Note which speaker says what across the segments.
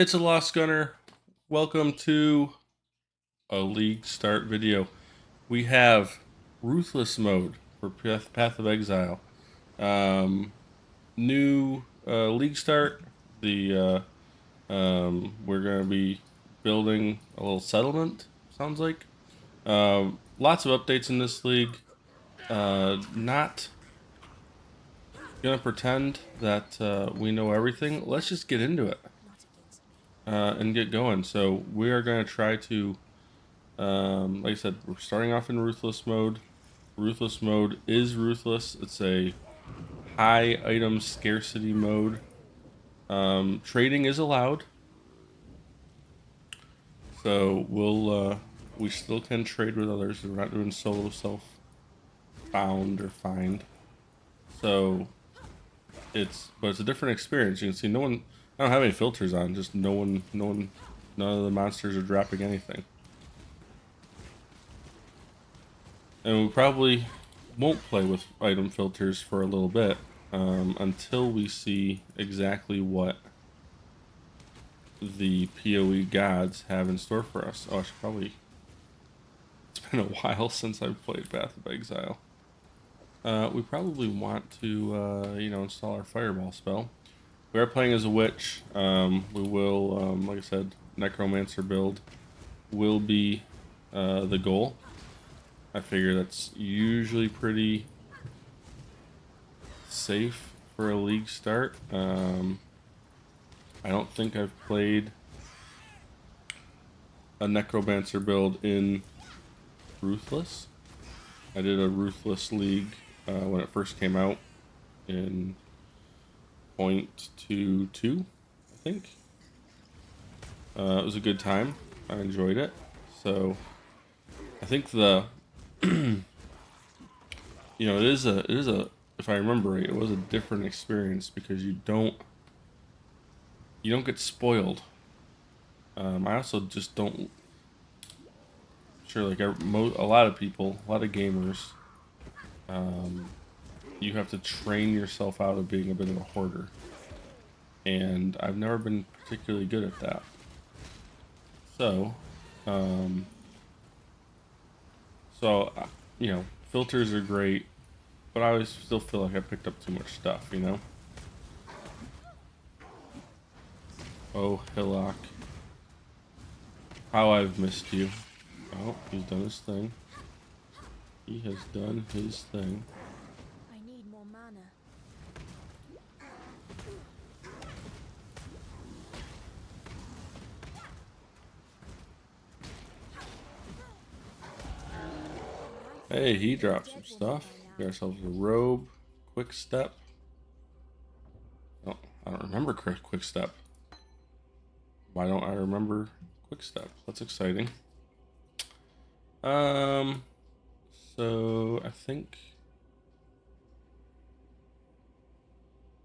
Speaker 1: It's a Lost Gunner. Welcome to a League Start video. We have Ruthless mode for Path of Exile. New League Start. We're gonna be building a little settlement. Sounds like. Lots of updates in this league. Not gonna pretend that we know everything. Let's just get into it and get going. So we are gonna try to. Like I said, we're starting off in Ruthless mode. Ruthless mode is ruthless. It's a high item scarcity mode. Trading is allowed, so we still can trade with others. We're not doing solo self found or find. So but it's a different experience. You can see no one. I don't have any filters on. Just no one. None of the monsters are dropping anything. And we probably won't play with item filters for a little bit until we see exactly what the POE gods have in store for us. Oh, I should probably... It's been a while since I've played Path of Exile. We probably want to, install our Fireball spell. We are playing as a witch. We will, like I said, Necromancer build will be the goal. I figure that's usually pretty safe for a league start. I don't think I've played a Necromancer build in Ruthless. I did a Ruthless league when it first came out in 0.22, I think. It was a good time. I enjoyed it. So I think it is a if I remember right, it was a different experience because you don't get spoiled. I also just don't sure like a lot of people, a lot of gamers, you have to train yourself out of being a bit of a hoarder, and I've never been particularly good at that. So, filters are great, but I always still feel like I picked up too much stuff, you know? Oh, Hillock. How I've missed you. Oh, he's done his thing. He has done his thing.
Speaker 2: I need more mana.
Speaker 1: Hey, he dropped some stuff. Got ourselves a robe. Quick step. Oh, I don't remember quick step. Why don't I remember quick step? That's exciting. So I think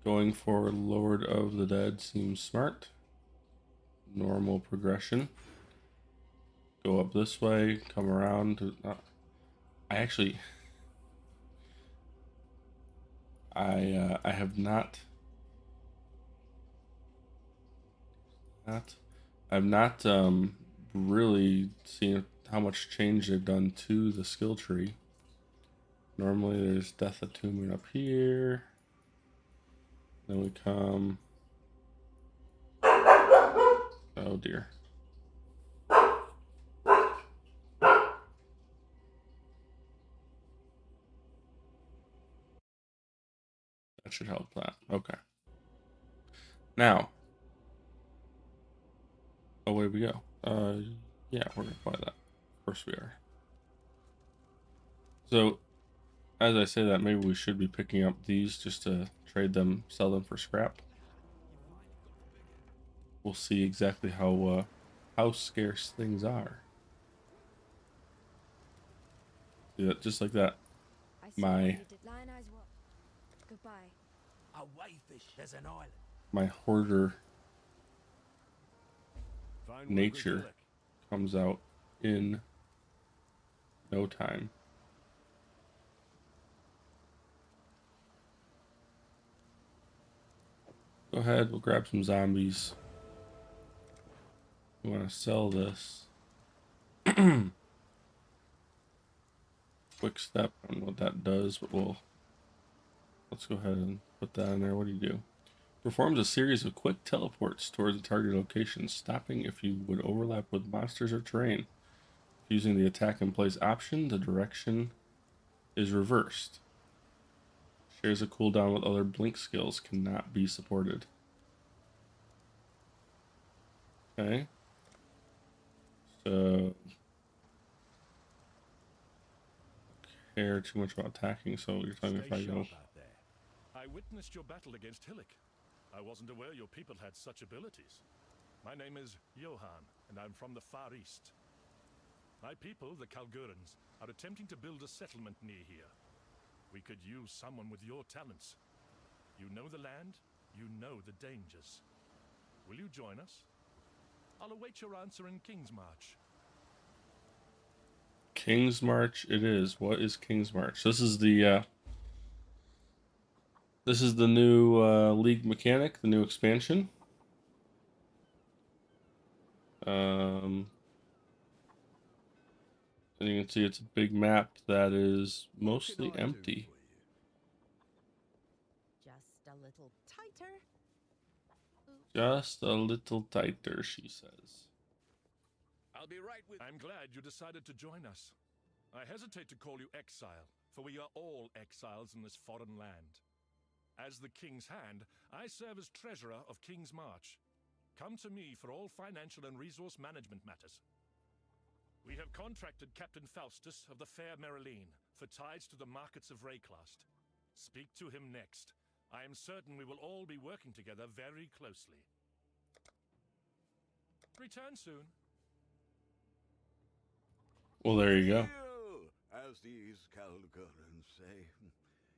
Speaker 1: going for Lord of the Dead seems smart. Normal progression. Go up this way, come around. I actually, I have not. I've not really seen how much change they've done to the skill tree. Normally there's Death Attunement up here. Then we come... Oh dear. That should help that. Okay. Now. Away we go. Yeah, we're gonna buy that. Of course we are. So, as I say that, maybe we should be picking up these just to trade them, sell them for scrap. We'll see exactly how scarce things are. See that, just like that. My hoarder nature comes out in no time. Go ahead, we'll grab some zombies. We want to sell this. Quick step on what that does, but let's go ahead and put that in there. What do you do? Performs a series of quick teleports towards a target location, stopping if you would overlap with monsters or terrain. Using the attack in place option, the direction is reversed. Shares a cooldown with other blink skills, cannot be supported. Okay. So care too much about attacking, so you're telling me if I go.
Speaker 3: Out there. I witnessed your battle against Hillik. I wasn't aware your people had such abilities. My name is Johan, and I'm from the Far East. My people, the Kalgurans, are attempting to build a settlement near here. We could use someone with your talents. You know the land, you know the dangers. Will you join us? I'll await your answer in King's March.
Speaker 1: King's March it is. What is King's March? This is the new league mechanic, the new expansion. And you can see it's a big map that is mostly empty.
Speaker 2: Just a little tighter.
Speaker 1: Just a little tighter, she says.
Speaker 3: I'll be right with. I'm glad you decided to join us. I hesitate to call you exile, for we are all exiles in this foreign land. As the King's Hand, I serve as treasurer of King's March. Come to me for all financial and resource management matters. We have contracted Captain Faustus of the Fair Marilene for ties to the markets of Rayclast. Speak to him next. I am certain we will all be working together very closely. Return soon.
Speaker 1: Well, there you go.
Speaker 4: As these Kalgurans say.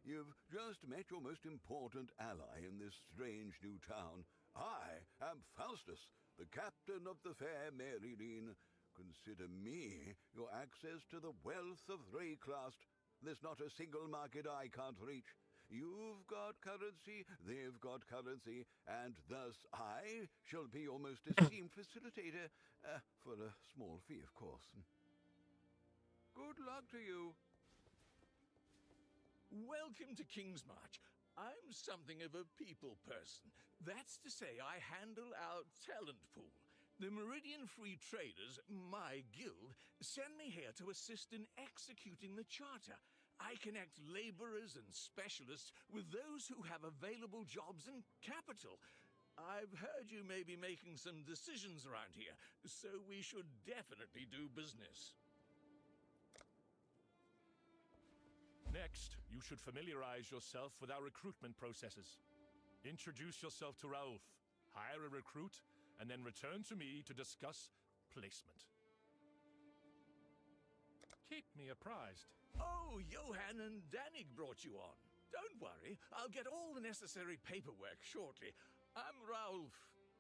Speaker 4: You've just met your most important ally in this strange new town. I am Faustus, the captain of the Fair Marilene. Consider me your access to the wealth of Rayclast. There's not a single market I can't reach. You've got currency, they've got currency, and thus I shall be your most esteemed facilitator, for a small fee, of course. Good luck to you.
Speaker 5: Welcome to King's March. I'm something of a people person. That's to say, I handle our talent pool. The Meridian Free Traders, my guild, send me here to assist in executing the charter. I connect laborers and specialists with those who have available jobs and capital. I've heard you may be making some decisions around here, so we should definitely do business.
Speaker 3: Next, you should familiarize yourself with our recruitment processes. Introduce yourself to Raoulf, hire a recruit, and then return to me to discuss placement. Keep me apprised.
Speaker 5: Oh, Johan and Danig brought you on. Don't worry, I'll get all the necessary paperwork shortly. I'm Raoulf.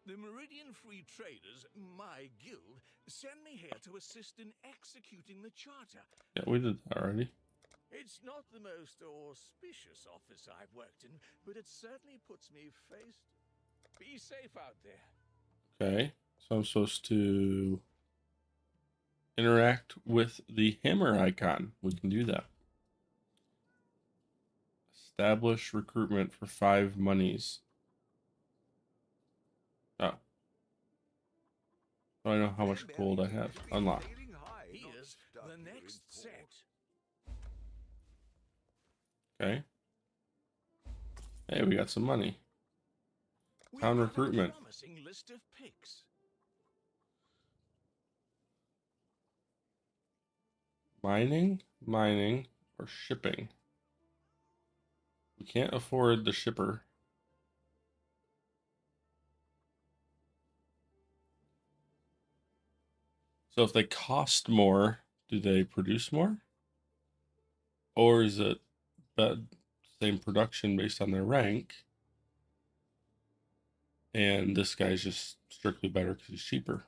Speaker 5: The Meridian Free Traders, my guild, send me here to assist in executing the charter.
Speaker 1: Yeah, we did that already.
Speaker 5: It's not the most auspicious office I've worked in, but it certainly puts me faced. Be safe out there.
Speaker 1: Okay, so I'm supposed to interact with the hammer icon. We can do that. Establish recruitment for 5 monies. Oh. So I know how much gold I have. Unlock.
Speaker 5: Here's the next set.
Speaker 1: Okay. Hey, we got some money. Town recruitment.
Speaker 5: Promising list of picks.
Speaker 1: Mining, or shipping. We can't afford the shipper. So if they cost more, do they produce more? Or is it same production based on their rank? And this guy's just strictly better because he's cheaper.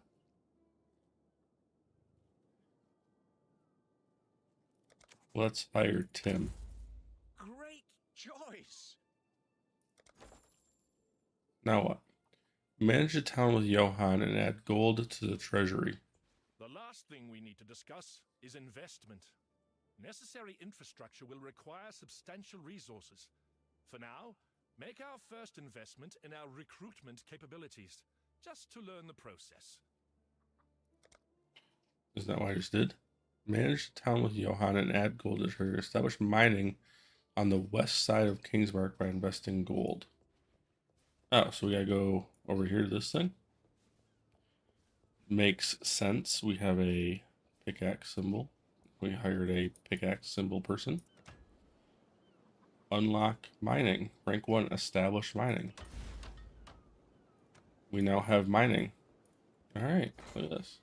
Speaker 1: Let's hire Tim.
Speaker 5: Great choice.
Speaker 1: Now what? Manage a town with Johann and add gold to the treasury.
Speaker 3: The last thing we need to discuss is investment. Necessary infrastructure will require substantial resources. For now, make our first investment in our recruitment capabilities, just to learn the process.
Speaker 1: Isn't that what I just did? Manage the town with Johann and add gold to the treasury. Establish mining on the west side of Kingsmark by investing gold. Oh, so we gotta go over here to this thing? Makes sense. We have a pickaxe symbol. We hired a pickaxe symbol person. Unlock mining. Rank 1, establish mining. We now have mining. Alright, look at this.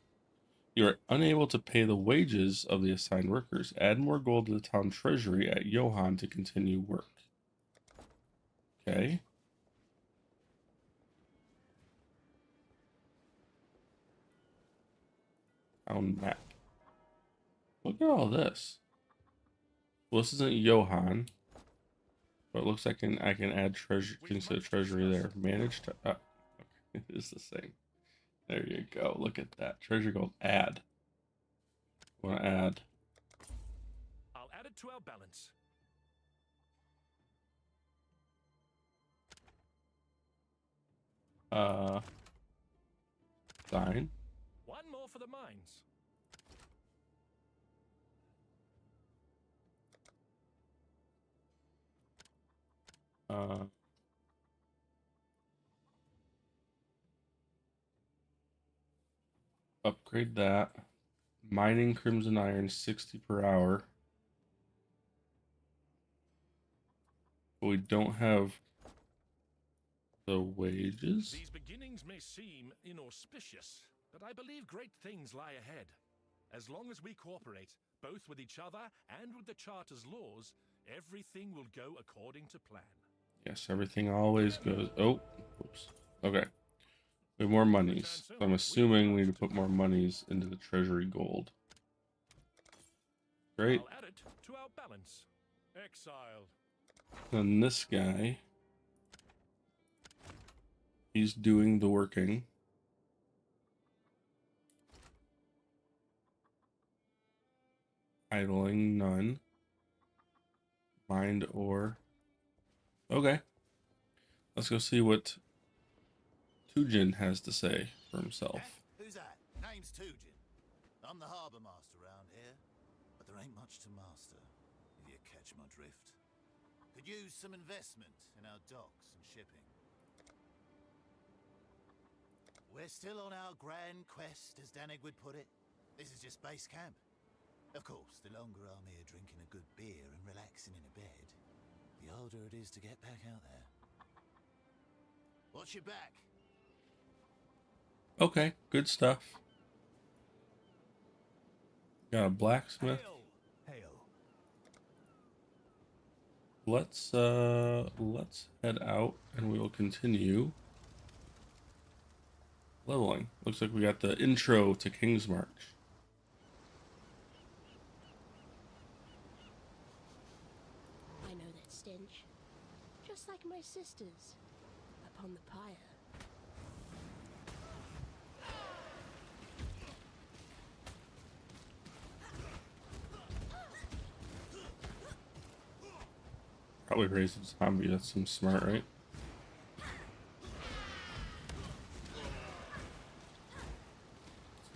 Speaker 1: You are unable to pay the wages of the assigned workers. Add more gold to the town treasury at Johann to continue work. Okay. Town map. Look at all this. Well, this isn't Johann, but it looks like I can add treasure things to the treasury there. Manage to okay. It's the same. There you go. Look at that. Treasure gold. Add. Want to add?
Speaker 3: I'll add it to our balance.
Speaker 1: Sign.
Speaker 3: One more for the mines.
Speaker 1: Upgrade that. Mining crimson iron 60 per hour. But we don't have the wages.
Speaker 3: These beginnings may seem inauspicious, but I believe great things lie ahead. As long as we cooperate, both with each other and with the Charter's laws, everything will go according to plan.
Speaker 1: Yes, everything always goes. Oh, oops. Okay. We have more monies. So I'm assuming we need to put more monies into the treasury gold. Great.
Speaker 3: I'll add it to our balance. Exile.
Speaker 1: Then this guy, he's doing the working. Idling, none. Mind ore. Okay. Let's go see what Tujin has to say for himself.
Speaker 6: Who's that? Name's Tujin. I'm the harbour master around here, but there ain't much to master, if you catch my drift. Could use some investment in our docks and shipping. We're still on our grand quest, as Danig would put it. This is just base camp. Of course, the longer I'm here drinking a good beer and relaxing in a bed, the harder it is to get back out there. Watch your back.
Speaker 1: Okay, good stuff. Got a blacksmith.
Speaker 6: Hail.
Speaker 1: Let's head out and we will continue leveling. Looks like we got the intro to King's March.
Speaker 2: I know that stench. Just like my sisters upon the pyre.
Speaker 1: Probably raise a zombie. That seems smart, right?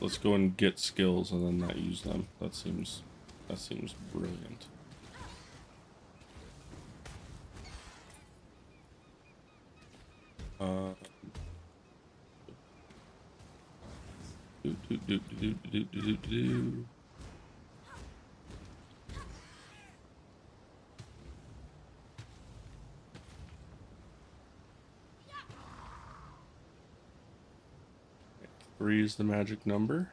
Speaker 1: Let's go and get skills and then not use them. That seems brilliant. Do. 3 is the magic number.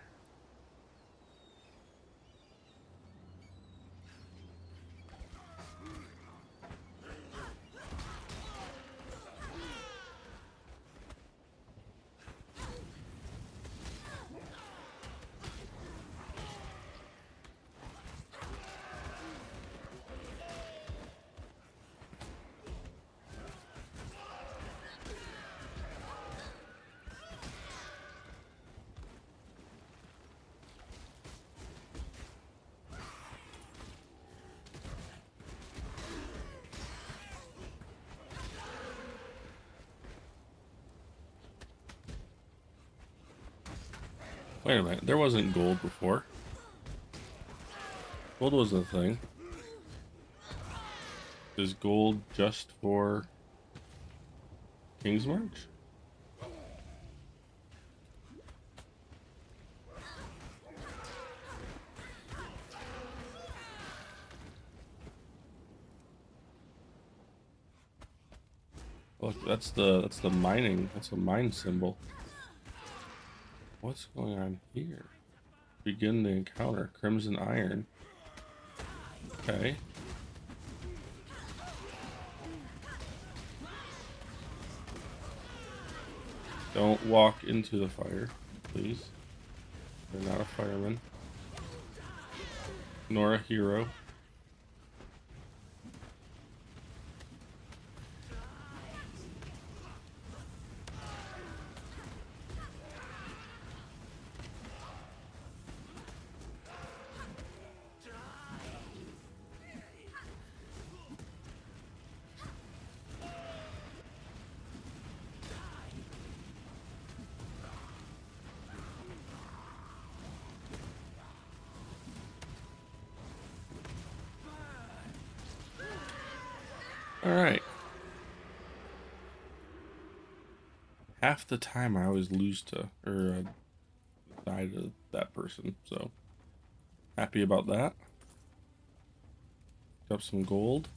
Speaker 1: Wait a minute, there wasn't gold before. Gold was a thing. Is gold just for King's March? Look, that's the mining. That's a mine symbol. What's going on here? Begin the encounter. Crimson Iron. Okay. Don't walk into the fire, please. You're not a fireman. Nor a hero. Alright. Half the time I always lose to, or die to that person, so happy about that. Picked up some gold.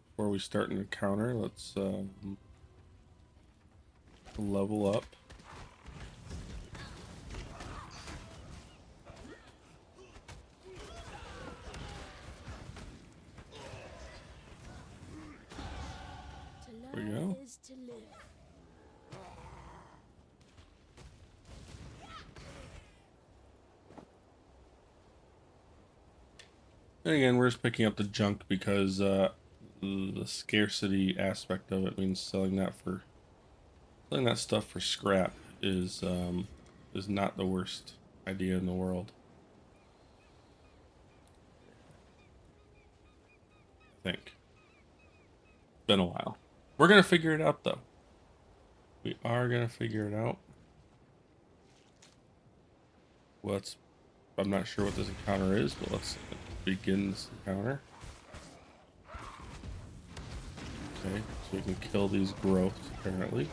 Speaker 1: Before we start an encounter, let's level up.
Speaker 2: To
Speaker 1: There we
Speaker 2: learn
Speaker 1: go.
Speaker 2: is to live.
Speaker 1: And again, we're just picking up the junk because the scarcity aspect of it means selling that stuff for scrap is not the worst idea in the world. I think. Been a while. We're gonna figure it out though. We are gonna figure it out. I'm not sure what this encounter is, but let's begin this encounter. Okay, so we can kill these growths apparently.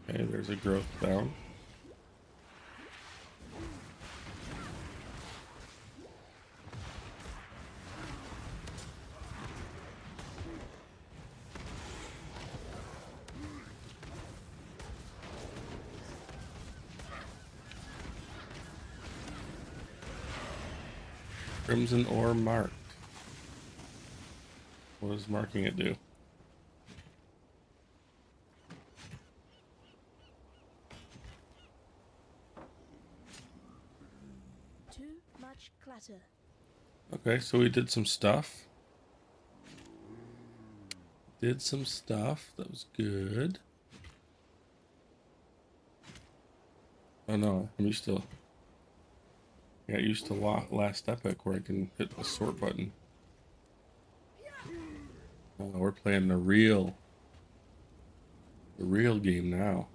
Speaker 1: Okay, there's a growth down. Crimson ore marked. What does marking it do?
Speaker 2: Too much clutter.
Speaker 1: Okay, so we did some stuff. That was good. Oh no, I got used to last epic where I can hit the sort button. Oh, we're playing the real game now.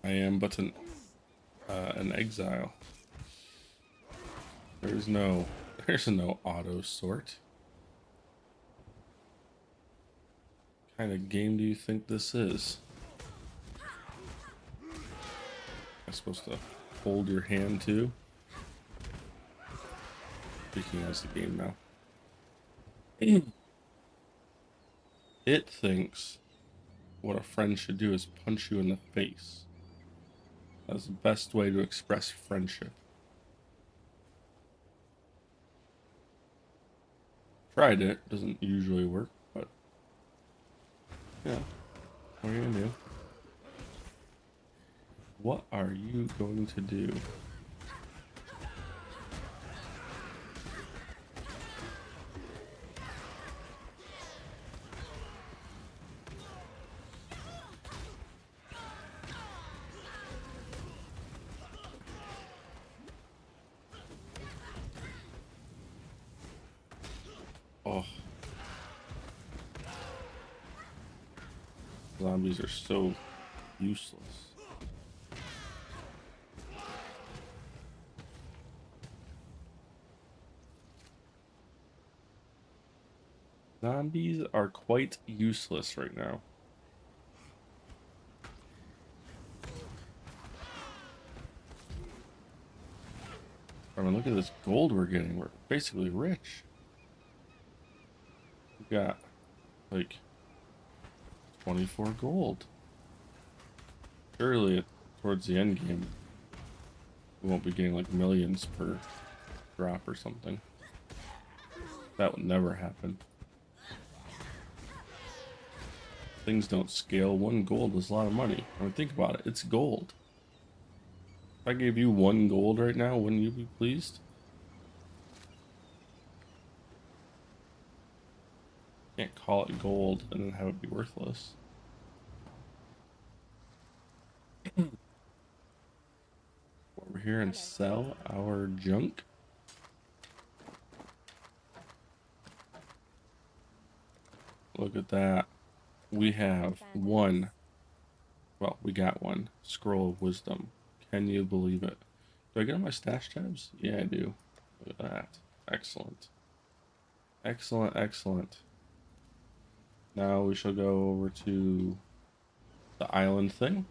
Speaker 1: I am but an exile. There's no auto sort. What kind of game do you think this is? I'm supposed to hold your hand too? Speaking as the game now. It thinks what a friend should do is punch you in the face. That's the best way to express friendship. Tried it. Doesn't usually work, but yeah. What are you gonna do? What are you going to do? Zombies are so useless. Zombies are quite useless right now. I mean, look at this gold we're getting. We're basically rich. We got like 24 gold. Surely towards the end game, we won't be getting like millions per drop or something. That would never happen. Things don't scale. 1 gold is a lot of money. I mean, think about it. It's gold. If I gave you 1 gold right now, wouldn't you be pleased? Can't call it gold and then have it be worthless. Over here and sell our junk. Look at that. We have one. Well, we got 1 scroll of wisdom. Can you believe it? Do I get on my stash tabs? Yeah, I do. Look at that. Excellent. Excellent, excellent. Now we shall go over to the island thing.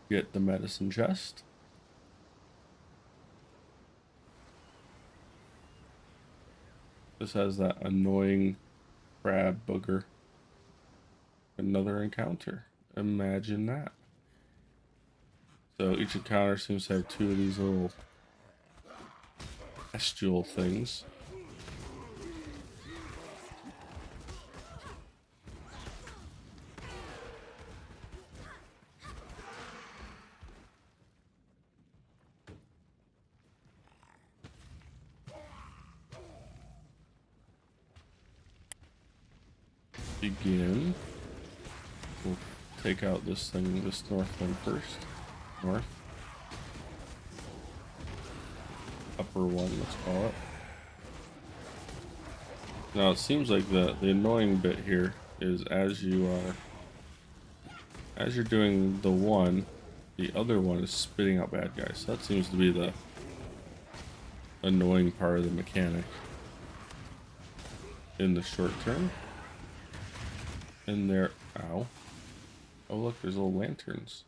Speaker 1: Get the medicine chest. This has that annoying crab booger. Another encounter. Imagine that. So each encounter seems to have 2 of these little bestial things. Begin. We'll take out this thing, this north one first. North. Upper one, let's call it. Now it seems like the annoying bit here is as you're doing the one, the other one is spitting out bad guys. So that seems to be the annoying part of the mechanic in the short term. And there, ow. Oh look, there's little lanterns.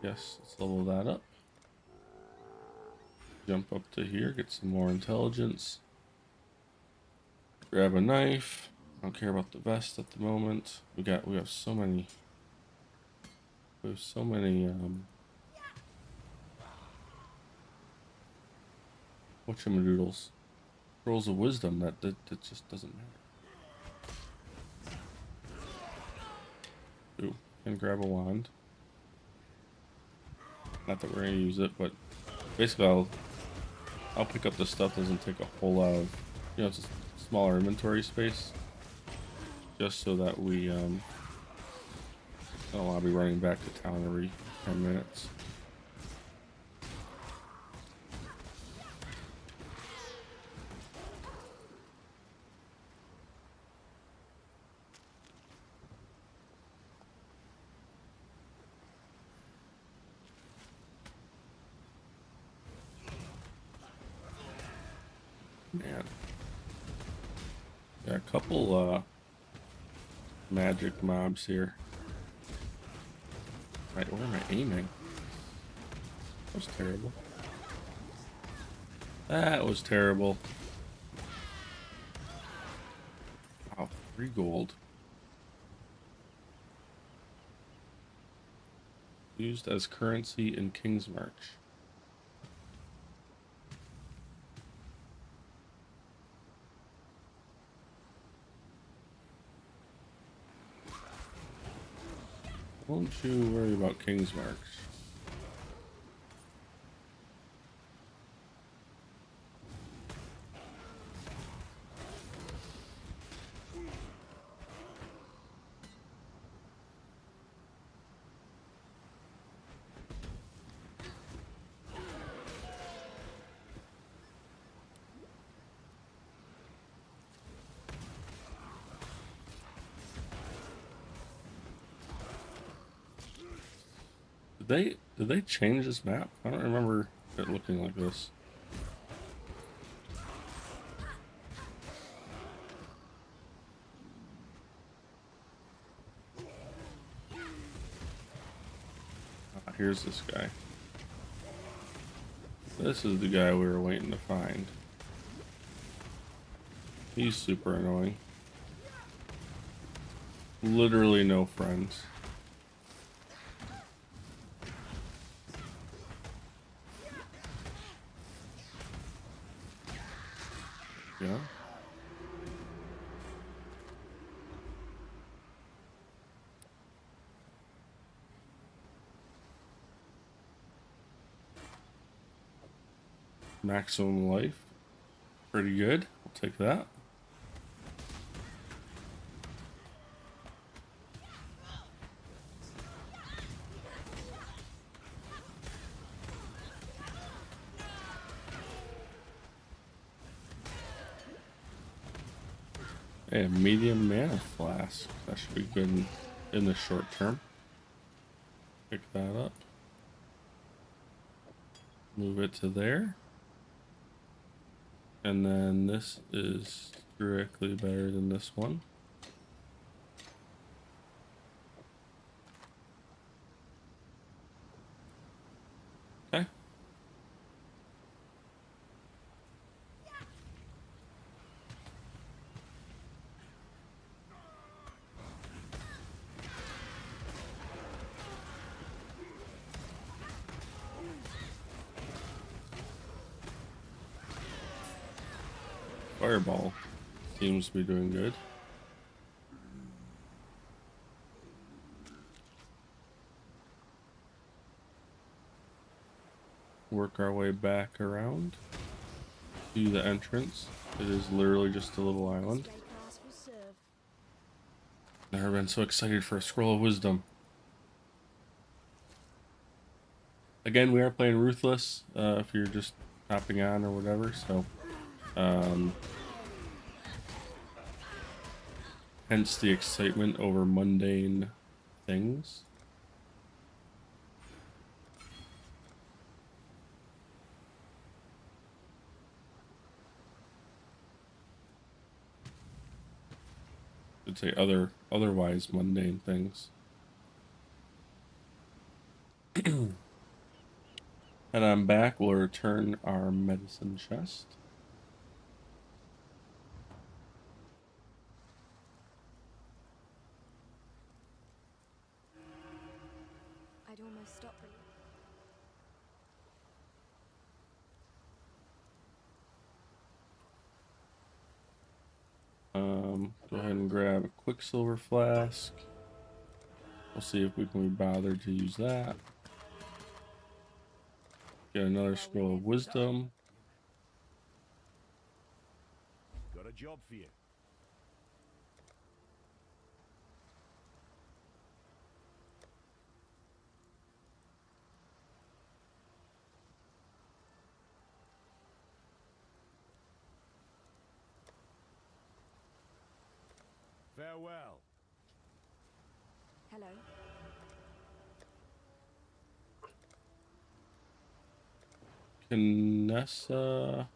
Speaker 1: Yes, let's level that up. Jump up to here, get some more intelligence. Grab a knife. I don't care about the vest at the moment. We have so many. We have so many whatchamadoodles. Scrolls of wisdom that just doesn't matter. Ooh, and grab a wand. Not that we're gonna use it, but basically I'll pick up the stuff that doesn't take a whole lot of, you know, it's just smaller inventory space, just so that we don't want to be running back to town every 10 minutes. Man, got a couple magic mobs here. Right, where am I aiming? That was terrible. That was terrible. Wow, 3 gold. Used as currency in King's March. Don't you worry about King's March. Did they change this map? I don't remember it looking like this. Ah, here's this guy. This is the guy we were waiting to find. He's super annoying. Literally no friends. Yeah. Maximum life. Pretty good. I'll take that. A medium mana flask. That should be good in the short term. Pick that up. Move it to there. And then this is directly better than this one. Okay. Fireball seems to be doing good. Work our way back around to the entrance. It is literally just a little island.
Speaker 2: Stray class will serve.
Speaker 1: Never been so excited for a scroll of wisdom. Again, we are playing Ruthless, if you're just hopping on or whatever, so hence the excitement over mundane things. I'd say otherwise mundane things. And I'm back. We'll return our medicine chest.
Speaker 2: I'd almost stop them.
Speaker 1: Go ahead and grab a Quicksilver flask. We'll see if we can be bothered to use that. Get another scroll of wisdom.
Speaker 3: Got a job for you. Farewell.
Speaker 2: Hello.
Speaker 1: Canessa.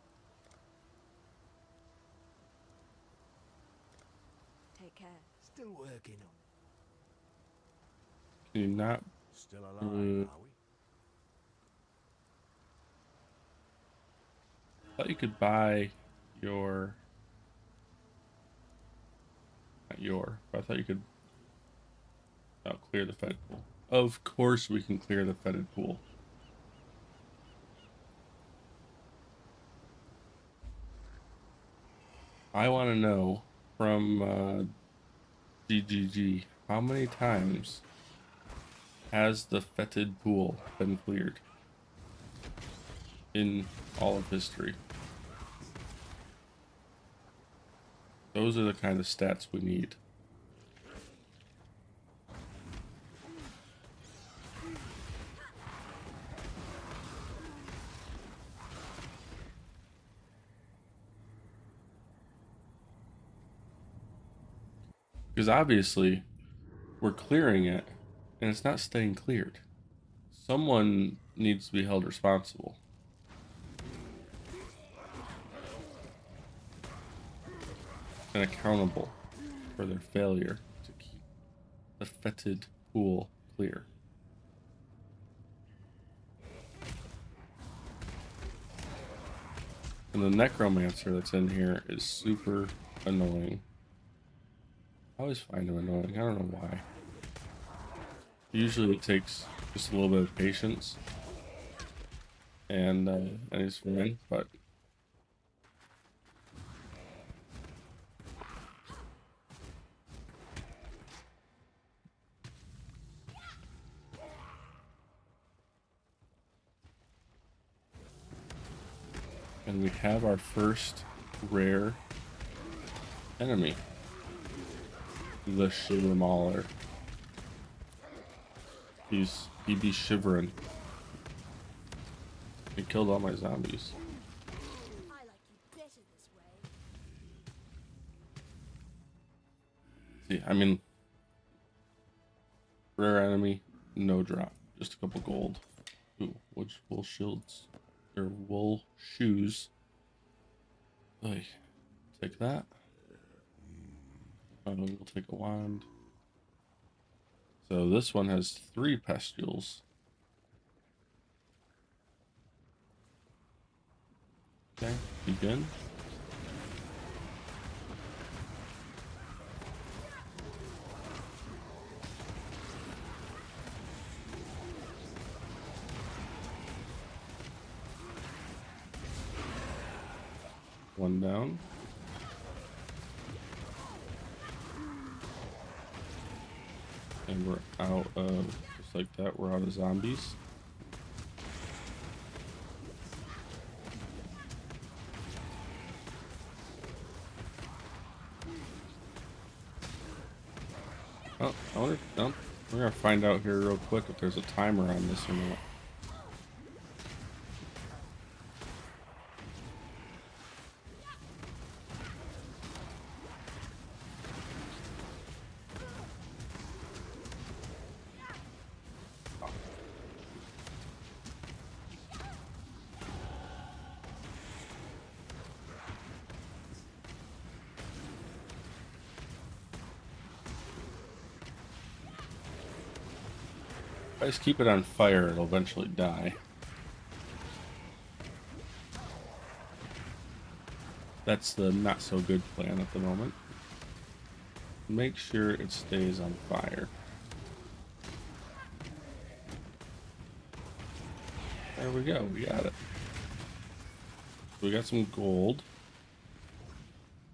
Speaker 2: Take care.
Speaker 5: Still working on.
Speaker 1: Can you not?
Speaker 3: Still alive, are we?
Speaker 1: I thought you could buy your. Not your, but I thought you could clear the fetid pool. Of course we can clear the fetid pool. I want to know from GGG, how many times has the fetid pool been cleared in all of history? Those are the kind of stats we need. Because obviously, we're clearing it, and it's not staying cleared. someone needs to be held responsible and accountable for their failure to keep the fetid pool clear. And the Necromancer that's in here is super annoying. I always find him annoying. I don't know why. Usually it takes just a little bit of patience and he's fine, but and we have our first rare enemy, the Shiver Mauler. He be shivering. He killed all my zombies.
Speaker 2: I like you better this way.
Speaker 1: See, I mean, rare enemy, no drop, just a couple gold. Ooh, which wool shields or wool shoes? Like, take that. We'll take a wand. So this one has 3 pustules. Okay, begin. One down. And we're out of, just like that, we're out of zombies. Oh, I wonder, no, we're gonna find out here real quick if there's a timer on this or not. If I just keep it on fire, it'll eventually die. That's the not so good plan at the moment. Make sure it stays on fire. There we go, we got it. We got some gold.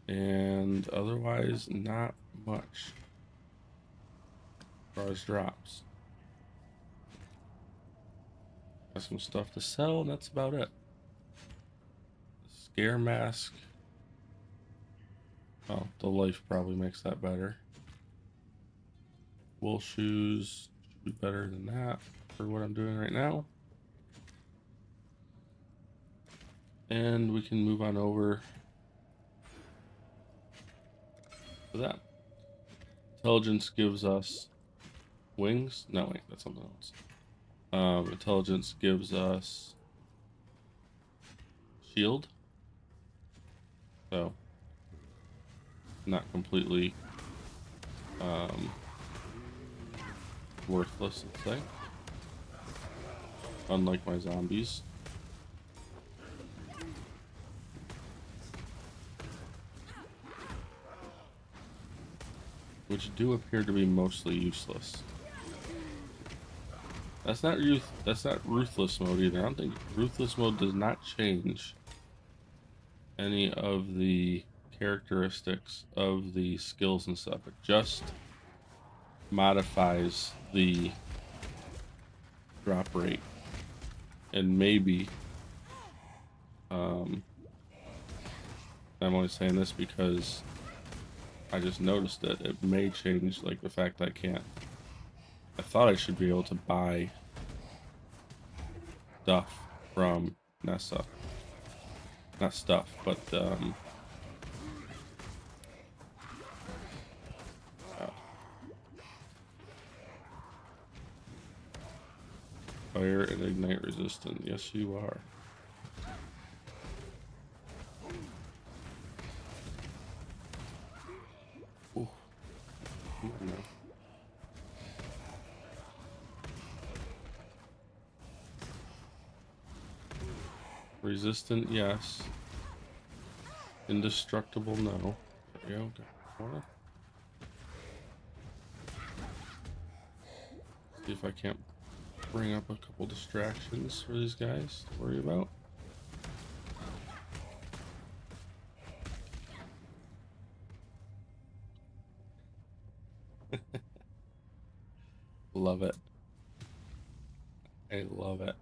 Speaker 1: And otherwise, not much as far as drops. Got some stuff to sell, and that's about it. Scare mask. Oh, the life probably makes that better. Wool shoes should be better than that for what I'm doing right now. And we can move on over to that. Intelligence gives us wings. No, wait, that's something else. Intelligence gives us shield. So, not completely worthless, let's say. Unlike my zombies. Which do appear to be mostly useless. That's not ruthless mode either. I don't think ruthless mode does not change any of the characteristics of the skills and stuff. It just modifies the drop rate. And maybe I'm only saying this because I just noticed it. It may change, like, the fact I can't. I thought I should be able to buy stuff from Nessa. Not stuff, but fire and ignite resistant. Yes, you are. Ooh. Come on now. Resistant, yes. Indestructible, no. There we go. Corner. See if I can't bring up a couple distractions for these guys to worry about. Love it. I love it.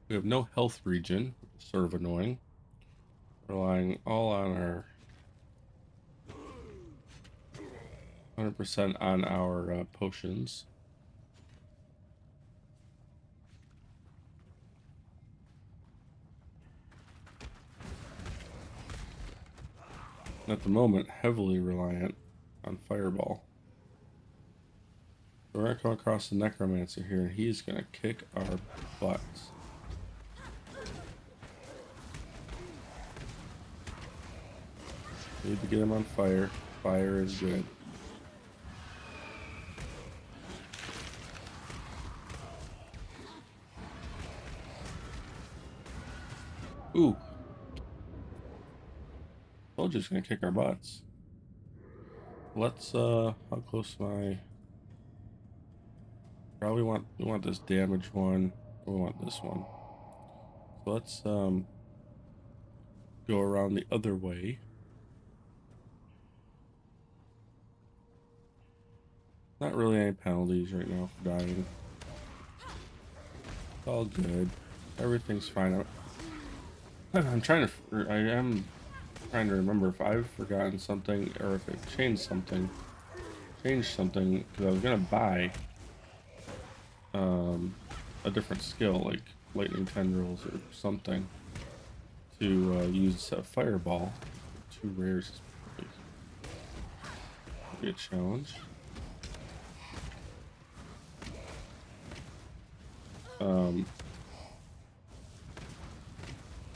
Speaker 1: We have no health regen, sort of annoying. Relying all on our 100% on our potions. At the moment, heavily reliant on Fireball. We're gonna come across the Necromancer here, and he's gonna kick our butts. Need to get him on fire. Fire is good. Ooh. Soldier's gonna kick our butts. Let's how close am I? Probably we want this damage one. We want this one. So let's go around the other way. Not really any penalties right now for dying. It's all good. Everything's fine. I am trying to remember if I've forgotten something or if it changed something. Because I was gonna buy a different skill like lightning tendrils or something to use a fireball. 2 rares is probably a challenge.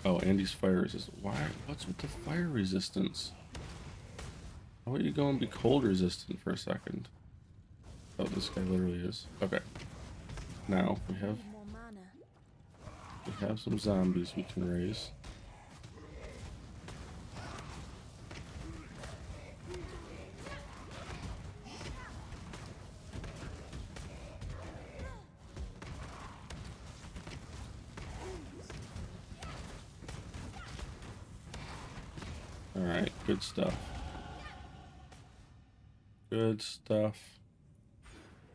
Speaker 1: Oh, Andy's fire resistance. Why? What's with the fire resistance? How about you go and be cold resistant for a second? Oh, this guy literally is. Okay. Now we have some zombies we can raise. Alright, good stuff. Good stuff.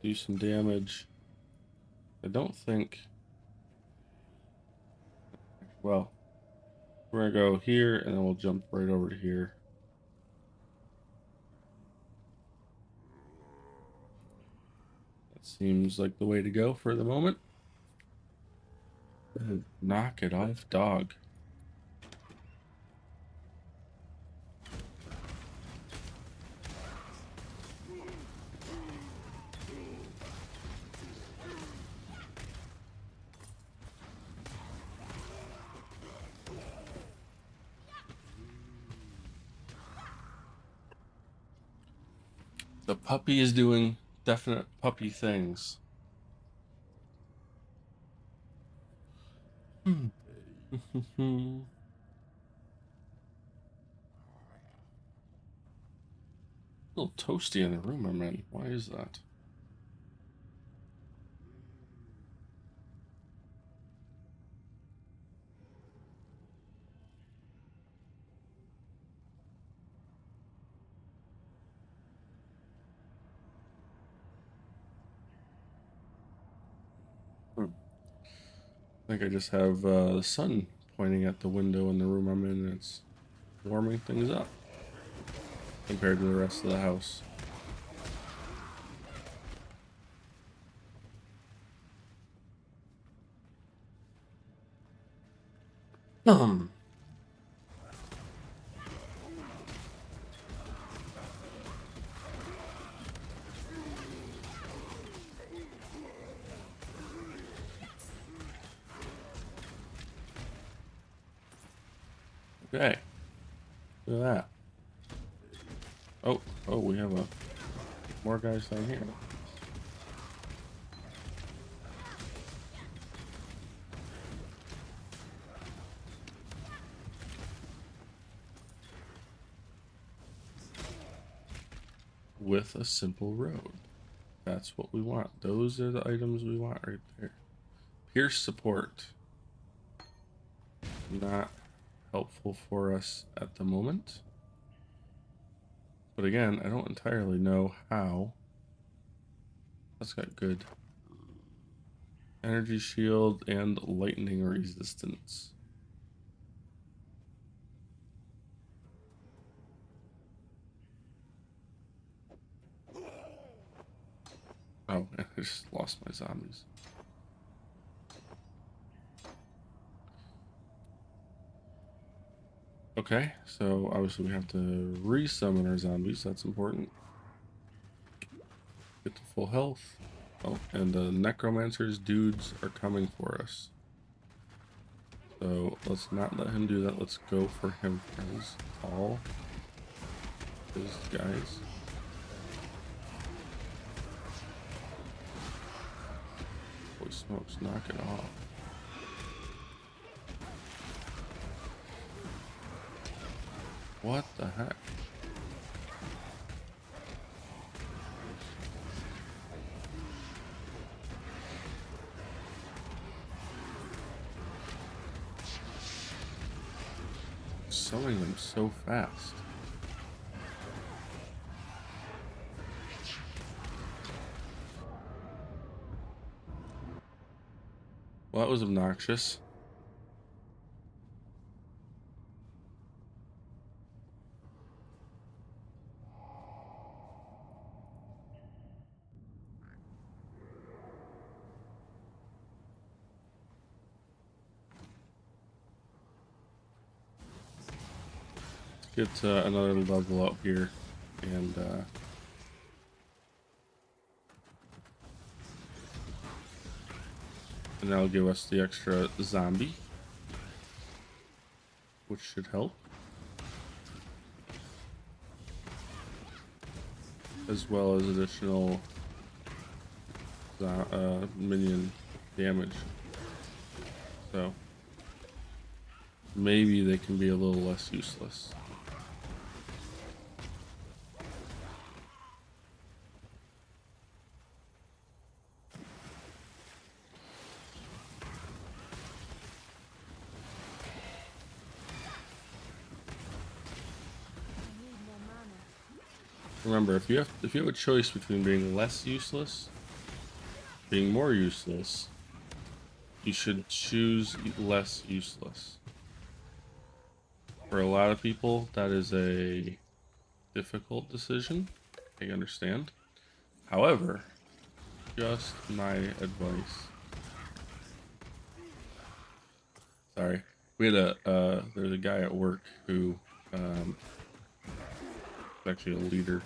Speaker 1: Do some damage. I don't think... Well, we're gonna go here and then we'll jump right over to here. That seems like the way to go for the moment. Knock it off, dog. The puppy is doing definite puppy things. A little toasty in the room I'm in. Why is that? I think I just have the sun pointing at the window in the room I'm in, and it's warming things up compared to the rest of the house. Okay. Look at that. Oh, we have more guys down here. With a simple road. That's what we want. Those are the items we want right there. Pierce support. Not helpful for us at the moment. But again, I don't entirely know how. That's got good energy shield and lightning resistance. Oh, I just lost my zombies. Okay, so obviously we have to re-summon our zombies. That's important. Get to full health. Oh, and the Necromancer's dudes are coming for us. So let's not let him do that. Let's go for him first. All his guys. Holy smokes, knock it off. What the heck? Summoning them so fast. Well, that was obnoxious. Get another level up here, and that'll give us the extra zombie, which should help, as well as additional minion damage. So maybe they can be a little less useless. Remember, if you have a choice between being less useless, being more useless, you should choose less useless. For a lot of people, that is a difficult decision. I understand. However, just my advice. Sorry, we had there's a guy at work who actually a leader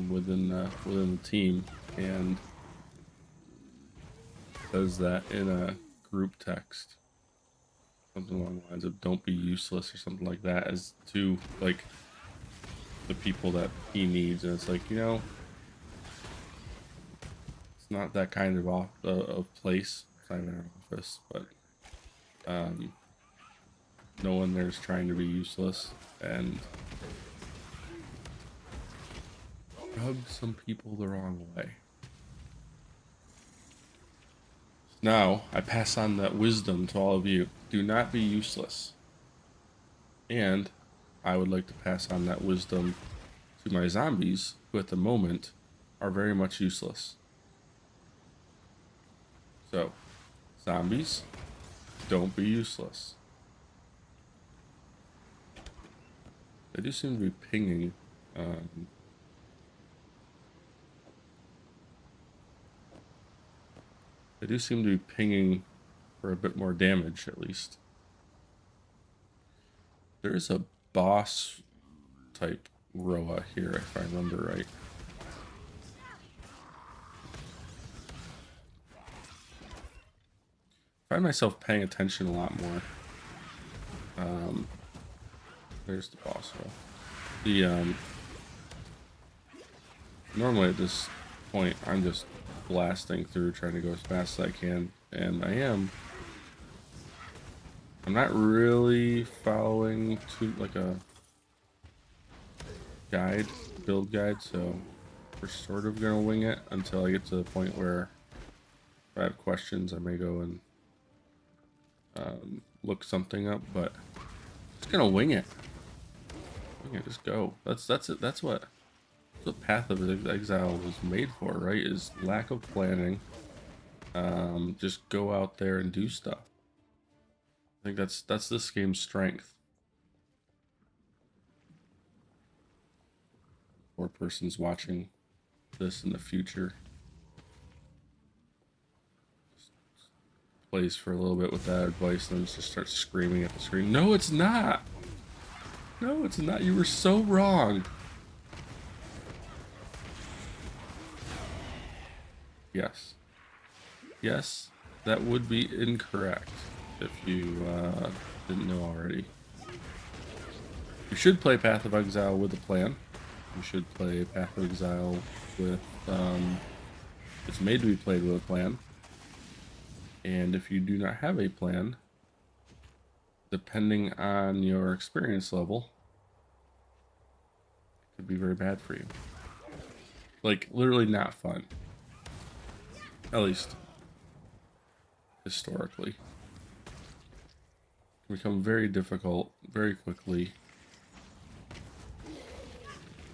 Speaker 1: within the team, and says that in a group text, something along the lines of "don't be useless" or something like that, as to like the people that he needs. And it's like, you know, it's not that kind of place. It's not even an office, but no one there's trying to be useless, and rubbed some people the wrong way. Now, I pass on that wisdom to all of you. Do not be useless. And I would like to pass on that wisdom to my zombies, who at the moment are very much useless. So, zombies, don't be useless. They do seem to be pinging. They do seem to be pinging for a bit more damage, at least. There is a boss type Roa here, if I remember right. I find myself paying attention a lot more there's the boss roll. The normally at this point I'm just blasting through trying to go as fast as I can, and I'm not really following like a build guide, so we're sort of gonna wing it until I get to the point where if I have questions I may go and look something up, but just gonna wing it. Just go. That's it. That's what the Path of Exile was made for, right? Is lack of planning. Just go out there and do stuff. I think that's this game's strength. Or person's watching this in the future. Plays for a little bit with that advice, and then just starts screaming at the screen. No, it's not. No, it's not. You were so wrong. Yes. Yes, that would be incorrect if you didn't know already. You should play Path of Exile with a plan. You should play Path of Exile with... it's made to be played with a plan. And if you do not have a plan, depending on your experience level, it could be very bad for you. Like, literally not fun. At least, historically. It can become very difficult very quickly.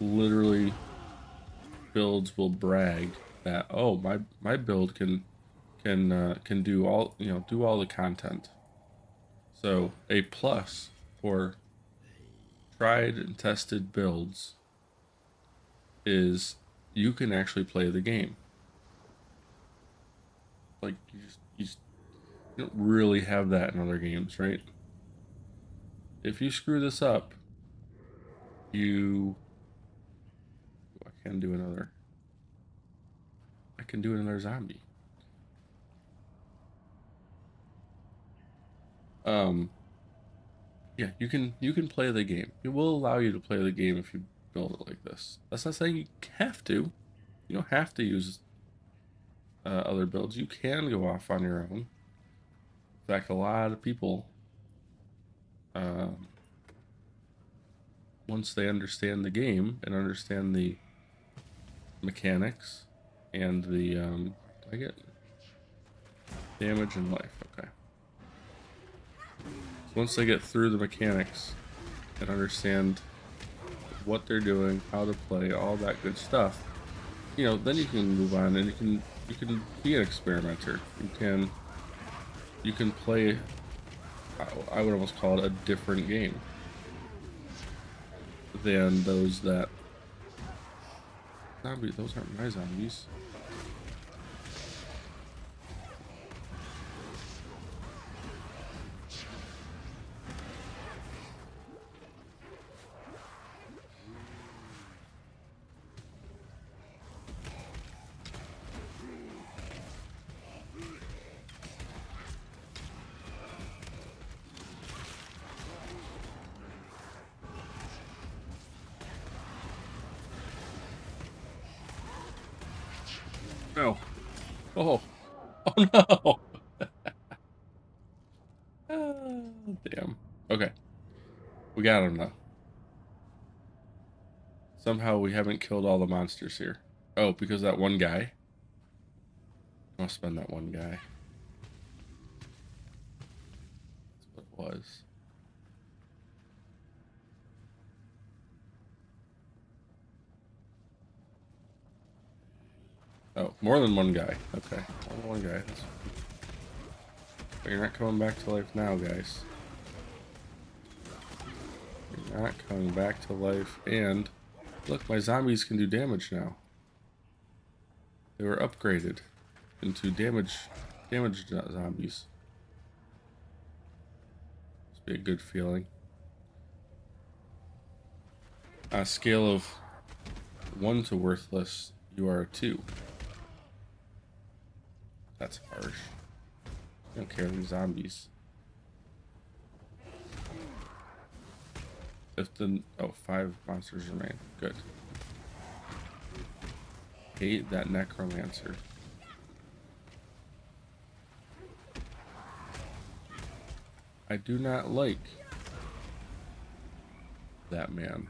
Speaker 1: Literally, builds will brag that, oh, my build can do all, do all the content. So a plus for tried and tested builds is you can actually play the game. Like you don't really have that in other games, right? If you screw this up, I can do another zombie. Yeah, you can play the game. It will allow you to play the game if you build it like this. That's not saying you have to. You don't have to use other builds. You can go off on your own. In fact, a lot of people, once they understand the game and understand the mechanics and the do I get damage and life? Okay. Once they get through the mechanics and understand what they're doing, how to play, all that good stuff, then you can move on and you can be an experimenter. You can play, I would almost call it a different game than those that those aren't my zombies. No. Oh. Oh no. Oh, damn. Okay. We got him though. Somehow we haven't killed all the monsters here. Oh, because that one guy? Must have been that one guy. That's what it was. Oh, more than one guy. Okay, more than one guy. But you're not coming back to life now, guys. You're not coming back to life. And look, my zombies can do damage now. They were upgraded into damaged zombies. Must be a good feeling. On a scale of 1 to worthless, you are a 2. That's harsh. I don't care, these zombies. if the 5 monsters remain. Good. Hate that Necromancer. I do not like that man.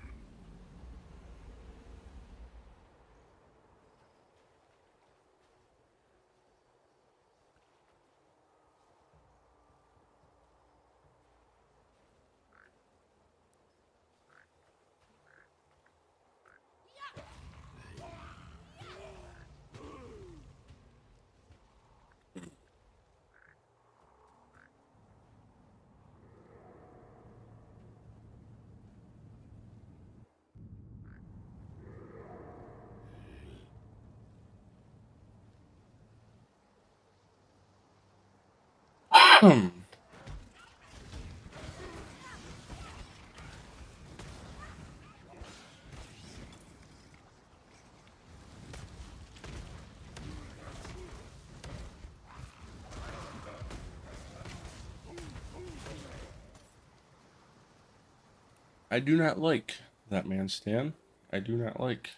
Speaker 1: I do not like that man, Stan. I do not like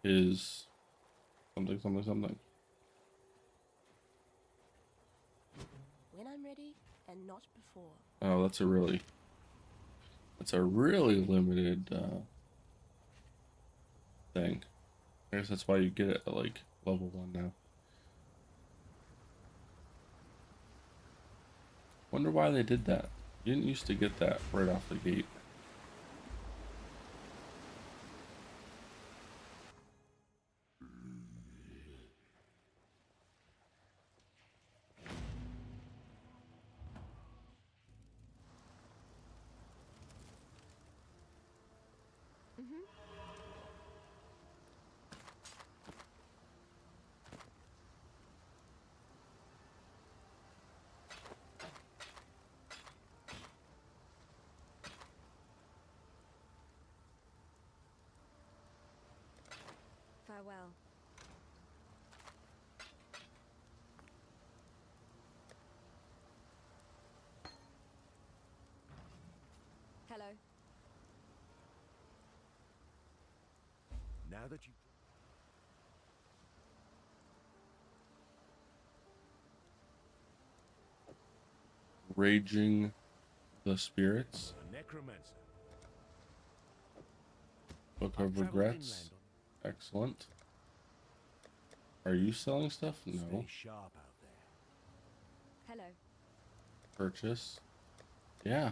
Speaker 1: his something, something, something.
Speaker 2: When I'm ready, and not before.
Speaker 1: Oh, that's a really limited thing. I guess that's why you get it at like level 1 now. Wonder why they did that. You didn't used to get that right off the gate.
Speaker 2: Farewell. Hello.
Speaker 5: Now that you...
Speaker 1: Raging the Spirits.
Speaker 5: A Necromancer.
Speaker 1: Book
Speaker 5: I've
Speaker 1: of
Speaker 5: traveled
Speaker 1: Regrets.
Speaker 5: inland
Speaker 1: Excellent. Are you selling stuff?
Speaker 5: on...
Speaker 1: No.
Speaker 5: Stay sharp out there.
Speaker 2: Hello.
Speaker 1: Purchase. Yeah.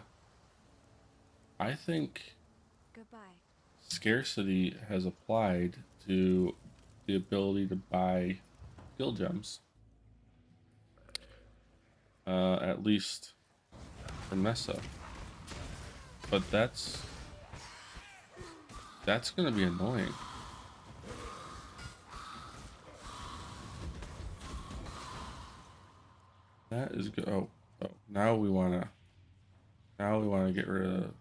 Speaker 1: I think
Speaker 2: Goodbye.
Speaker 1: scarcity has applied to the ability to buy skill gems. At least for Nessa. But that's gonna be annoying. That is good. Oh, now we wanna get rid of,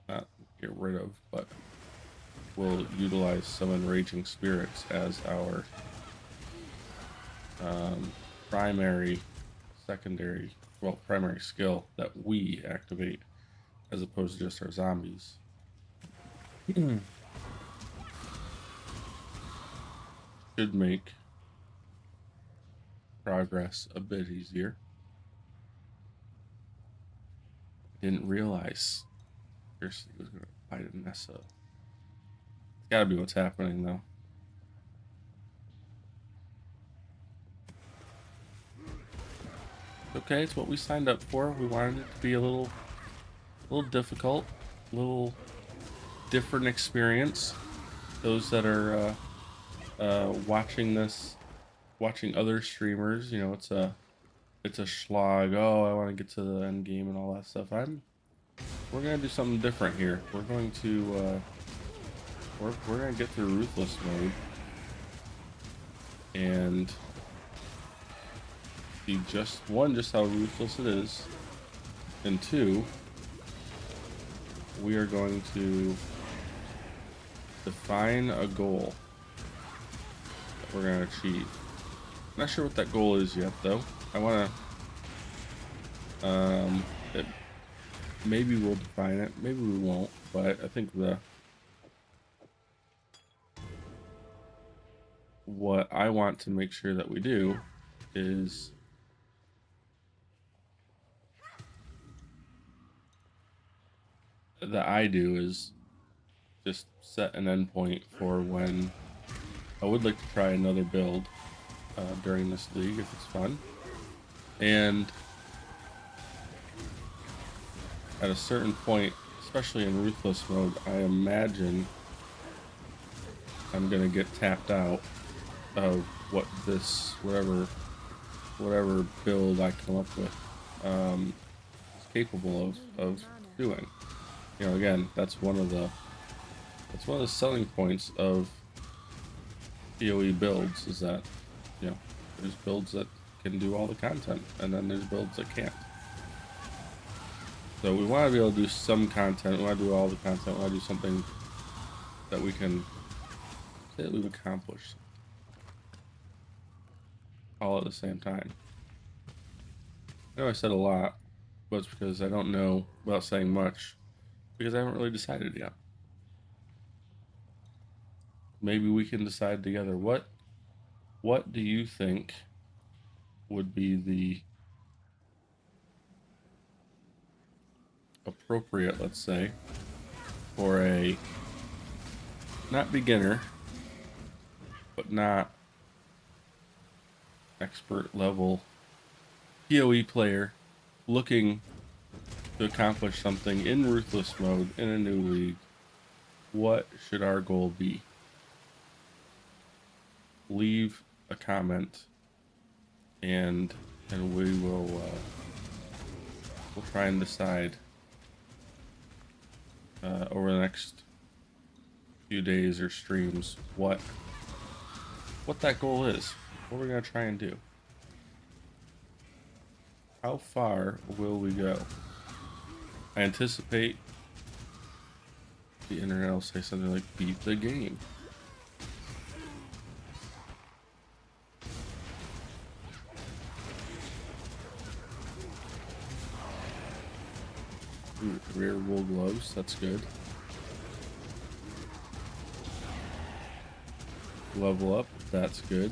Speaker 1: not get rid of, but we'll utilize summon Raging Spirits as our primary skill that we activate, as opposed to just our zombies. Should make progress a bit easier. Didn't realize Kirsty was going to fight Nessa. It's gotta be what's happening, though. Okay, it's what we signed up for. We wanted it to be a little difficult, a little different experience. Those that are watching this, watching other streamers, you know, it's a slog. Oh, I want to get to the end game and all that stuff. We're gonna do something different here. We're going to we're gonna get through Ruthless mode and see just how ruthless it is, and 2, we are going to define a goal that we're gonna achieve. Not sure what that goal is yet, though. I wanna maybe we'll define it, maybe we won't, but I think what I want to make sure that we do is just set an endpoint for when I would like to try another build during this league if it's fun. And at a certain point, especially in Ruthless mode, I imagine I'm gonna get tapped out of what this whatever build I come up with is capable of doing. You know, again, that's one of the selling points of POE builds, is that, you know, there's builds that can do all the content, and then there's builds that can't. So we want to be able to do some content. We want to do all the content. We want to do something that we can say that we've accomplished all at the same time. I know I said a lot, but it's because I don't know without saying much, because I haven't really decided yet. Maybe we can decide together. What do you think would be the appropriate, let's say, for a not beginner, but not expert level POE player looking to accomplish something in Ruthless mode in a new league? What should our goal be? Leave a comment, and we will we'll try and decide over the next few days or streams what that goal is, what we're gonna try and do. How far will we go? I anticipate the internet will say something like beat the game. Ooh, rear wool gloves, that's good. Level up, that's good.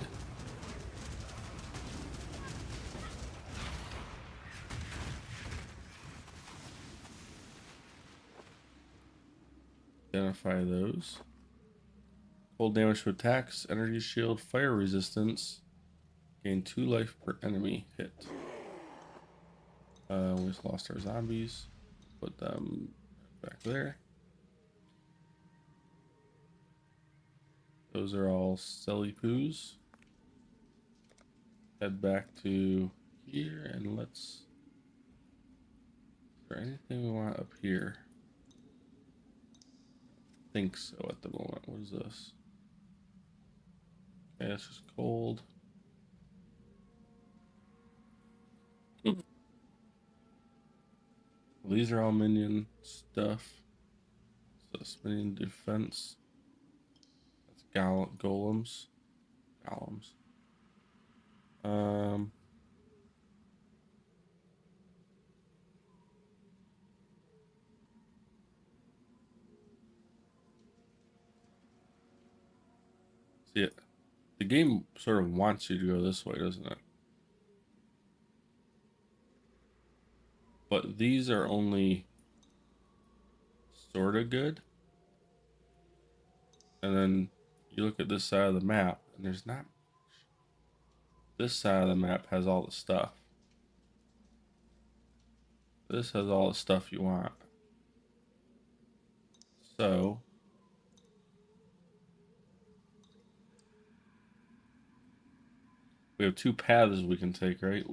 Speaker 1: Identify those. Cold damage to attacks, energy shield, fire resistance. Gain 2 life per enemy hit. We just lost our zombies. Put them back there. Those are all silly poos. Head back to here and let's... Is there anything we want up here? I think so at the moment. What is this? Okay, it's just cold. These are all minion stuff. So it's minion defense. That's golems. See it. The game sort of wants you to go this way, doesn't it? But these are only sort of good. And then you look at this side of the map, and there's not much. This side of the map has all the stuff. This has all the stuff you want. So we have 2 paths we can take, right?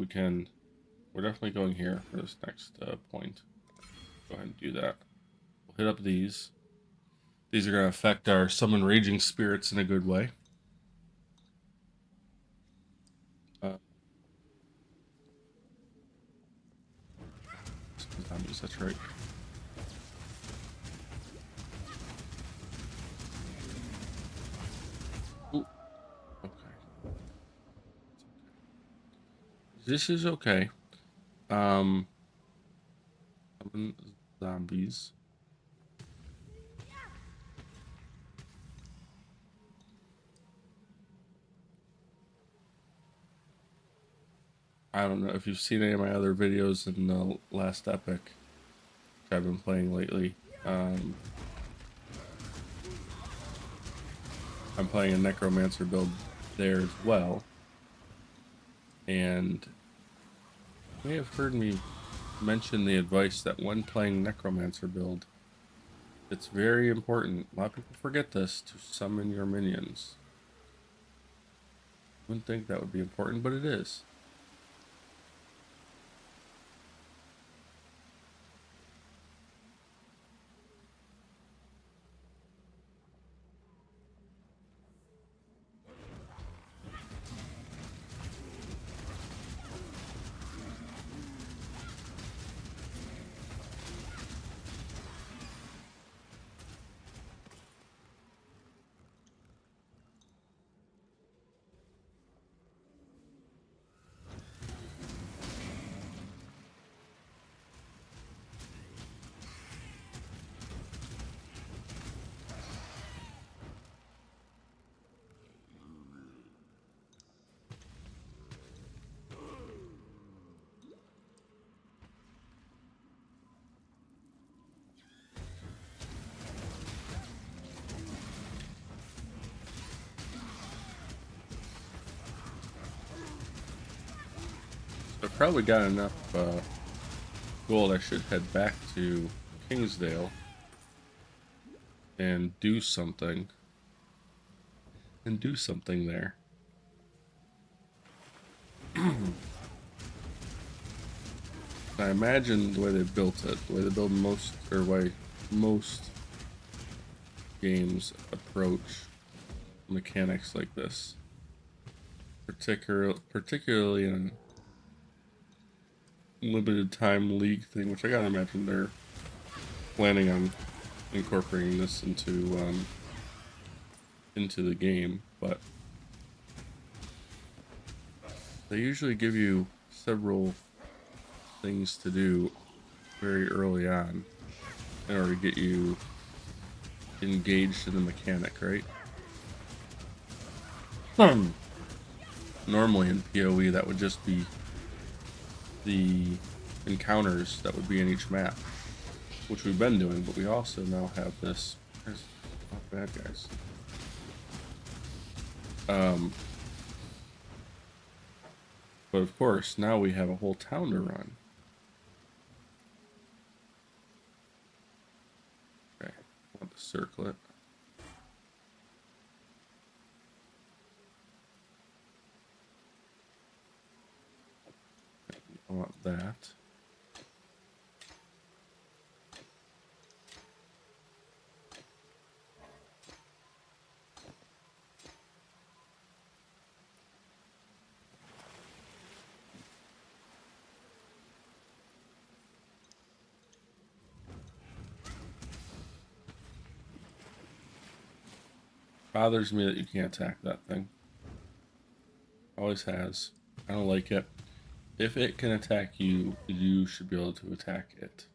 Speaker 1: We're definitely going here for this next point. Go ahead and do that. We'll hit up these. These are going to affect our summon raging spirits in a good way. Zombies, that's right. Ooh. Okay. This is okay. zombies. I don't know if you've seen any of my other videos in the last epic, which I've been playing lately. I'm playing a Necromancer build there as well. And you may have heard me mention the advice that when playing Necromancer build, it's very important, a lot of people forget this, to summon your minions. Wouldn't think that would be important, but it is. I've probably got enough gold. I should head back to Kingsdale and do something. There. I imagine the way they built it, the way they build most games approach mechanics like this, particularly in a limited time league thing, which I gotta imagine they're planning on incorporating this into the game, but they usually give you several things to do very early on in order to get you engaged in the mechanic, right? Normally in POE that would just be the encounters that would be in each map, which we've been doing, but we also now have this. There's not bad guys. But of course, now we have a whole town to run. Okay, I want to circle it. I want that. Bothers me that you can't attack that thing. Always has. I don't like it. If it can attack you, you should be able to attack it.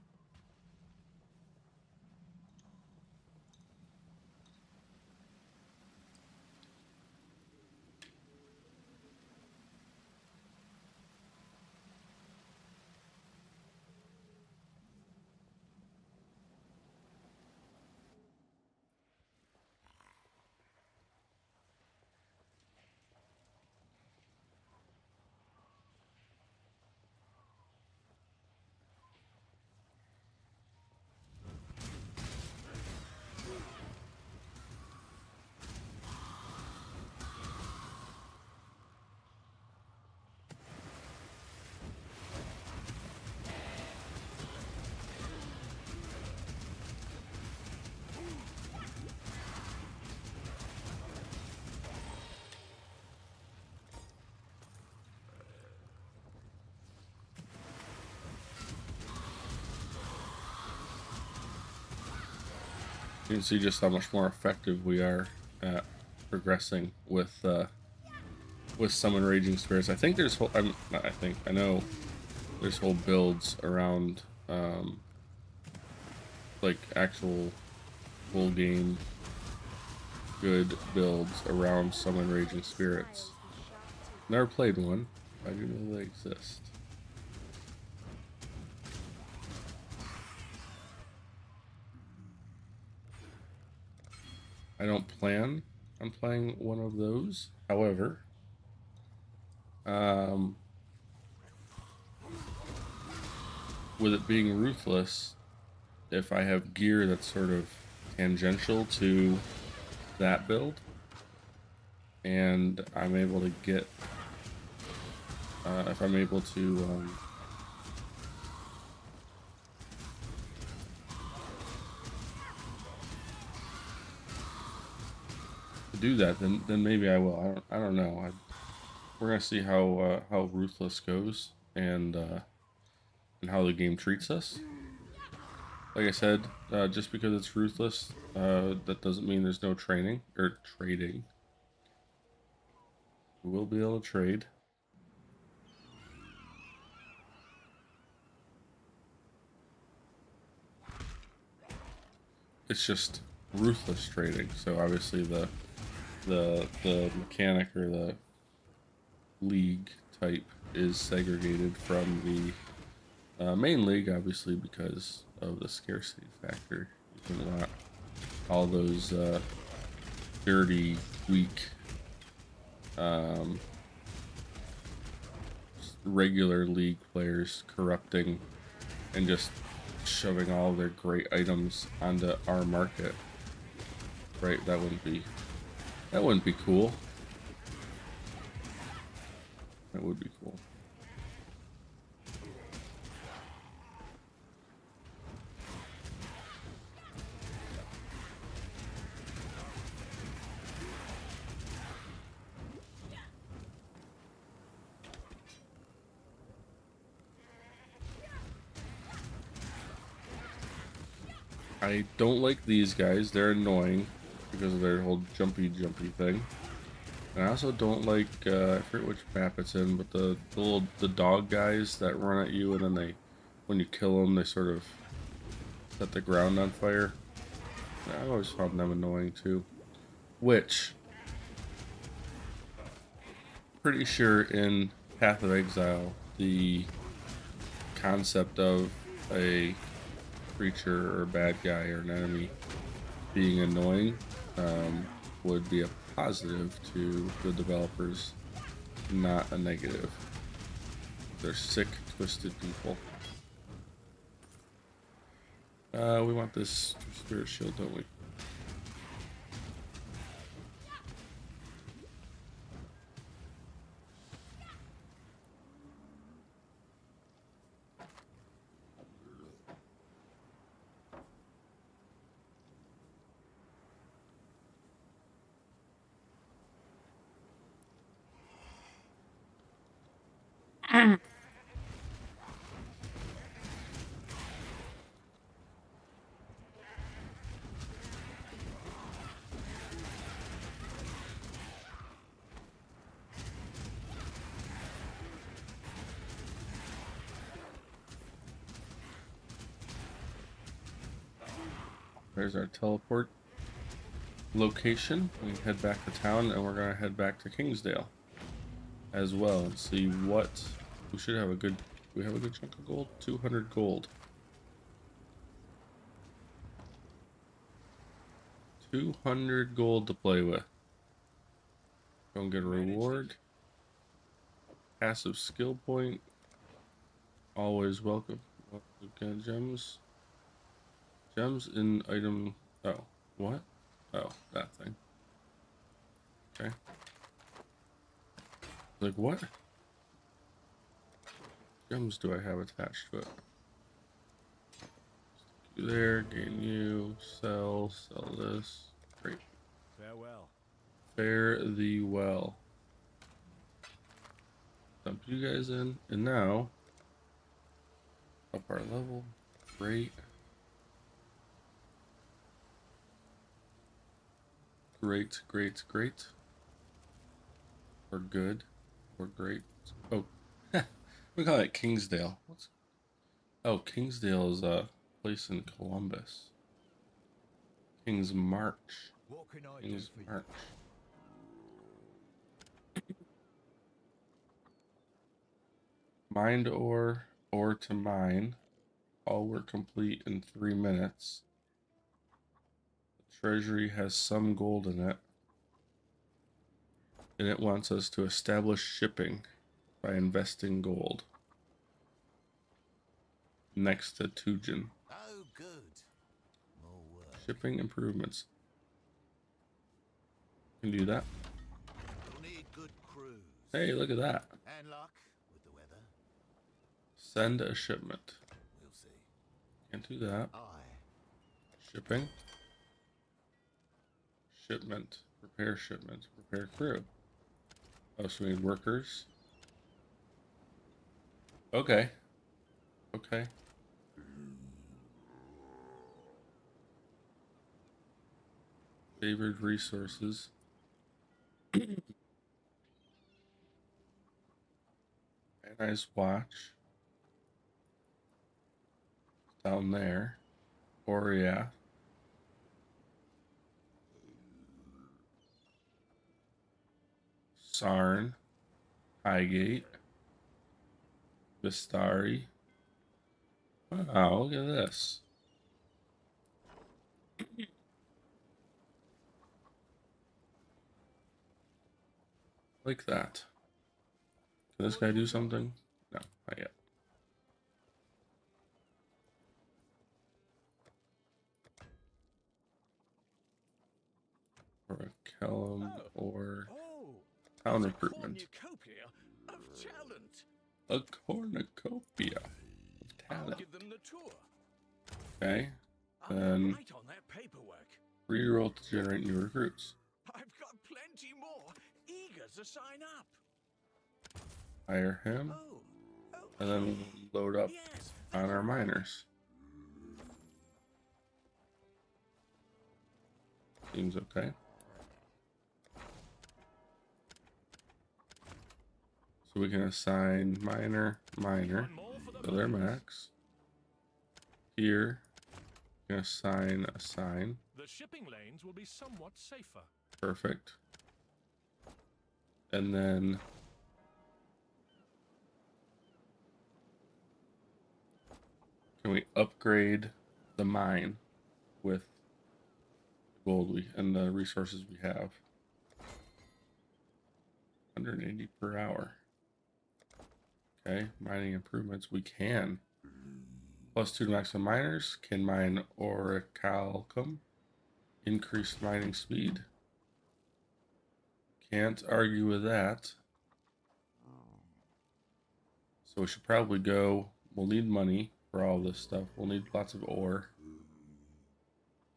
Speaker 1: You can see just how much more effective we are at progressing with Summon Raging Spirits. I think there's I know there's whole builds around like actual full game good builds around Summon Raging Spirits. Never played one. I do know they exist. I don't plan on playing one of those. However, with it being ruthless, if I have gear that's sort of tangential to that build, and I'm able to get, if I'm able to do that, then maybe I will. I don't know. We're gonna see how ruthless goes, and how the game treats us. Like I said, just because it's ruthless, that doesn't mean there's no training or trading. We will be able to trade. It's just ruthless trading. So obviously the mechanic or the league type is segregated from the main league, obviously, because of the scarcity factor. You don't want all those dirty, weak, regular league players corrupting and just shoving all their great items onto our market. Right? That wouldn't be cool. That would be cool. I don't like these guys. They're annoying because of their whole jumpy thing. And I also don't like, I forget which map it's in, but the dog guys that run at you, and then when you kill them, they sort of set the ground on fire. I always found them annoying too. Which, pretty sure in Path of Exile, the concept of a creature or bad guy or an enemy being annoying would be a positive to the developers, not a negative. They're sick, twisted people. We want this spirit shield, don't we? There's our teleport location. We can head back to town, and we're gonna head back to Kingsdale as well and see what we should have a good. We have a good chunk of gold. 200 gold. 200 gold to play with. Don't get a reward. Passive skill point. Always welcome. Welcome gems. Gems in item. Oh, what? Oh, that thing. Okay. Like, what gems do I have attached to it? Stick you there, gain you, sell this. Great.
Speaker 3: Farewell.
Speaker 1: Fare thee well. Dump you guys in, and now up our level. Great. Great. We're good. We're great. Oh, we call it Kingsdale. Oh, Kingsdale is a place in Columbus. King's March.
Speaker 4: What can I
Speaker 1: King's
Speaker 4: do for you?
Speaker 1: March. Mined ore to mine. All were complete in 3 minutes. The treasury has some gold in it. And it wants us to establish shipping by investing gold. Next to Tujin.
Speaker 6: Oh, good. More work.
Speaker 1: Shipping improvements. Can do that.
Speaker 6: You'll need good crews.
Speaker 1: Hey, look at that.
Speaker 6: And luck with the weather.
Speaker 1: Send a shipment.
Speaker 6: We'll see.
Speaker 1: Can't do that.
Speaker 6: Aye.
Speaker 1: Shipping. Shipment. Prepare shipment. Prepare crew. Oh, so we need workers. Okay. Okay. Favored resources. Nice watch. Down there. Or yeah. Sarn. Highgate. Vistari. Wow, look at this. Like that. Can this guy do something? No, not yet. Or a Kellum or town
Speaker 5: it's a
Speaker 1: recruitment.
Speaker 5: cornucopia of talent.
Speaker 1: A cornucopia of
Speaker 5: I'll
Speaker 1: talent.
Speaker 5: give them the tour.
Speaker 1: Okay.
Speaker 5: I'm
Speaker 1: Then
Speaker 5: right on that paperwork.
Speaker 1: reroll to generate new recruits.
Speaker 5: I've got plenty more eager to sign up.
Speaker 1: Hire him.
Speaker 5: Oh,
Speaker 1: And then we'll load up
Speaker 5: yes.
Speaker 1: on our miners. Seems okay. So we can assign miner
Speaker 3: One more for the
Speaker 1: to their
Speaker 3: mines.
Speaker 1: max. Here, we can assign.
Speaker 3: The shipping lanes will be somewhat safer.
Speaker 1: Perfect. And then can we upgrade the mine with the gold and the resources we have? 180 per hour. Okay, mining improvements. We can. +2 to maximum miners. Can mine orichalcum. Increased mining speed. Can't argue with that. So we should probably go. We'll need money for all this stuff. We'll need lots of ore.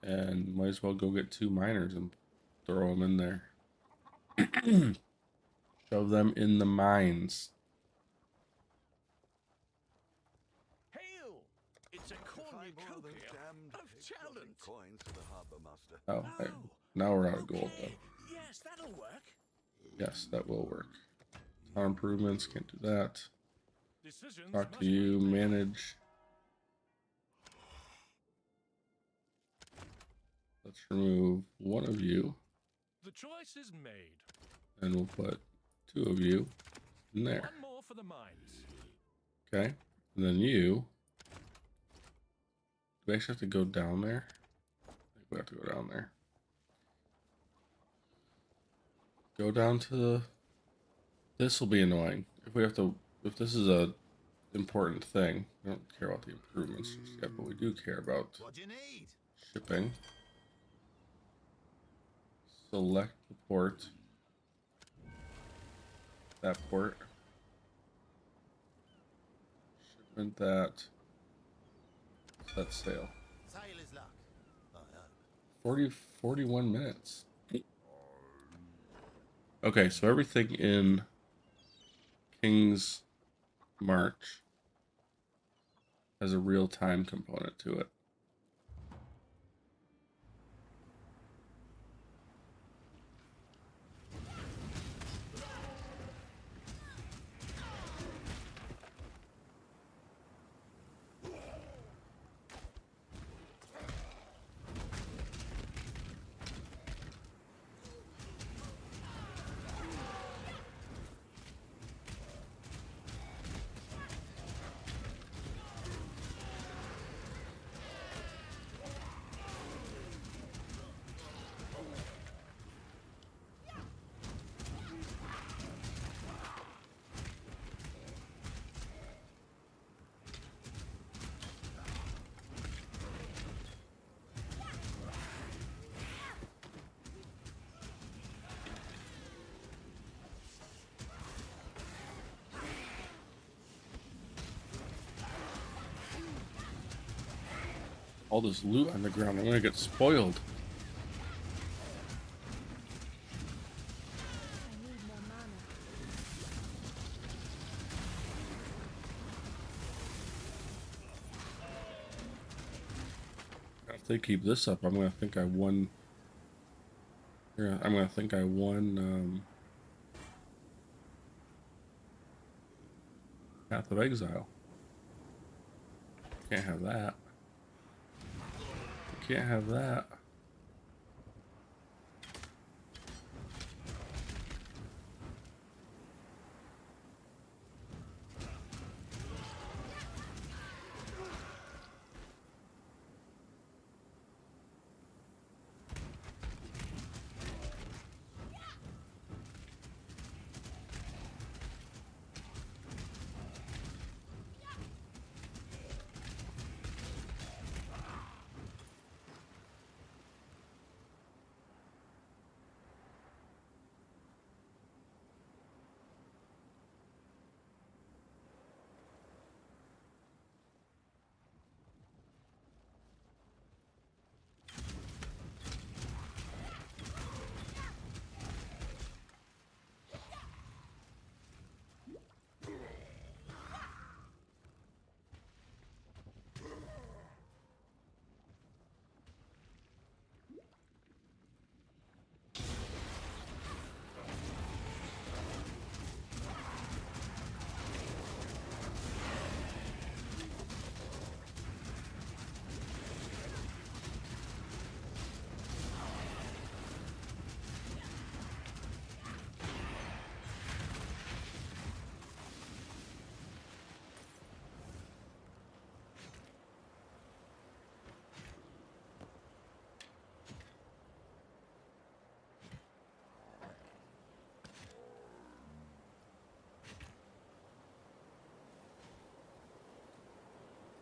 Speaker 1: And might as well go get 2 miners and throw them in there. Shove them in the mines.
Speaker 5: Hail! It's a cornucopia of talent.
Speaker 4: Coins for the harbor master.
Speaker 1: Oh, hey, now we're out of gold though.
Speaker 5: Okay. Yes, that'll work.
Speaker 1: Yes, that will work. Town improvements, can't do that.
Speaker 3: Decisions
Speaker 1: Talk
Speaker 3: must
Speaker 1: to you,
Speaker 3: be made.
Speaker 1: manage. Let's remove 1 of you,
Speaker 3: The choice is made.
Speaker 1: and we'll put 2 of you in there.
Speaker 3: One more for the mines.
Speaker 1: Okay, and then you. Do we actually have to go down there? I think we have to go down there. Go down to the. This will be annoying. If we have to, if this is a important thing, we don't care about the improvements just yet, but we do care about
Speaker 6: What do you need?
Speaker 1: shipping. Select the port. That port. Shipment that. Set sail.
Speaker 6: Sailor's luck. I hope.
Speaker 1: 41 minutes. Okay, so everything in King's March has a real-time component to it. all this loot on the ground. I'm gonna get spoiled.
Speaker 2: I need more mana.
Speaker 1: If they keep this up, I'm gonna think I won. Yeah, I'm gonna think I won Path of Exile. Can't have that. Can't have that.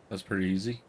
Speaker 1: That's pretty easy.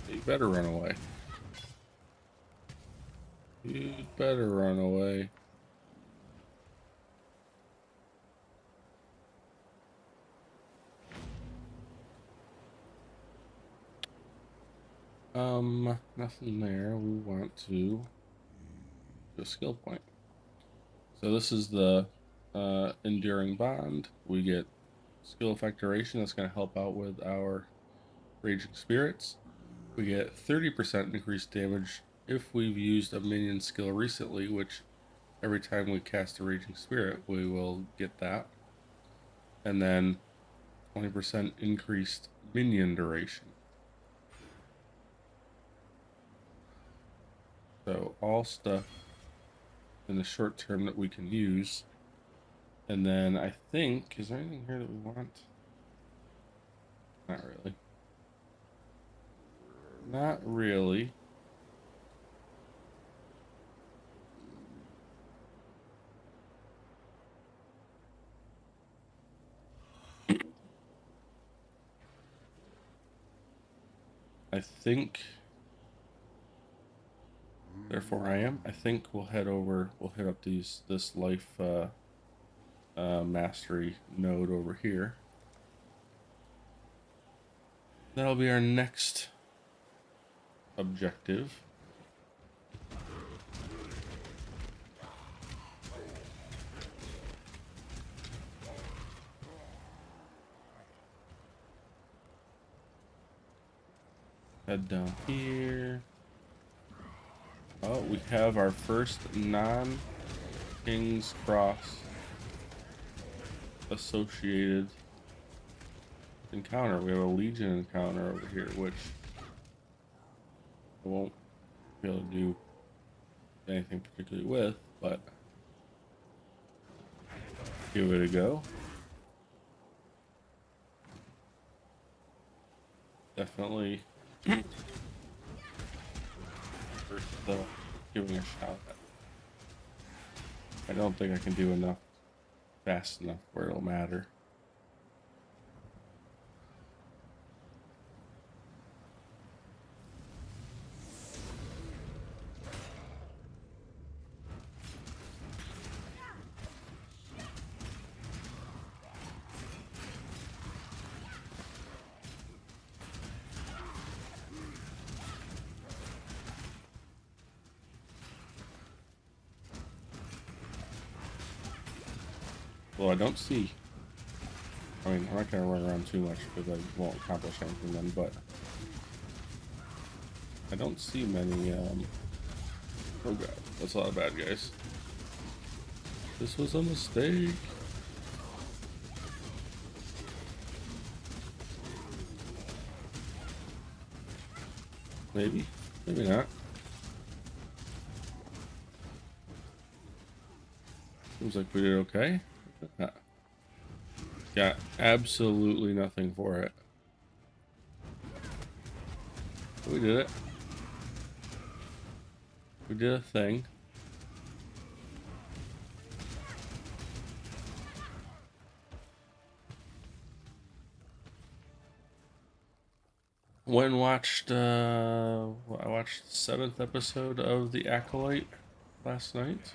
Speaker 1: You better run away. You better run away. Nothing there. We want to do a skill point. So this is the enduring bond. We get skill effect duration. That's going to help out with our raging spirits. We get 30% increased damage if we've used a minion skill recently, which every time we cast a raging spirit, we will get that. And then 20% increased minion duration. So all stuff in the short term that we can use. And then I think, is there anything here that we want? Not really. Not really. I think, therefore I am. I think we'll head over, we'll hit up this life mastery node over here. That'll be our next objective. Head down here. Oh, we have our first non-King's Cross associated encounter. We have a Legion encounter over here, which I won't be able to do anything particularly with, but give it a go. definitely worth giving a shot at. I don't think I can do enough fast enough where it'll matter. Well, I don't see. I mean, I'm not gonna run around too much because I won't accomplish anything then, but I don't see many, oh god, that's a lot of bad guys. This was a mistake. Maybe, maybe not. Seems like we did okay. Got absolutely nothing for it. We did it. We did a thing. Went and watched, I watched the 7th episode of The Acolyte last night.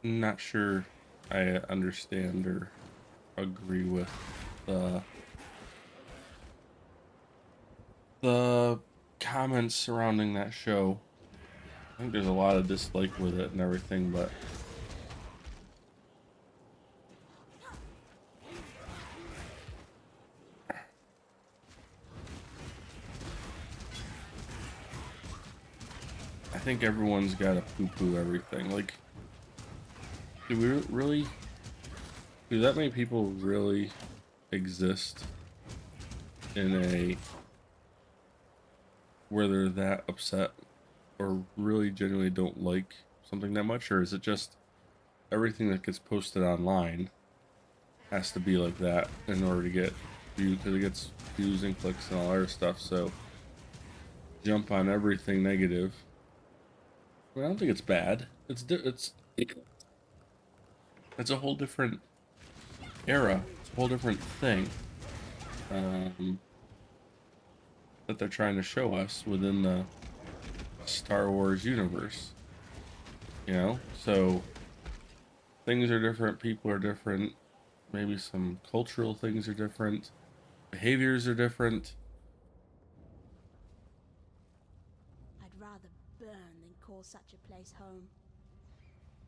Speaker 1: Not sure I understand or agree with the comments surrounding that show. I think there's a lot of dislike with it and everything, but I think everyone's got to poo-poo everything. Like, do we really? Do that many people really exist in a where they're that upset or really genuinely don't like something that much, or is it just everything that gets posted online has to be like that in order to get views, because it gets views and clicks and all that stuff? So jump on everything negative. I don't think it's bad. It's a whole different era. It's a whole different thing that they're trying to show us within the Star Wars universe. You know, so things are different. People are different. Maybe some cultural things are different. Behaviors are different.
Speaker 2: I'd rather burn than call such a place home.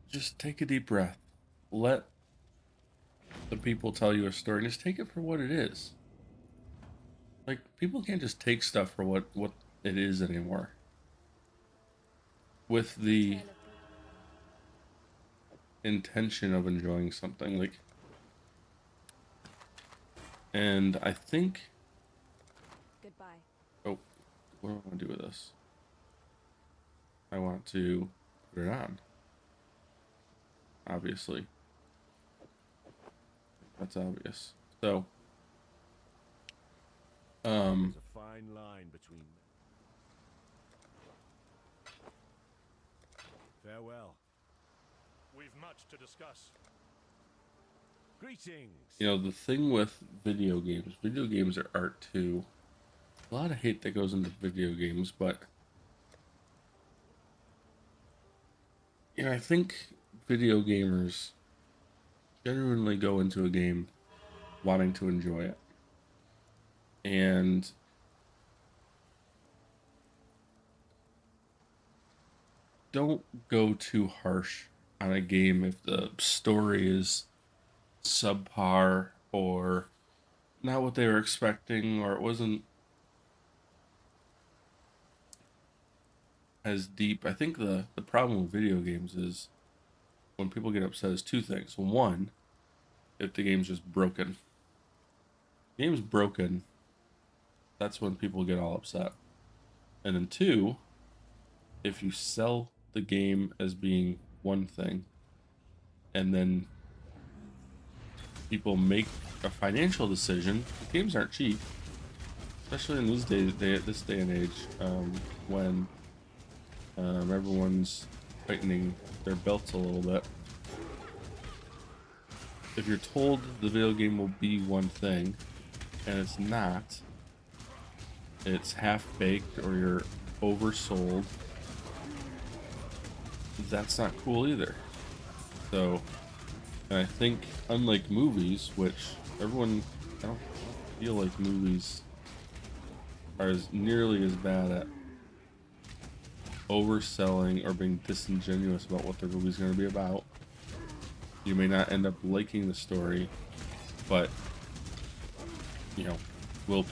Speaker 1: Just take a deep breath. Let the people tell you a story and just take it for what it is. Like, people can't just take stuff for what it is anymore. With the intention of enjoying something, like, and I think,
Speaker 2: Goodbye.
Speaker 1: oh, what do I want to do with this? I want to put it on, obviously. That's obvious. So
Speaker 7: There's a fine line between farewell.
Speaker 3: We've much to discuss.
Speaker 7: Greetings.
Speaker 1: you know, the thing with video games are art too. A lot of hate that goes into video games, but you know, I think video gamers genuinely go into a game wanting to enjoy it. And don't go too harsh on a game if the story is subpar or not what they were expecting, or it wasn't as deep. I think the problem with video games is when people get upset is two things. One, if the game's just broken. The game's broken, that's when people get all upset. And then two, if you sell the game as being one thing, and then people make a financial decision. Games aren't cheap, especially in these days, this day and age, when everyone's tightening their belts a little bit. If you're told the video game will be one thing, and it's not, it's half-baked or you're oversold, that's not cool either. So, and I think unlike movies, which everyone, I don't feel like movies are as nearly as bad at overselling or being disingenuous about what their movie's going to be about. You may not end up liking the story, but, you know, are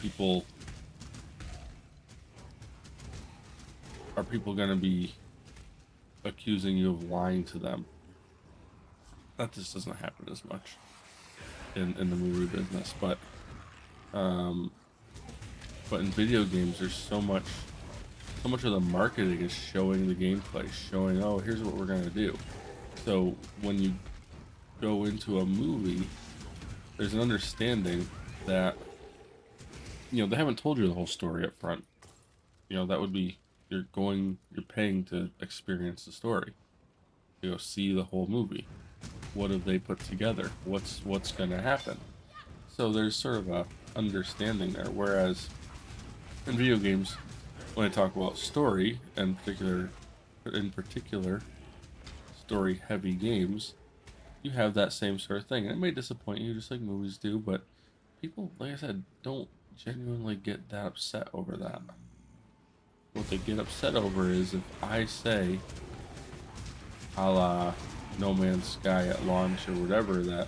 Speaker 1: people going to be accusing you of lying to them? That just doesn't happen as much in the movie business, but in video games, there's so much of the marketing is showing the gameplay, showing, oh, here's what we're gonna do. So when you go into a movie, there's an understanding that, you know, they haven't told you the whole story up front. You know, that would be, you're paying to experience the story. You know, see the whole movie. What have they put together? What's gonna happen? So there's sort of a understanding there. Whereas in video games, when I talk about story, and in particular story-heavy games, you have that same sort of thing. And it may disappoint you, just like movies do, but people, like I said, don't genuinely get that upset over that. What they get upset over is if I say, a la No Man's Sky at launch or whatever, that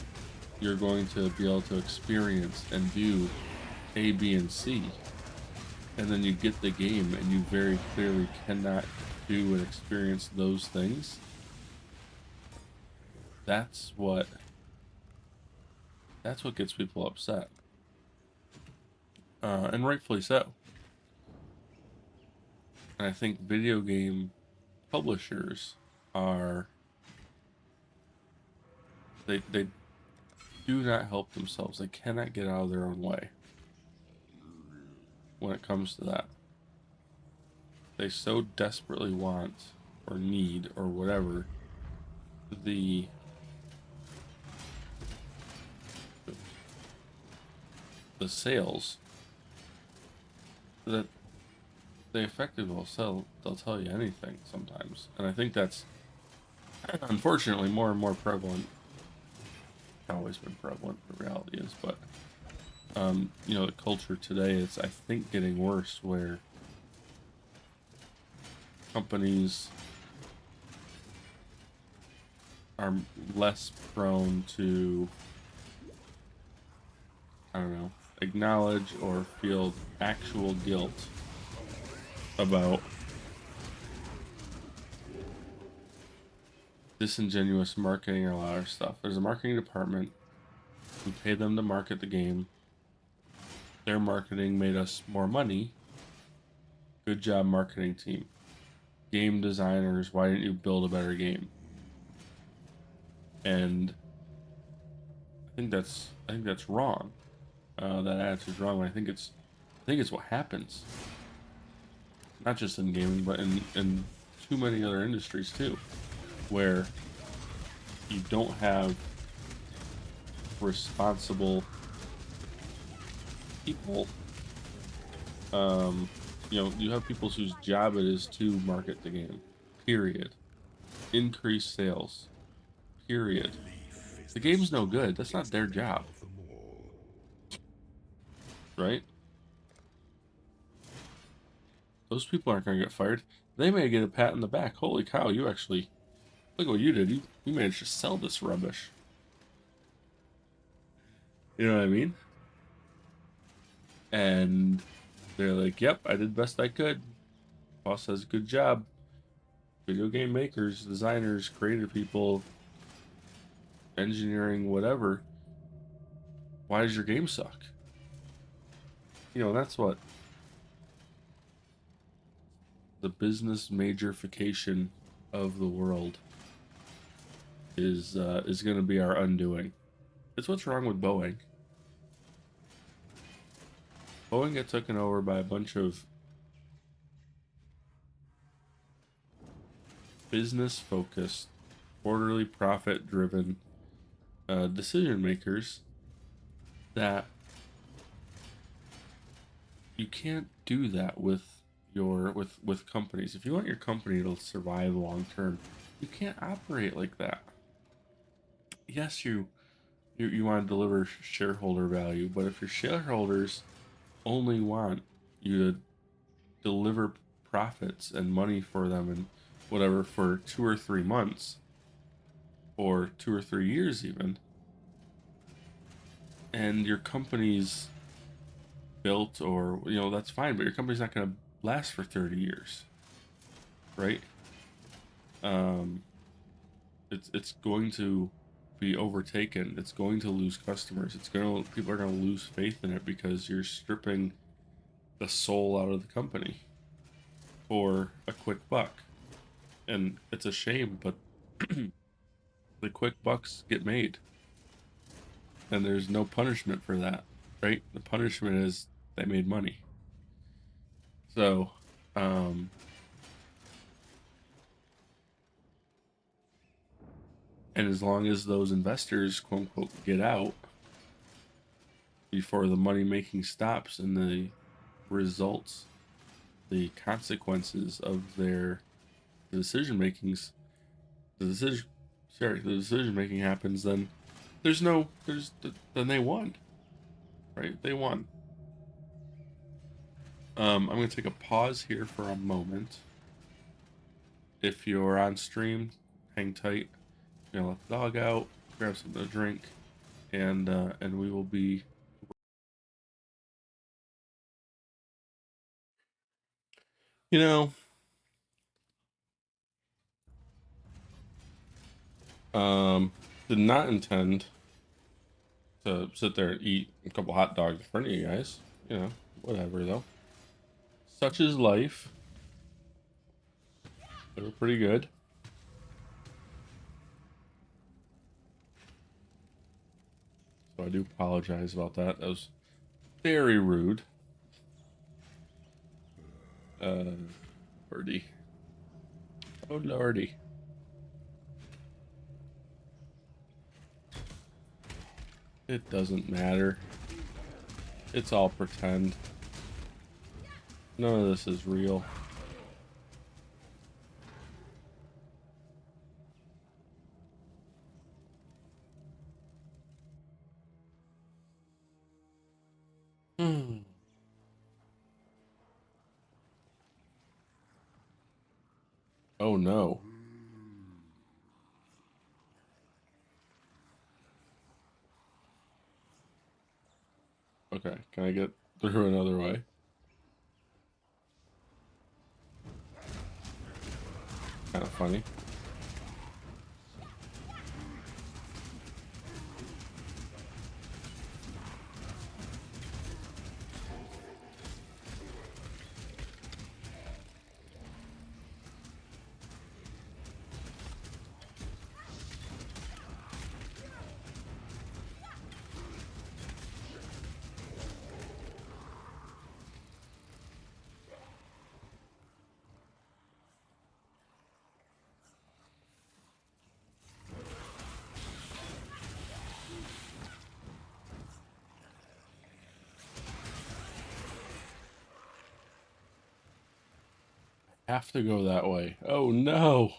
Speaker 1: you're going to be able to experience and do A, B, and C, and then you get the game and you very clearly cannot do and experience those things. That's what gets people upset, and rightfully so. And I think video game publishers are, they do not help themselves. They cannot get out of their own way when it comes to that. They so desperately want or need or whatever the sales that they effectively will sell. They'll tell you anything sometimes, and I think that's unfortunately more and more prevalent. Always been prevalent, the reality is, but you know, the culture today is, I think, getting worse, where companies are less prone to, I don't know, acknowledge or feel actual guilt about disingenuous marketing or a lot of stuff. There's a marketing department. We pay them to market the game. Their marketing made us more money. Good job, marketing team. Game designers, why didn't you build a better game? And I think that's wrong. That attitude's wrong. I think it's what happens. Not just in gaming, but in too many other industries too, where you don't have responsible people. You know, you have people whose job it is to market the game. Period. Increase sales. Period. The game's no good. That's not their job. Right? Those people aren't going to get fired. They may get a pat on the back. Holy cow, you actually... Look what you did. You managed to sell this rubbish. You know what I mean? And they're like, yep, I did best I could. Boss says, good job. Video game makers, designers, creative people, engineering, whatever. Why does your game suck? You know, that's what the business majorification of the world is going to be our undoing. It's what's wrong with Boeing. Boeing got taken over by a bunch of business-focused, quarterly profit-driven decision makers that you can't do that with your with companies. If you want your company to survive long term, you can't operate like that. Yes, you want to deliver shareholder value, but if your shareholders only want you to deliver profits and money for them and whatever for 2 or 3 months or 2 or 3 years even, and your company's built, or that's fine, but your company's not going to last for 30 years, right? It's going to be overtaken. It's going to lose customers. People are going to lose faith in it because you're stripping the soul out of the company for a quick buck. And it's a shame, but the quick bucks get made. And there's no punishment for that, right? The punishment is they made money. So, and as long as those investors, quote unquote, get out before the money making stops and the results, the consequences of their decision makings, the decision making happens, then then they won, right? They won. I'm going to take a pause here for a moment. If you're on stream, hang tight. I'm going to let the dog out, grab something to drink, and we will be... did not intend to sit there and eat a couple hot dogs in front of you guys. Whatever though. Such is life. They were pretty good. So I do apologize about that. That was very rude. Lordy. Oh lordy. It doesn't matter. It's all pretend. None of this is real. Oh no. Okay, can I get through another way? Kind of funny. Have to go that way. Oh no.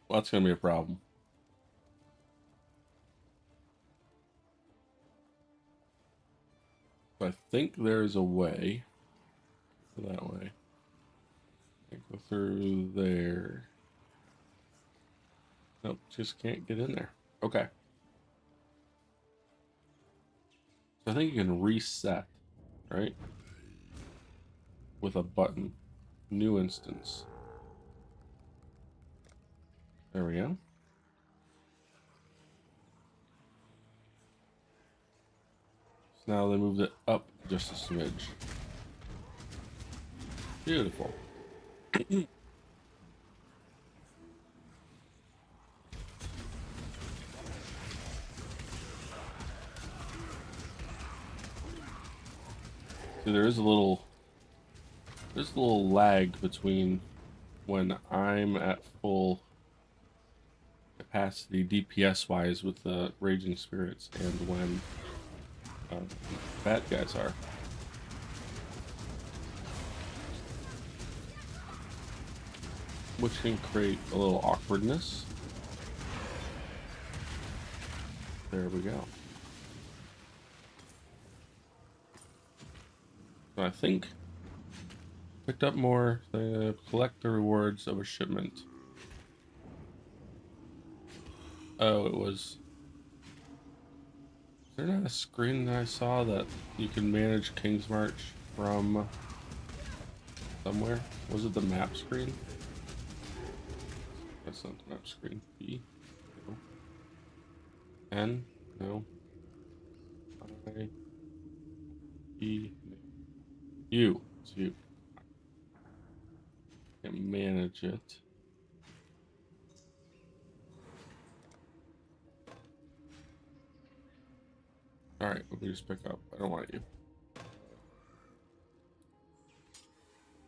Speaker 1: Well, that's gonna be a problem. I think there's a way. Go that way. Go through there. Nope, just can't get in there. Okay. So I think you can reset, right? With a button. New instance. There we go. Now they moved it up just a smidge. Beautiful. See, there's a little lag between when I'm at full capacity DPS wise with the Raging Spirits and when bad guys are. Which can create a little awkwardness. There we go. So I think picked up more, collect the rewards of a shipment. Oh, it was. Is there not a screen that I saw that you can manage King's March from somewhere? Was it the map screen? That's not the map screen. B? No. N? No. I? E? No. U. It's U. Can manage it. Alright, let me just pick up. I don't want you.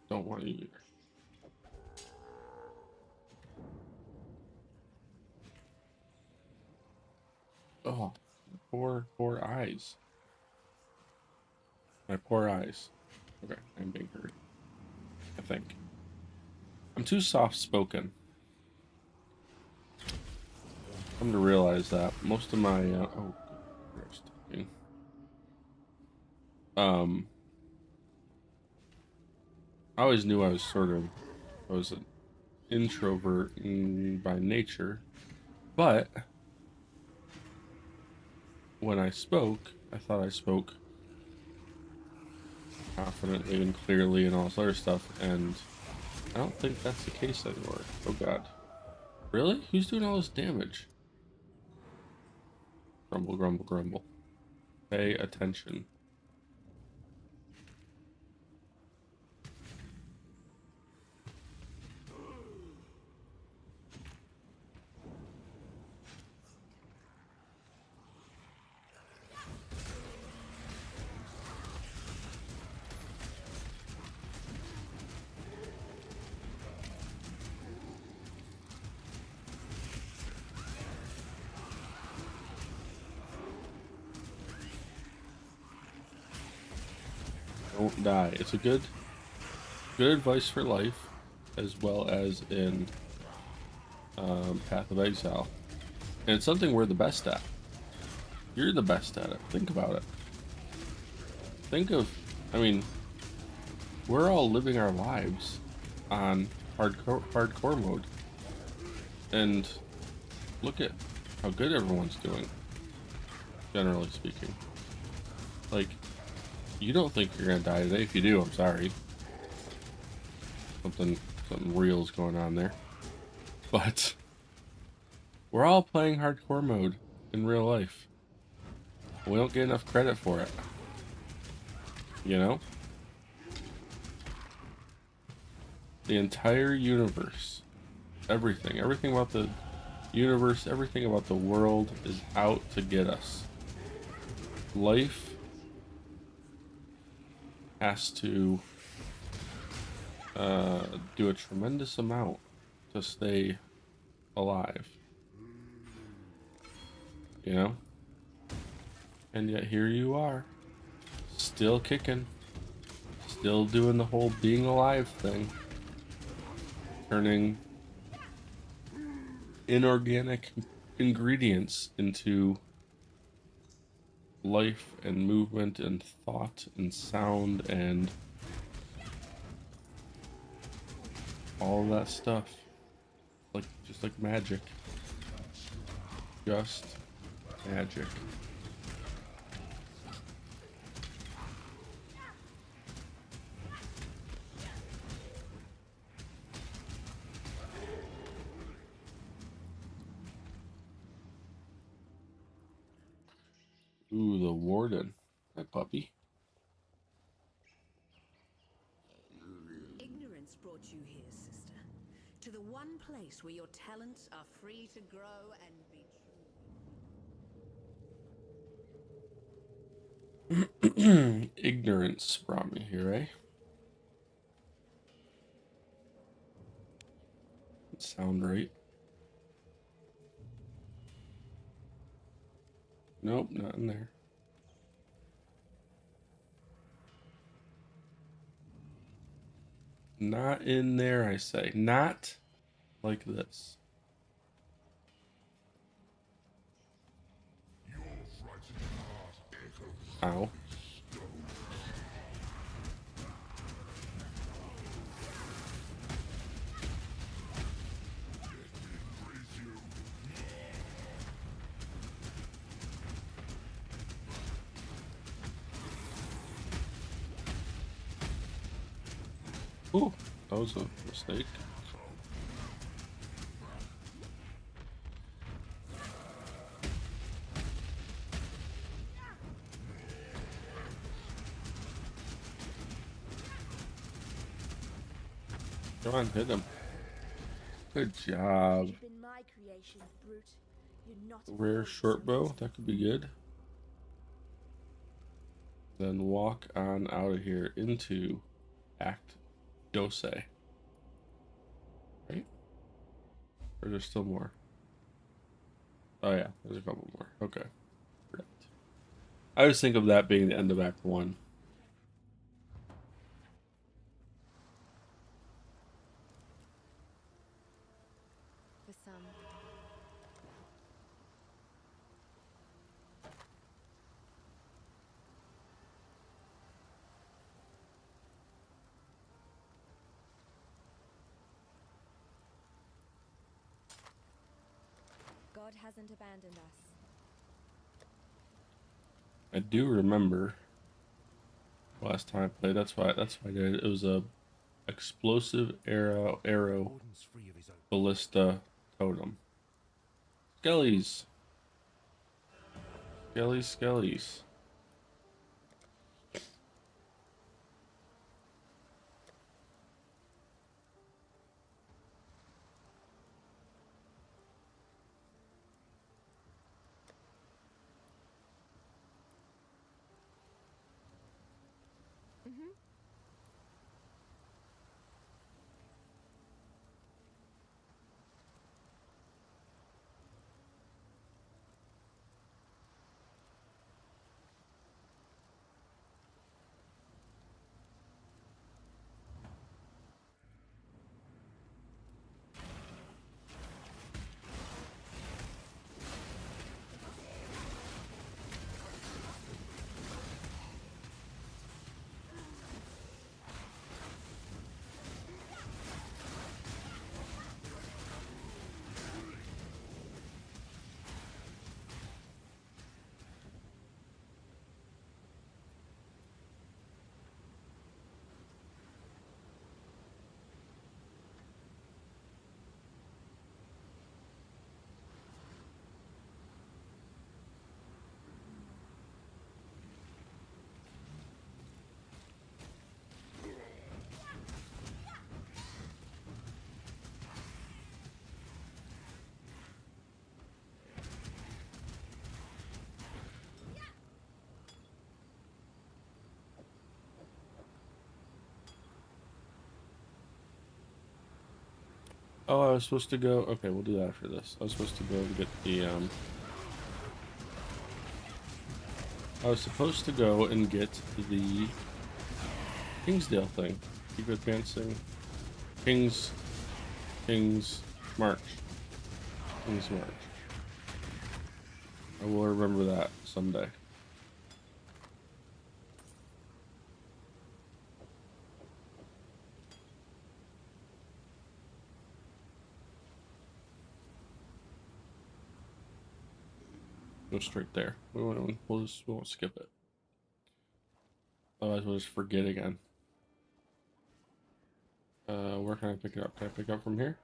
Speaker 1: Don't want you either. Oh, poor eyes. My poor eyes. Okay, I'm being hurt. I think. I'm too soft-spoken. Come to realize that most of my oh, interesting. I always knew I was an introvert by nature, but when I spoke, I thought I spoke confidently and clearly and all this other stuff, and I don't think that's the case anymore. Oh god. Really? Who's doing all this damage? Grumble, grumble, grumble. Pay attention. Don't die. It's a good advice for life, as well as in Path of Exile. And it's something we're the best at. You're the best at it. Think about it. Think of, I mean, we're all living our lives on hardcore mode. And look at how good everyone's doing, generally speaking. Like, you don't think you're gonna die today. If you do, I'm sorry. Something real is going on there. But we're all playing hardcore mode in real life. We don't get enough credit for it. You know? The entire universe, everything about the universe, everything about the world is out to get us. Life has to do a tremendous amount to stay alive. You know? And yet here you are, still kicking, still doing the whole being alive thing, turning inorganic ingredients into life and movement and thought and sound and all that stuff. Like, just like magic. Just magic. Ooh, the warden. Hi, puppy.
Speaker 8: Ignorance brought you here, sister. To the one place where your talents are free to grow and be true.
Speaker 1: Ignorance brought me here, eh? Sound right. Nope, not in there. Not in there, I say. Not like this. Ow. Ooh, that was a mistake. Come on, hit him. Good job.
Speaker 2: You've been my creation, brute. You're not
Speaker 1: Rare
Speaker 2: afraid,
Speaker 1: short bow,
Speaker 2: so
Speaker 1: that could be good. Then walk on out of here into Act Dose. Right? Or there's still more? Oh yeah, there's a couple more. Okay. Right. I always think of that being the end of Act 1.
Speaker 9: For some, God hasn't abandoned us.
Speaker 1: I do remember last time I played. That's why I did it. It was a explosive arrow
Speaker 7: Gordon's free of his own.
Speaker 1: ballista totem. Skellies. Skellies. Oh, I was supposed to go. Okay, we'll do that after this. I was supposed to go and get the I was supposed to go and get the Kingsdale thing. Keep advancing. King's March. King's March. I will remember that someday. Go straight there. We won't skip it. Otherwise, we'll just forget again. Where can I pick it up? Can I pick up from here?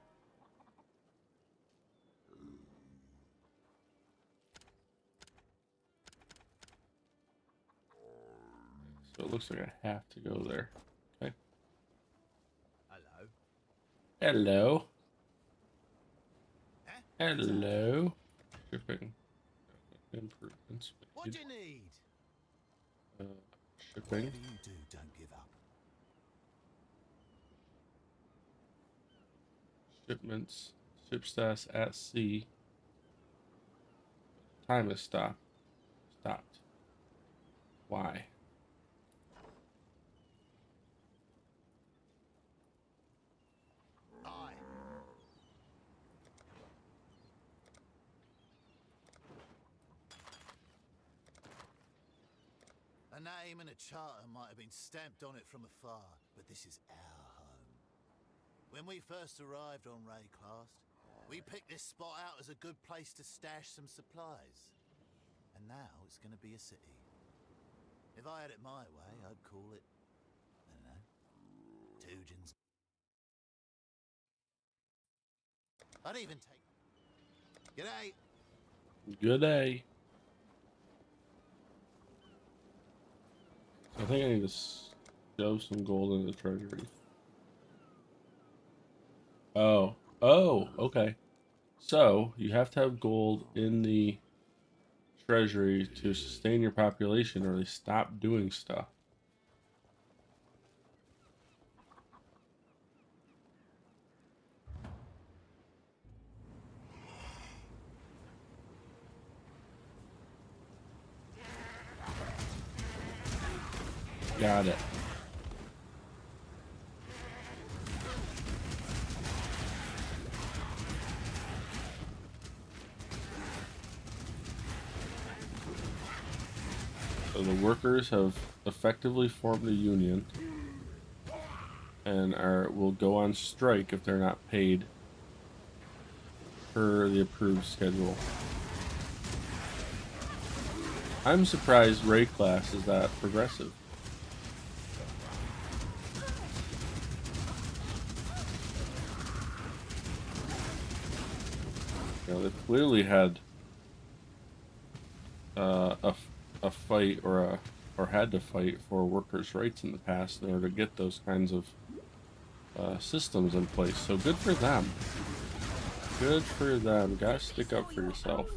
Speaker 1: looks like I have to go there. Okay.
Speaker 6: Hello.
Speaker 1: Hello.
Speaker 6: Huh?
Speaker 1: Hello. Shipping. Improvements.
Speaker 6: What do you need?
Speaker 1: Shipping.
Speaker 6: Whatever you do, don't give up.
Speaker 1: Shipments. Ship status at sea. Time is stopped. Stopped. Why?
Speaker 6: Aye. A name and a charter might have been stamped on it from afar, but this is our home. When we first arrived on Rayclast, we picked this spot out as a good place to stash some supplies. And now it's going to be a city. If I had it my way, I'd call it, I don't know, Tugin's. I'd even take... G'day!
Speaker 1: Good day. I think I need to shove some gold into the treasury. Oh. Oh, okay. So, you have to have gold in the treasury to sustain your population or they stop doing stuff. Got it. So the workers have effectively formed a union and will go on strike if they're not paid per the approved schedule. I'm surprised Ray class is that progressive. You know, they've clearly had a fight or had to fight for workers' rights in the past in order to get those kinds of systems in place. So good for them. Good for them. Gotta stick up for yourself.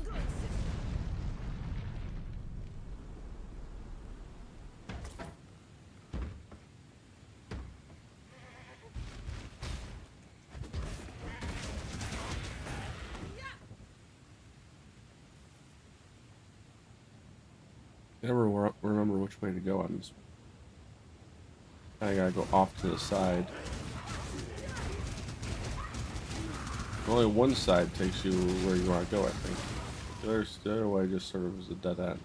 Speaker 1: Never remember which way to go on this. I gotta go off to the side. Only one side takes you where you want to go, I think. The other way just sort of is a dead end.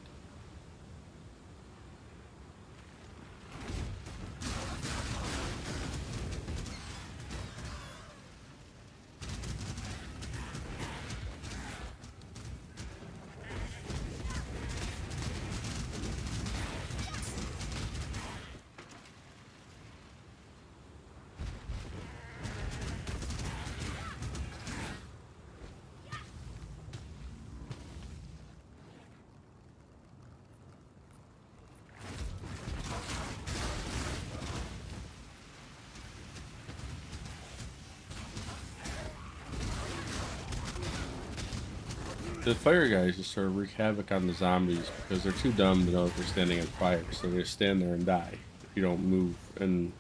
Speaker 1: The fire guys just sort of wreak havoc on the zombies because they're too dumb to know if they're standing on fire, so they just stand there and die if you don't move and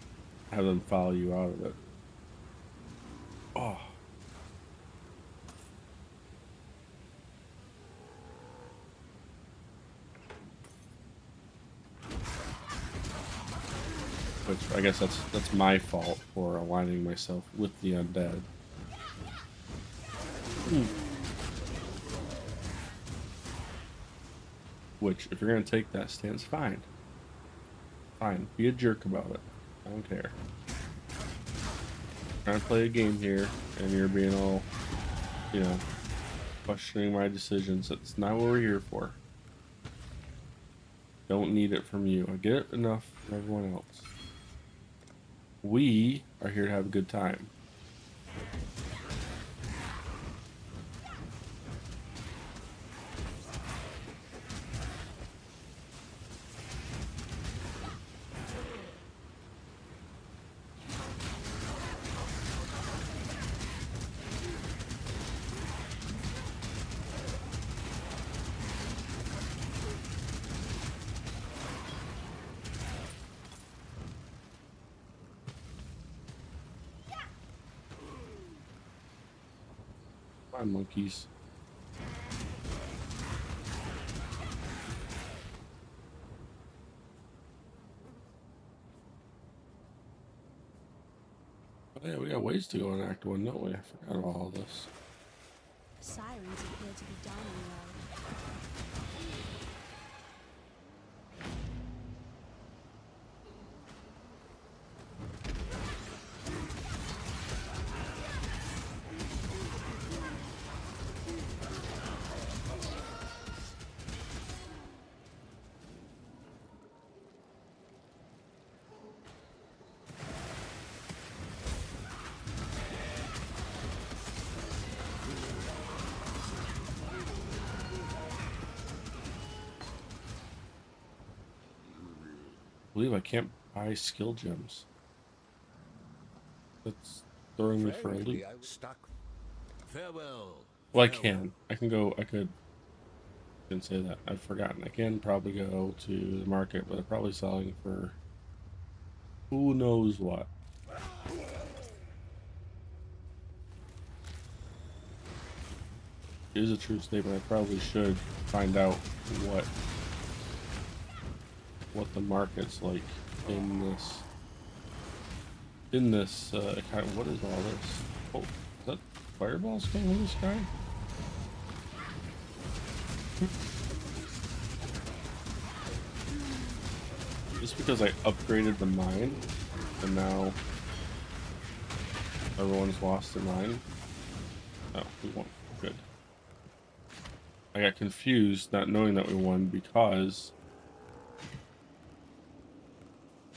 Speaker 1: have them follow you out of it. Oh. Which I guess that's my fault for aligning myself with the undead. Which, if you're gonna take that stance, fine. Fine. Be a jerk about it. I don't care. I'm trying to play a game here, and you're being all, you know, questioning my decisions. That's not what we're here for. Don't need it from you. I get it enough from everyone else. We are here to have a good time. Come on, monkeys. Oh, yeah, we got ways to go in Act 1, don't we? I forgot about all this.
Speaker 2: The sirens appear to be dying low.
Speaker 1: I believe I can't buy skill gems. That's throwing me for a loop.
Speaker 6: Stuck. Farewell.
Speaker 1: Well, I can. I can go. I could. Didn't say that. I've forgotten. I can probably go to the market, but they're probably selling for who knows what. It is a true statement. I probably should find out what the market's like in this kind of, what is all this? Oh, is that fireballs coming from the sky? Just because I upgraded the mine and now everyone's lost their mine. Oh, we won. Good. I got confused not knowing that we won because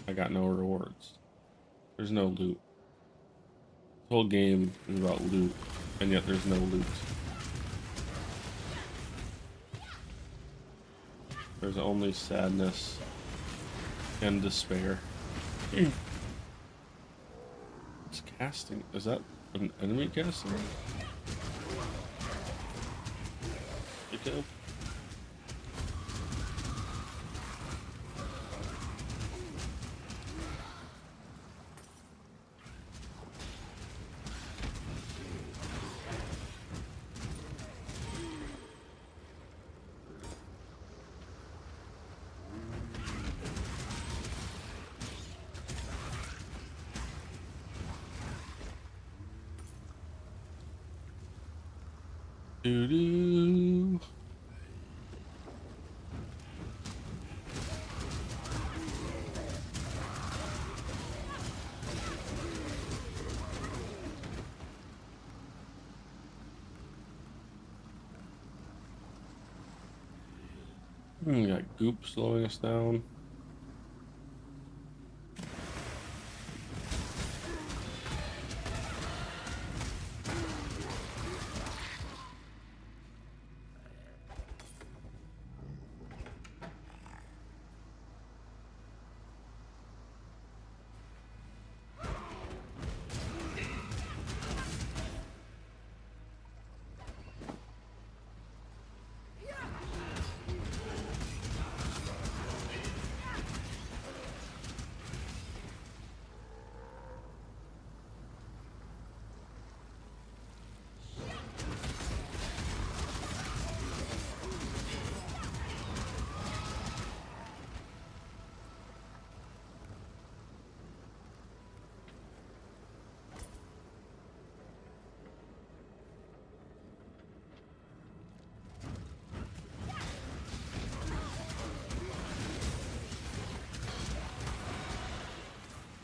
Speaker 1: I got no rewards. There's no loot. The whole game is about loot, and yet there's no loot. There's only sadness and despair. It's casting. Is that an enemy casting? Okay. Doo-doo. We got goop slowing us down.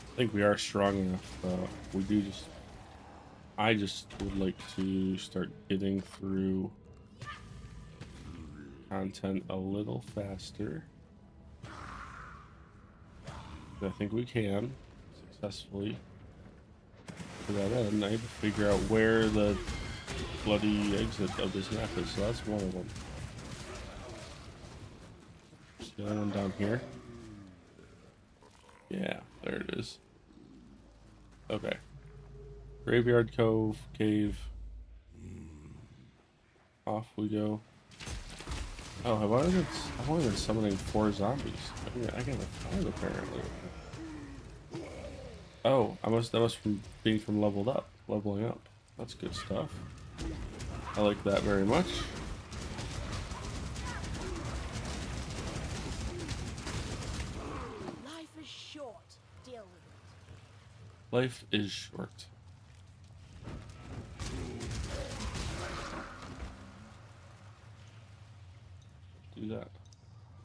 Speaker 1: I think we are strong enough. I just would like to start getting through content a little faster. I think we can successfully. To that end, I need to figure out where the bloody exit of this map is. So that's one of them. Is the other one down here? Yeah, there it is. Okay. Graveyard Cove, cave. Off we go. Oh, I've only been summoning 4 zombies. I got a 5 apparently. Oh, that must from leveling up. That's good stuff. I like that very much.
Speaker 2: Life is short. Deal with it.
Speaker 1: Life is short. Do that.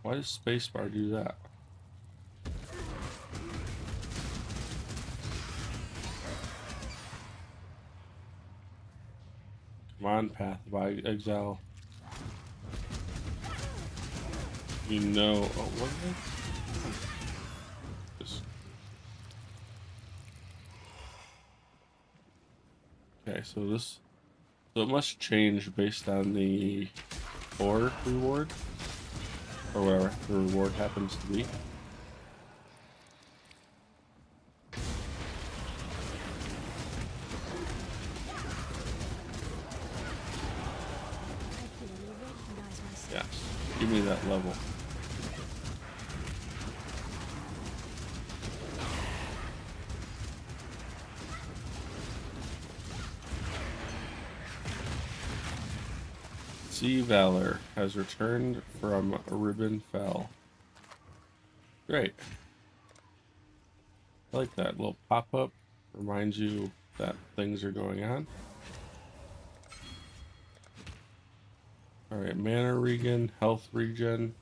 Speaker 1: Why does spacebar do that? Come on, Path by Exile. You know, oh, what is it? Just... Okay, so it must change based on the ore reward, or whatever the reward happens to be. Yes, give me that level. Sea Valor has returned from Ribbon Fell. Great. I like that little pop-up. Reminds you that things are going on. Alright, mana regen, health regen.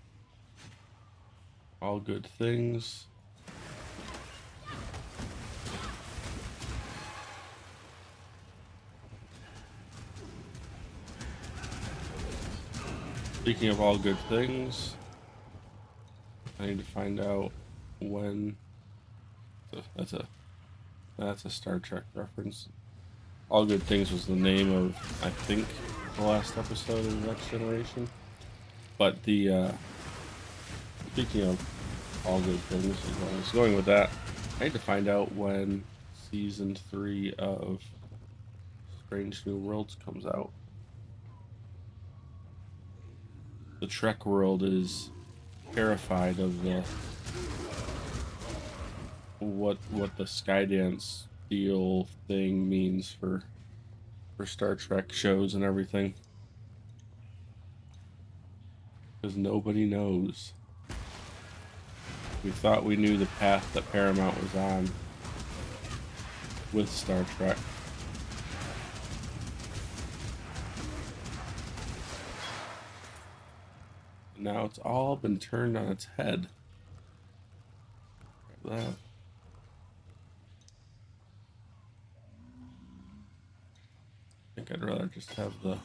Speaker 1: All good things. Speaking of all good things, I need to find out when. That's a Star Trek reference. All Good Things was the name of, I think, the last episode of the Next Generation. But the speaking of all good things, as long as going with that, I need to find out when season 3 of Strange New Worlds comes out. The Trek world is terrified of the what the Skydance deal thing means for Star Trek shows and everything, because nobody knows. We thought we knew the path that Paramount was on with Star Trek. Now it's all been turned on its head. Grab that. I think I'd rather just have the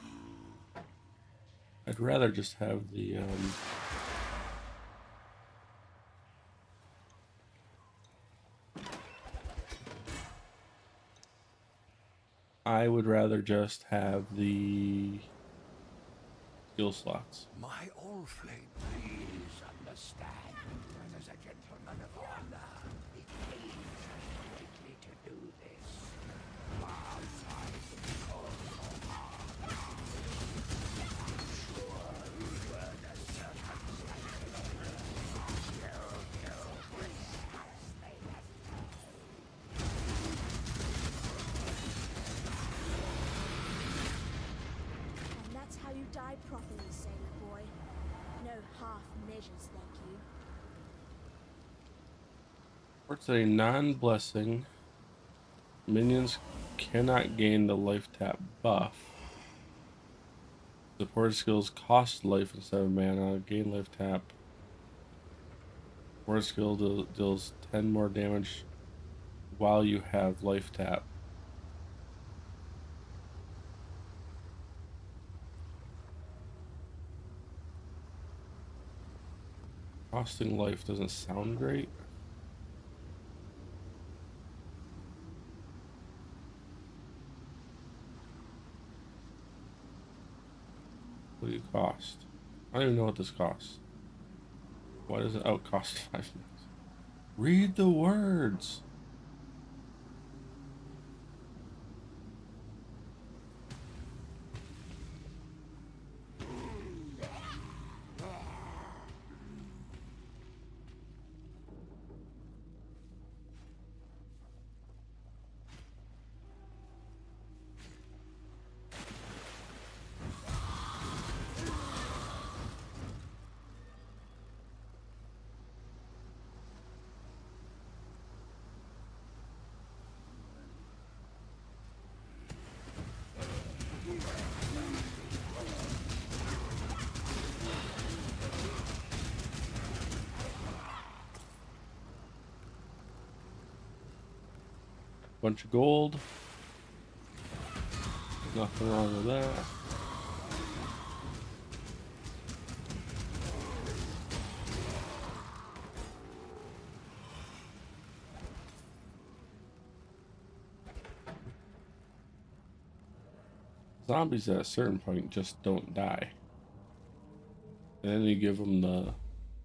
Speaker 1: I would rather just have the skill slots.
Speaker 4: My old flame, please understand that as a gentleman of honor, it pains me greatly to do this. While trying to call for honor, I'm sure you were the circumstances of
Speaker 2: And that's how you die properly, sailor boy. No half measures, thank you.
Speaker 1: It's a non-blessing. Minions cannot gain the life tap buff. Supported skills cost life instead of mana. Gain life tap. Supported skill deals 10 more damage while you have life tap. Costing life doesn't sound great. What do you cost? I don't even know what this costs. Why does it outcost 5 minutes? Read the words! bunch of gold. Nothing wrong with that. Zombies at a certain point just don't die. And then you give them the,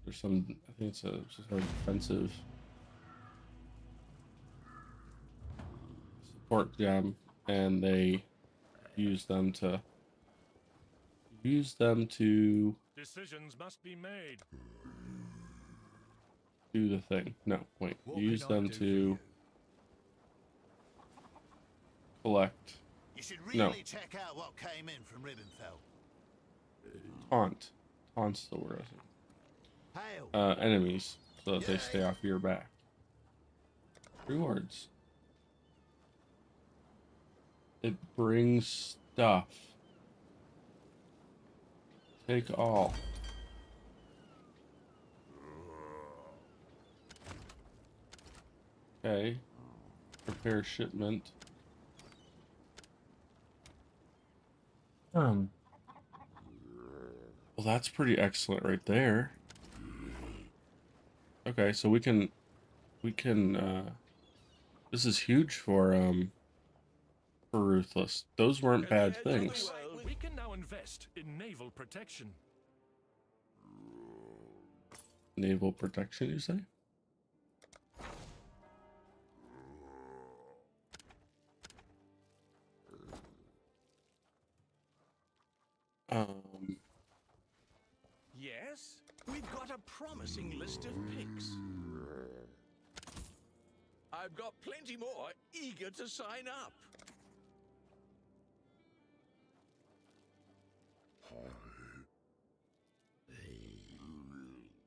Speaker 1: there's some, I think it's a defensive support gem, and they use them to
Speaker 3: Decisions must be made.
Speaker 1: do the thing. No, wait.
Speaker 4: What
Speaker 1: Use
Speaker 4: can I
Speaker 1: them
Speaker 4: do for
Speaker 1: to
Speaker 4: you?
Speaker 1: collect.
Speaker 6: You should
Speaker 1: No.
Speaker 6: really check out what came in from Ribbenfeld.
Speaker 1: Taunt. Taunt's the word I think.
Speaker 6: Hail!
Speaker 1: Enemies, so that they stay off your back. Rewards. It brings stuff. Take all. Okay. Prepare shipment. Well, that's pretty excellent right there. Okay, so we can this is huge for Ruthless. Those weren't bad things.
Speaker 3: We can now invest in naval protection.
Speaker 1: Naval protection, you say?
Speaker 5: Yes, we've got a promising list of picks. I've got plenty more eager to sign up.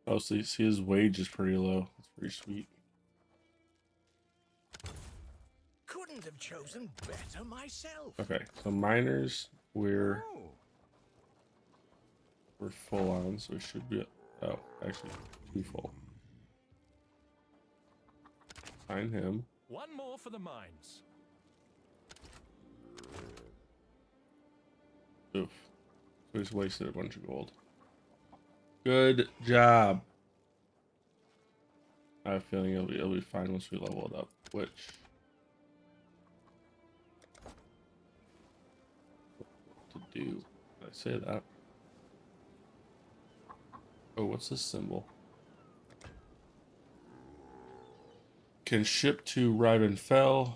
Speaker 1: Oh, so you see his wage is pretty low. That's pretty sweet.
Speaker 5: Couldn't have chosen better myself.
Speaker 1: Okay, so miners, we're
Speaker 5: Oh.
Speaker 1: full on, so we should be. Oh, actually, too full. Sign him.
Speaker 3: One more for the mines.
Speaker 1: Oof. So he's wasted a bunch of gold. Good job. I have a feeling it'll be fine once we level it up. Which to do? Did I say that? Oh, what's this symbol? Can ship to Rivenfell,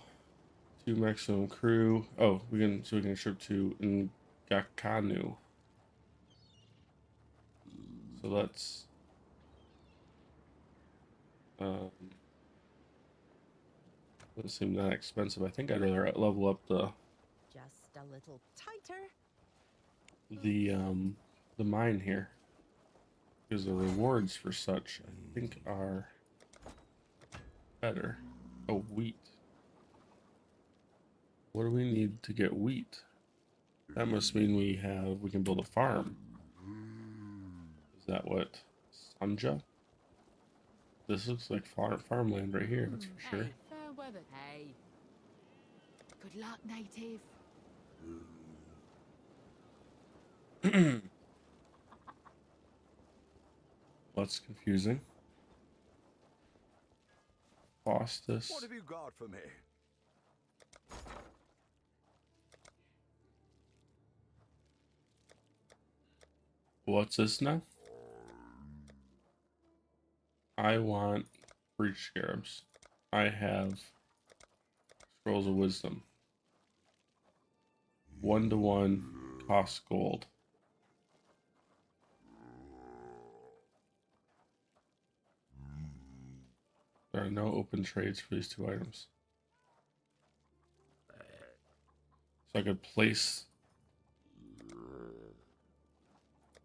Speaker 1: to maximum crew. Oh, we can ship to Ngakanu. So let's doesn't seem that expensive. I think I'd rather level up
Speaker 2: Just a little tighter.
Speaker 1: the mine here, because the rewards for such I think are better. Oh, wheat. What do we need to get wheat? That must mean we can build a farm. Is that what? Sanja? This looks like farmland right here, that's for sure.
Speaker 9: Hey, fair weather. Hey. Good luck, native.
Speaker 1: What's confusing? Faustus.
Speaker 4: What have you got for me?
Speaker 1: What's this now? I want breach scarabs. I have scrolls of wisdom. 1-to-1 cost gold. There are no open trades for these two items. So I could place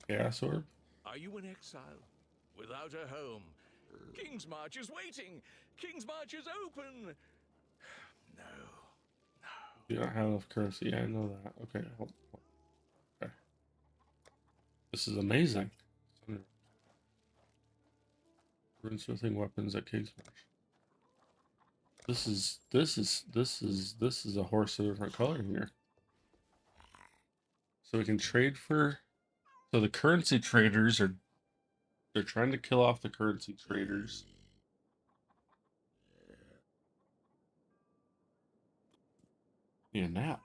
Speaker 1: gas orb.
Speaker 5: Are you in exile? Without a home? King's March is waiting! King's March is open! No.
Speaker 1: You don't have enough currency. Yeah, I know that. Okay. Okay. This is amazing. Runesmithing weapons at King's March. This is a horse of a different color here. So we can trade for. So the currency traders are. They're trying to kill off the currency traders. Yeah, nap.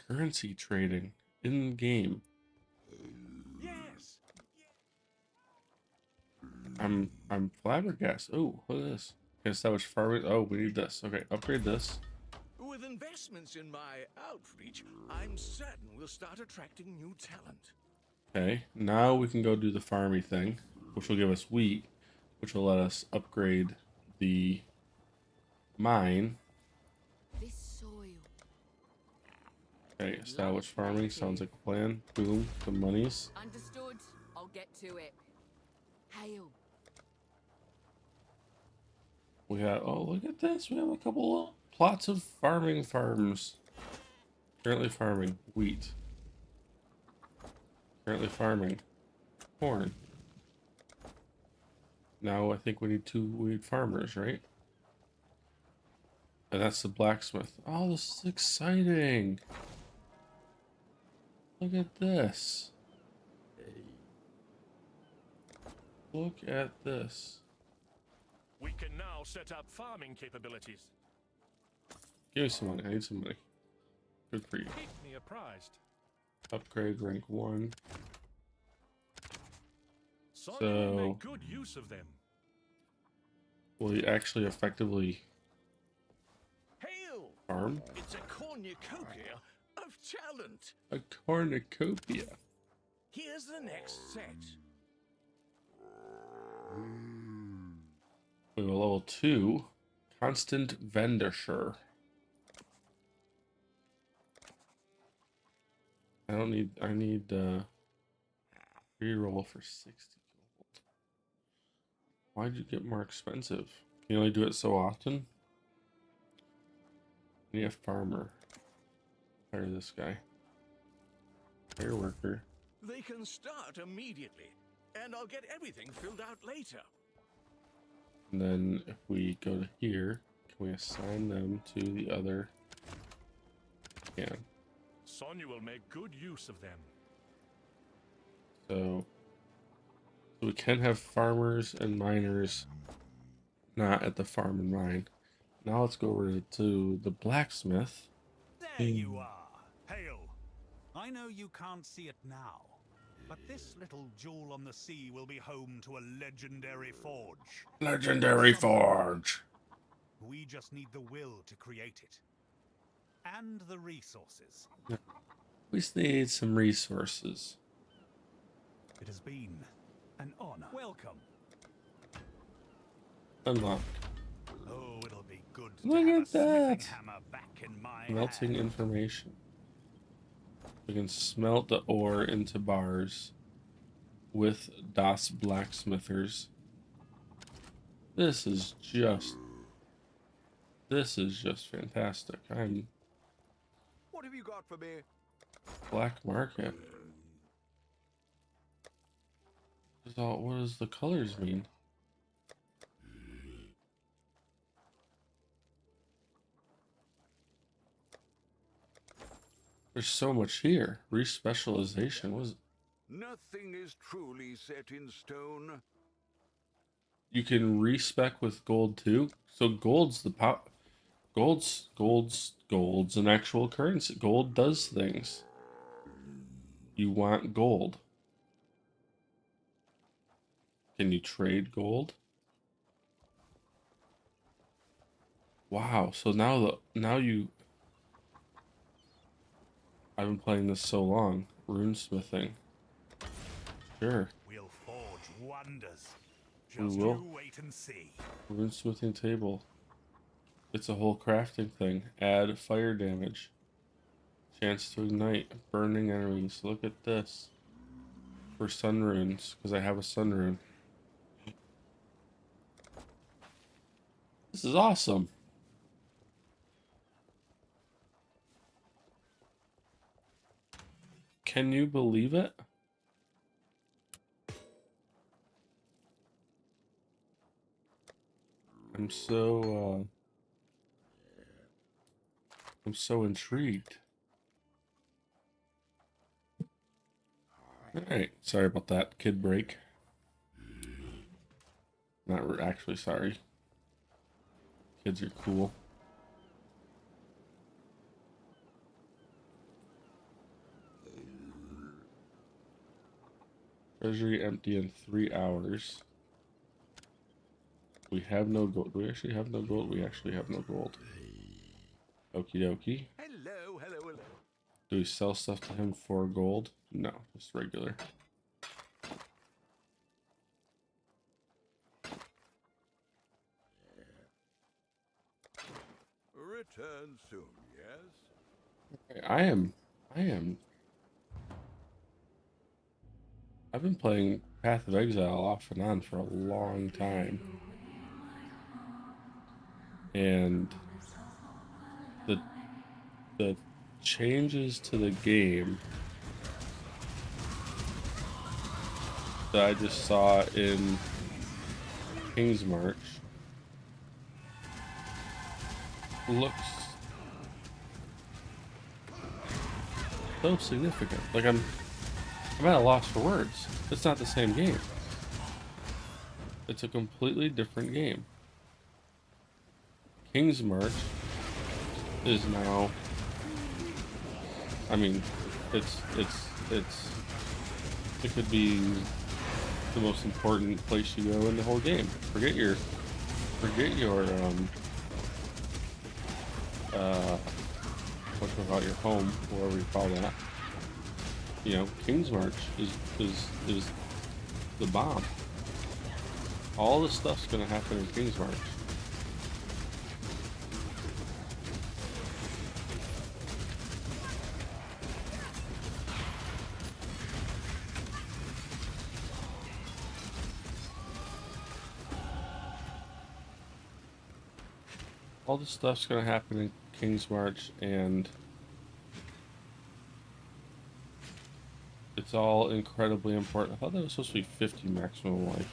Speaker 1: Currency trading in game.
Speaker 5: Yes.
Speaker 1: I'm flabbergasted. Oh, what is this? Can establish farming. Oh, we need this. Okay, upgrade this.
Speaker 5: With investments in my outreach, I'm certain we'll start attracting new talent.
Speaker 1: Okay, now we can go do the farmy thing, which will give us wheat, which will let us upgrade the mine.
Speaker 9: This soil.
Speaker 1: Okay, establish farming sounds like a plan. Boom, the monies.
Speaker 9: Understood. I'll get to it. Hail.
Speaker 1: We have, oh, look at this. We have a couple of plots of farms. Currently farming wheat. Currently farming corn. Now I think we need farmers, right? And that's the blacksmith. Oh, this is exciting. Look at this. Look at this.
Speaker 3: We can now set up farming capabilities.
Speaker 1: Give me some money. I need some money. Good for you.
Speaker 3: Keep me apprised.
Speaker 1: Upgrade rank 1.
Speaker 3: Sonya
Speaker 1: So-
Speaker 3: will make good use of them.
Speaker 1: Will he actually effectively
Speaker 5: Hail!
Speaker 1: farm?
Speaker 5: It's a cornucopia of talent.
Speaker 1: A cornucopia.
Speaker 5: Here's the next set.
Speaker 1: We have a level 2. Constant Vendorshire. I need reroll for 60 gold. Why'd you get more expensive? Can you only do it so often? I need a farmer. Hire this guy. Hire worker.
Speaker 5: They can start immediately, and I'll get everything filled out later.
Speaker 1: And then if we go to here, can we assign them to the other? Yeah.
Speaker 3: Sonya will make good use of them.
Speaker 1: So we can have farmers and miners not at the farm and mine. Now let's go over to the blacksmith.
Speaker 10: There you are. Hail. I know you can't see it now, but this little jewel on the sea will be home to a legendary forge.
Speaker 1: Legendary forge.
Speaker 10: We just need the will to create it. And the resources.
Speaker 1: We just need some resources.
Speaker 10: It has been an honor. Welcome.
Speaker 1: Unlock.
Speaker 10: Oh, it'll be good
Speaker 1: Look
Speaker 10: to have
Speaker 1: at
Speaker 10: a smithing
Speaker 1: that.
Speaker 10: hammer back in my
Speaker 1: Melting
Speaker 10: hand.
Speaker 1: information. We can smelt the ore into bars with Das Blacksmithers. This is just fantastic. I'm
Speaker 4: What have you got for me?
Speaker 1: black market. What does the colors mean? There's so much here. Respecialization was.
Speaker 4: Nothing is truly set in stone.
Speaker 1: You can respec with gold too. So gold's the pop. Gold's an actual currency. Gold does things. You want gold. Can you trade gold? Wow. So now you. I've been playing this so long. Runesmithing. Sure.
Speaker 10: We'll forge wonders.
Speaker 1: We
Speaker 10: Just
Speaker 1: will.
Speaker 10: you wait and see.
Speaker 1: Runesmithing table. It's a whole crafting thing. Add fire damage. Chance to ignite burning enemies. Look at this. For sun runes, because I have a sun rune. This is awesome. Can you believe it? I'm so intrigued. Alright, sorry about that kid break. Not actually sorry. Kids are cool. Treasury empty in 3 hours. We have no gold. Do we actually have no gold? We actually have no gold. Okie dokie.
Speaker 4: Hello, hello, hello.
Speaker 1: Do we sell stuff to him for gold? No, just regular.
Speaker 4: Return soon, yes?
Speaker 1: I've been playing Path of Exile off and on for a long time. And the changes to the game that I just saw in King's March looks so significant. Like I'm at a loss for words. It's not the same game. It's a completely different game. King's March is now, I mean, it could be the most important place you go in the whole game. Forget your what about your home, whatever you call that. You know, King's March is the bomb. All the stuff's gonna happen in King's March. All the stuff's gonna happen in King's March, and it's all incredibly important. I thought that was supposed to be 50 maximum life.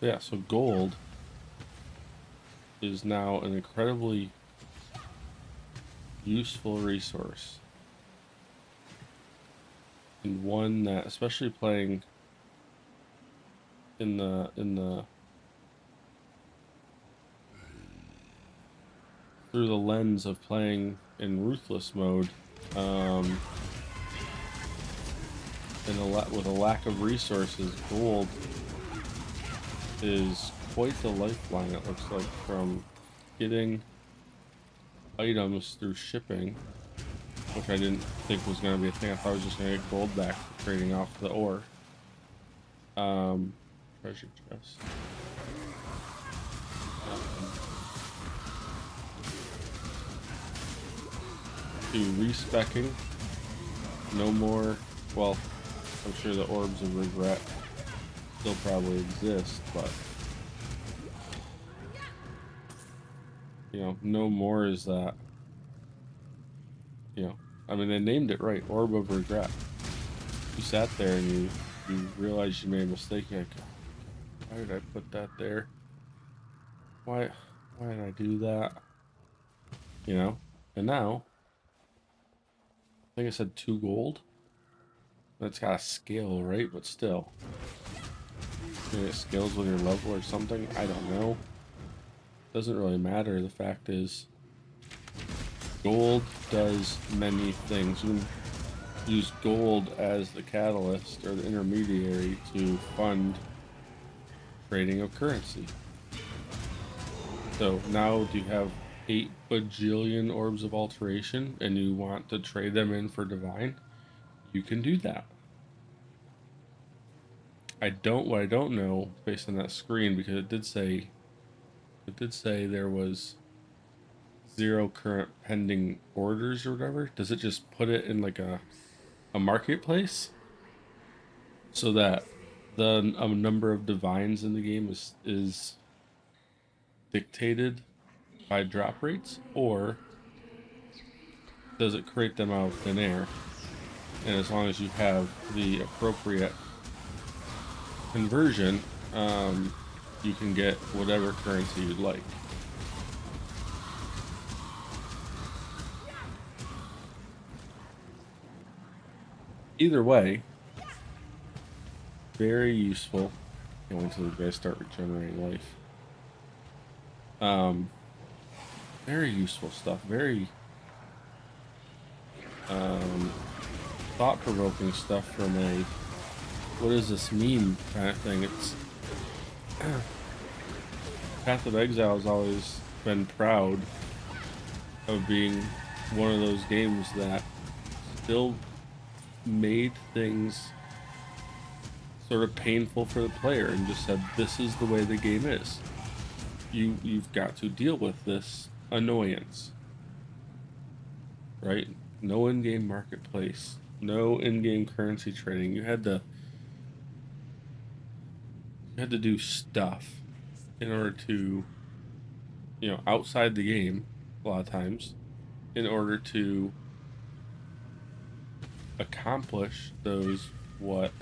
Speaker 1: Yeah, so gold is now an incredibly useful resource, and one that, especially playing in the through the lens of playing in Ruthless mode, and with a lack of resources, gold is quite the lifeline, it looks like, from getting items through shipping, which I didn't think was going to be a thing. I thought I was just going to get gold back for trading off the ore. Treasure chest. To respecking. No more, well, I'm sure the orbs of regret still probably exist, but you know, no more is that, you know, I mean, they named it right, Orb of Regret. You sat there and you realized you made a mistake. You're like, why did I put that there? Why did I do that? You know, and now I think I said 2 gold. That's got a scale, right? But still, maybe it scales with your level or something. I don't know. Doesn't really matter. The fact is, gold does many things. You can use gold as the catalyst or the intermediary to fund trading of currency. So now, do you have 8 bajillion orbs of alteration and you want to trade them in for divine? You can do that. What I don't know, based on that screen, because it did say there was 0 current pending orders or whatever. Does it just put it in like a a marketplace so that the number of divines in the game is dictated by drop rates, or does it create them out of thin air? And as long as you have the appropriate conversion, you can get whatever currency you'd like. Either way, very useful. Can't wait until you guys start regenerating life. Very useful stuff. Very thought-provoking stuff from a what does this mean kind of thing. It's Path of Exile has always been proud of being one of those games that still made things sort of painful for the player and just said, this is the way the game is. You've got to deal with this annoyance. Right? No in-game marketplace. No in-game currency trading. You had to do stuff in order to, outside the game a lot of times, in order to accomplish those what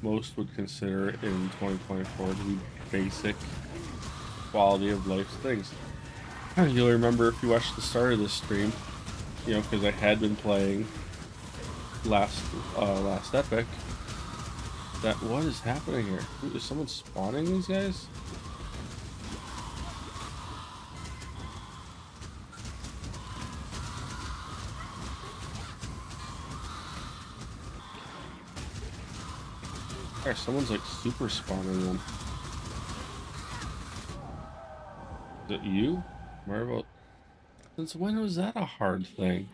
Speaker 1: most would consider in 2024 to be basic quality of life things. You'll remember if you watched the start of this stream, because I had been playing last epic, that what is happening here? Is someone spawning these guys? Gosh, someone's like super spawning them. Is it you? Marvel? Since when was that a hard thing?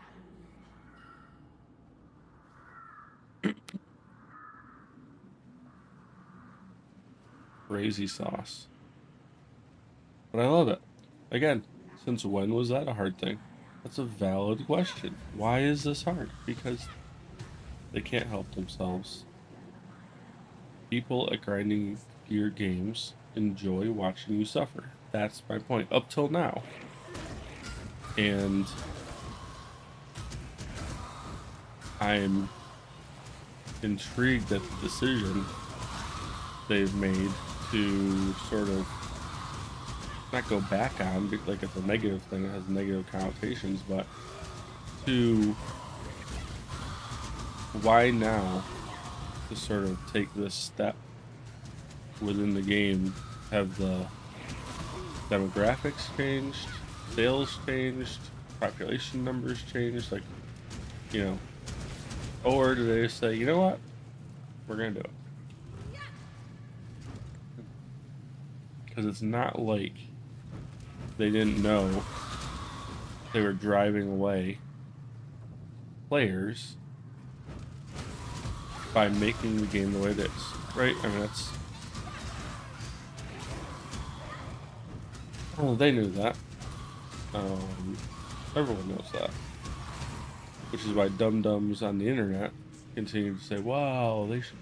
Speaker 1: Crazy sauce. But I love it. Again, since when was that a hard thing? That's a valid question. Why is this hard? Because they can't help themselves. People at grinding gear games enjoy watching you suffer. That's my point. Up till now. And I'm intrigued at the decision they've made to sort of not go back on, like it's a negative thing, it has negative connotations, but to why now to sort of take this step within the game, have the demographics changed, sales changed, population numbers changed, like, or do they just say, you know what, we're gonna do it? Because it's not like they didn't know they were driving away players by making the game the way it is, right? I mean, that's... Well, they knew that. Everyone knows that. Which is why dum-dums on the internet continue to say, wow, they should...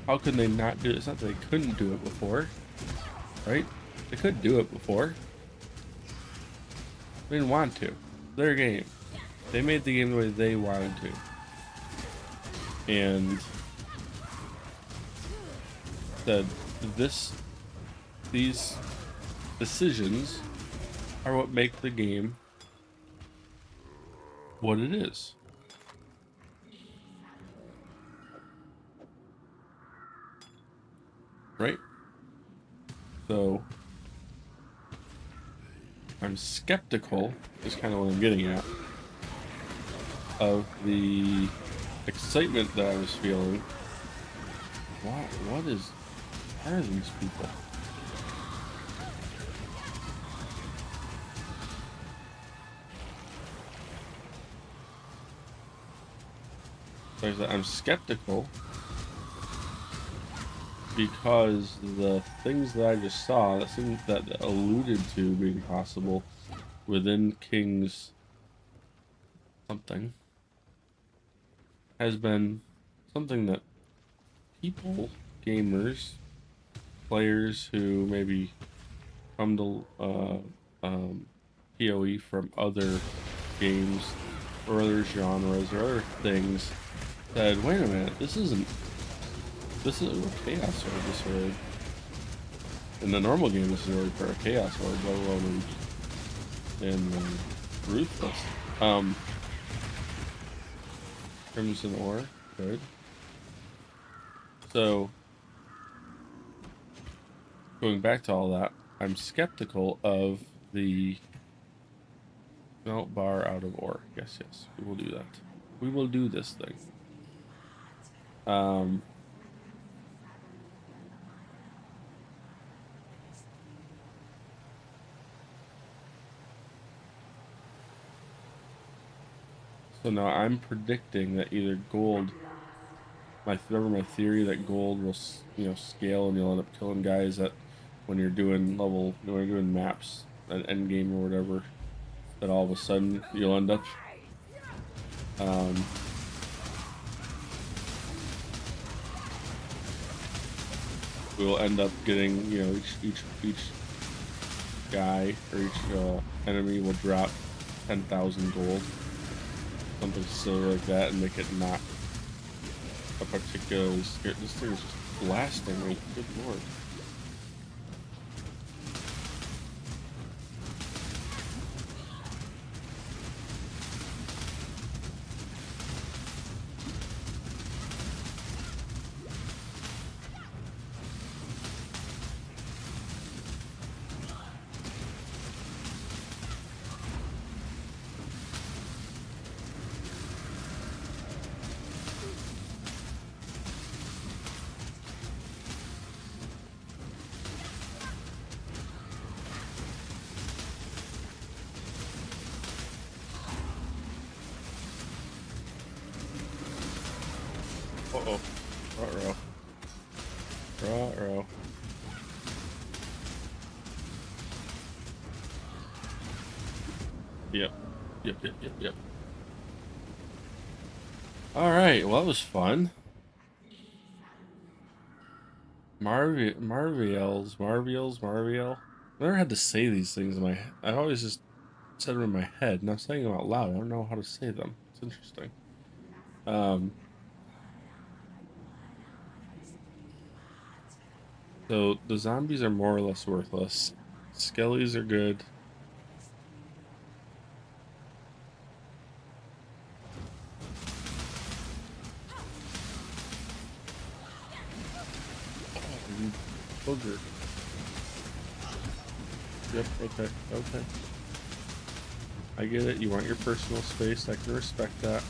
Speaker 1: How could they not do it? It's not that they couldn't do it before, right? They could do it before. They didn't want to. Their game. They made the game the way they wanted to. And said, these decisions are what make the game what it is. Right? So I'm skeptical, is kind of what I'm getting at, of the excitement that I was feeling. What are these people? So I'm skeptical because the things that I just saw, that things that alluded to being possible within King's something, has been something that people, gamers, players who maybe come to POE from other games or other genres or other things said, wait a minute, this is a Chaos Sword, this sword. In the normal game, this is already for a Chaos Sword, let alone in Ruthless. Crimson Ore, good. So, going back to all that, I'm skeptical of the melt bar out of ore. Yes, we will do that. We will do this thing. So now I'm predicting that either gold, remember my theory that gold will, scale and you'll end up killing guys that when you're doing maps, an end game or whatever, that all of a sudden you'll end up, we will end up getting, each guy or each enemy will drop 10,000 gold, something silly like that, and make it not a particularly scary. This thing is just blasting me. Good lord. Uh-oh. Ruh-roh. Ruh-roh. Yep. Alright, well that was fun. Marviel. I never had to say these things in my head. I always just said them in my head, and I'm saying them out loud. I don't know how to say them. It's interesting. So the zombies are more or less worthless. Skellies are good. Booger. Yep, okay. I get it, you want your personal space, I can respect that.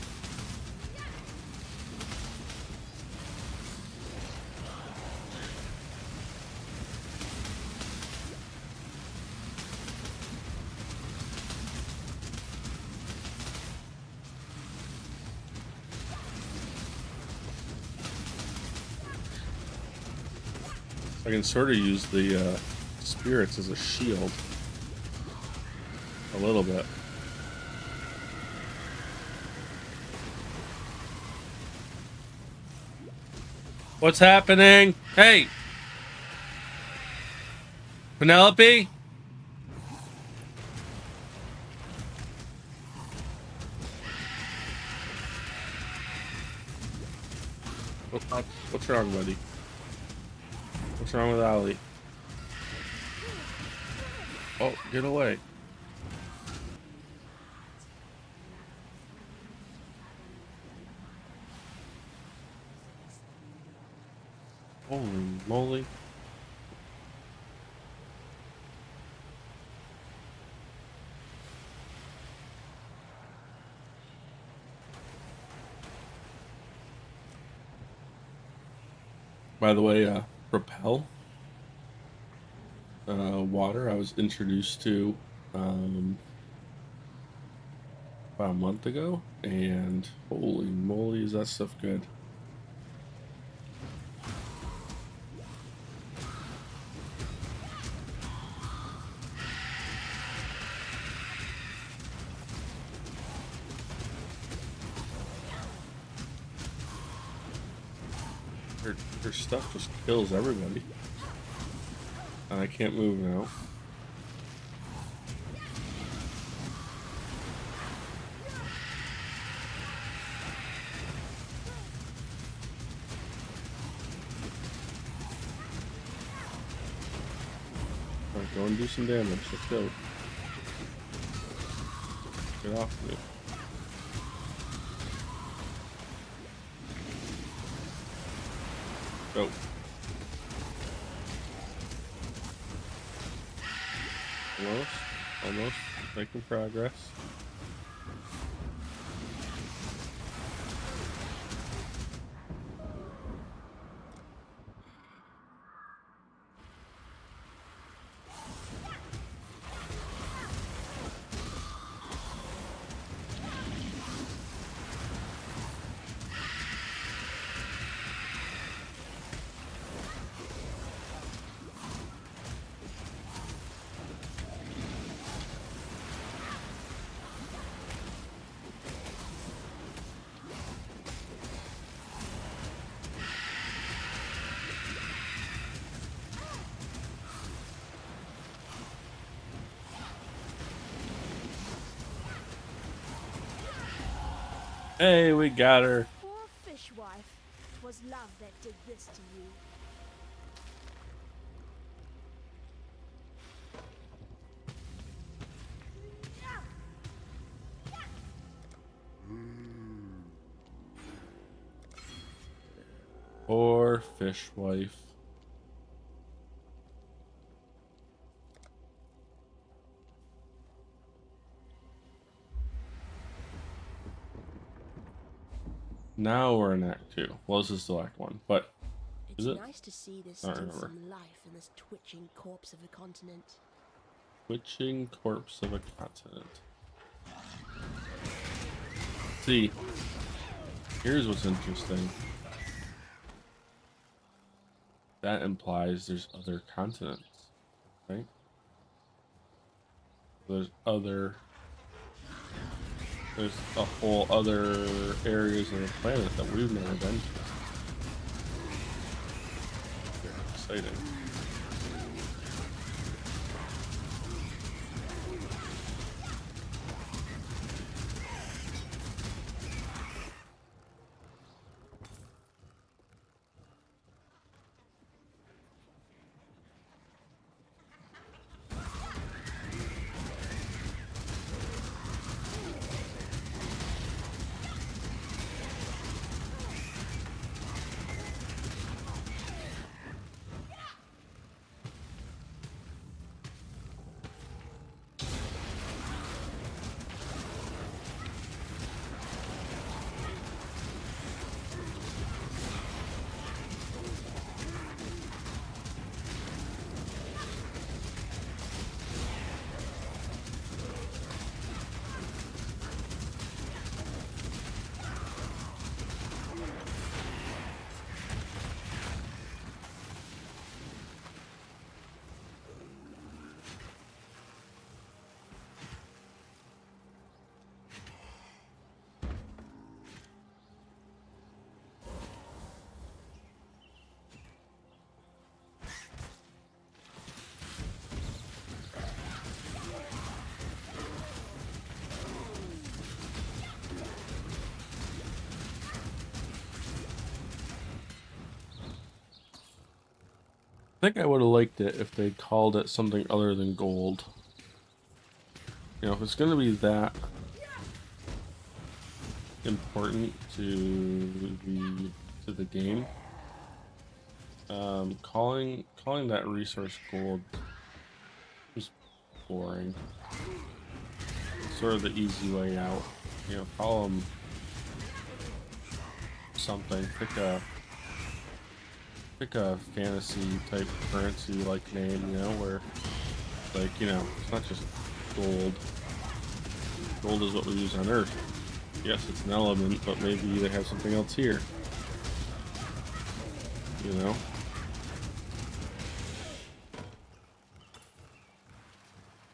Speaker 1: I can sort of use the spirits as a shield. A little bit. What's happening? Hey! Penelope? What's wrong, buddy? What's wrong with Ollie? Oh, get away. Holy moly. By the way, Propel water I was introduced to about a month ago, and holy moly is that stuff good. Her stuff just kills everybody. And I can't move now. Alright, go and do some damage. Let's go. Get off me. Go. Almost making progress. Hey, we got her.
Speaker 2: Poor fishwife. 'Twas love that did this to you.
Speaker 1: Poor fishwife. Now we're in Act 2. Well, this is still Act 1, but
Speaker 2: It's
Speaker 1: is it?
Speaker 2: nice to see there's
Speaker 1: I don't
Speaker 2: still
Speaker 1: remember.
Speaker 2: some life in this twitching corpse of a continent.
Speaker 1: Twitching corpse of a continent. See, here's what's interesting. That implies there's other continents, right? There's a whole other areas of the planet that we've never been to. Very exciting. I think I would have liked it if they called it something other than gold. You know, if it's gonna be that important to the game, calling that resource gold is boring. It's sort of the easy way out. You know, call them something. Pick a fantasy type currency like name, you know, where like, you know, it's not just gold. Gold is what we use on Earth. Yes, it's an element, but maybe they have something else here. You know?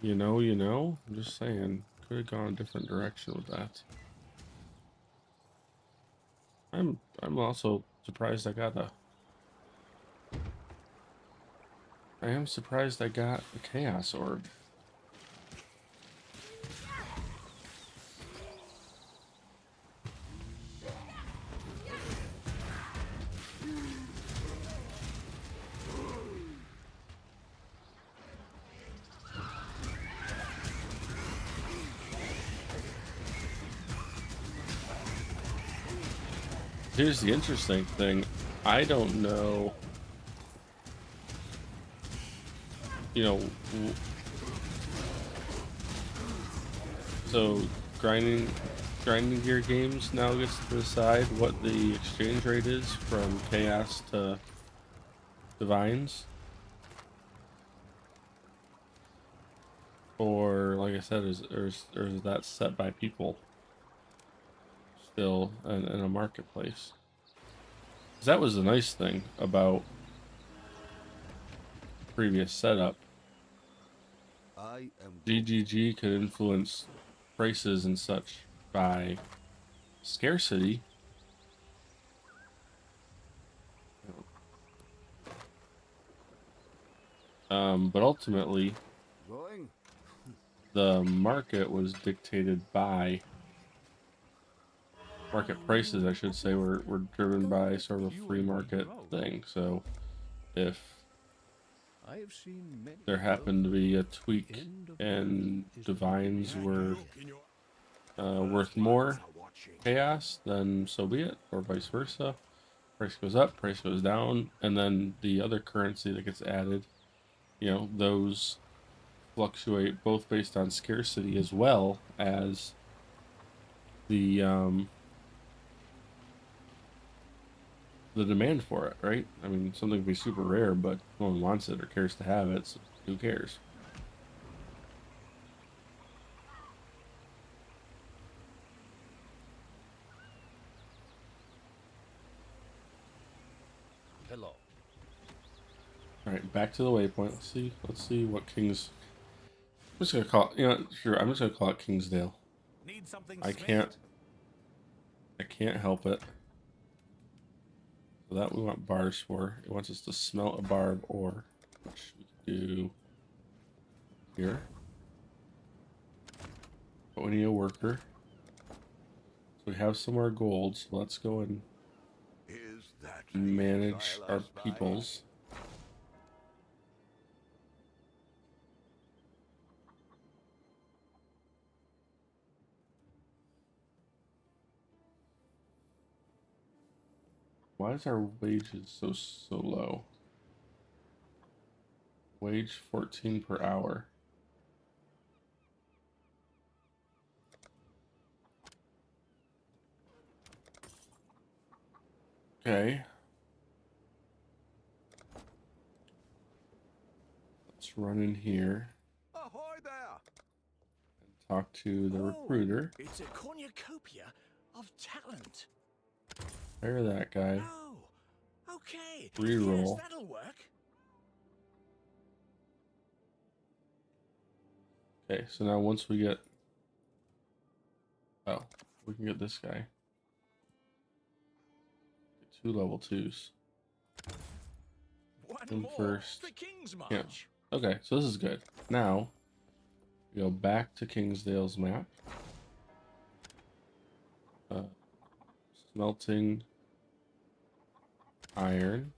Speaker 1: You know? I'm just saying. Could have gone a different direction with that. I'm also surprised I got a I am surprised I got a Chaos Orb. Here's the interesting thing. I don't know, you know, so grinding gear games now gets to decide what the exchange rate is from chaos to divines, or like I said, is that set by people still in a marketplace? 'Cause that was the nice thing about the previous setup. GGG could influence prices and such by scarcity. But ultimately, the market was dictated by market prices, I should say, were driven by sort of a free market thing. So if there happened to be a tweak and divines were worth more chaos, then so be it, or vice versa. Price goes up, price goes down, and then the other currency that gets added, you know, those fluctuate both based on scarcity as well as the demand for it, right? I mean, something can be super rare, but no one wants it or cares to have it, so who cares?
Speaker 5: Hello.
Speaker 1: All right, back to the waypoint. Let's see what King's. I'm just gonna call it, you know, sure. I'm just gonna call it Kingsdale.
Speaker 10: Need something
Speaker 1: I
Speaker 10: smith?
Speaker 1: can't help it. So that we want bars for. It wants us to smelt a barb ore, which we can do here. But we need a worker. So we have some more gold. So let's go and manage our peoples. Why is our wages so low? Wage 14 per hour. Okay. Let's run in here.
Speaker 4: Ahoy there!
Speaker 1: And talk to the recruiter.
Speaker 5: It's a cornucopia of talent.
Speaker 1: Fire that guy.
Speaker 5: Oh, okay.
Speaker 1: Reroll.
Speaker 5: Yes, that'll work.
Speaker 1: Okay, so now once we get... Oh, we can get this guy. Get 2 level 2s.
Speaker 5: One more
Speaker 1: first.
Speaker 5: for King's March.
Speaker 1: Yeah. Okay, so this is good. Now, we go back to Kingsdale's map. Smelting iron.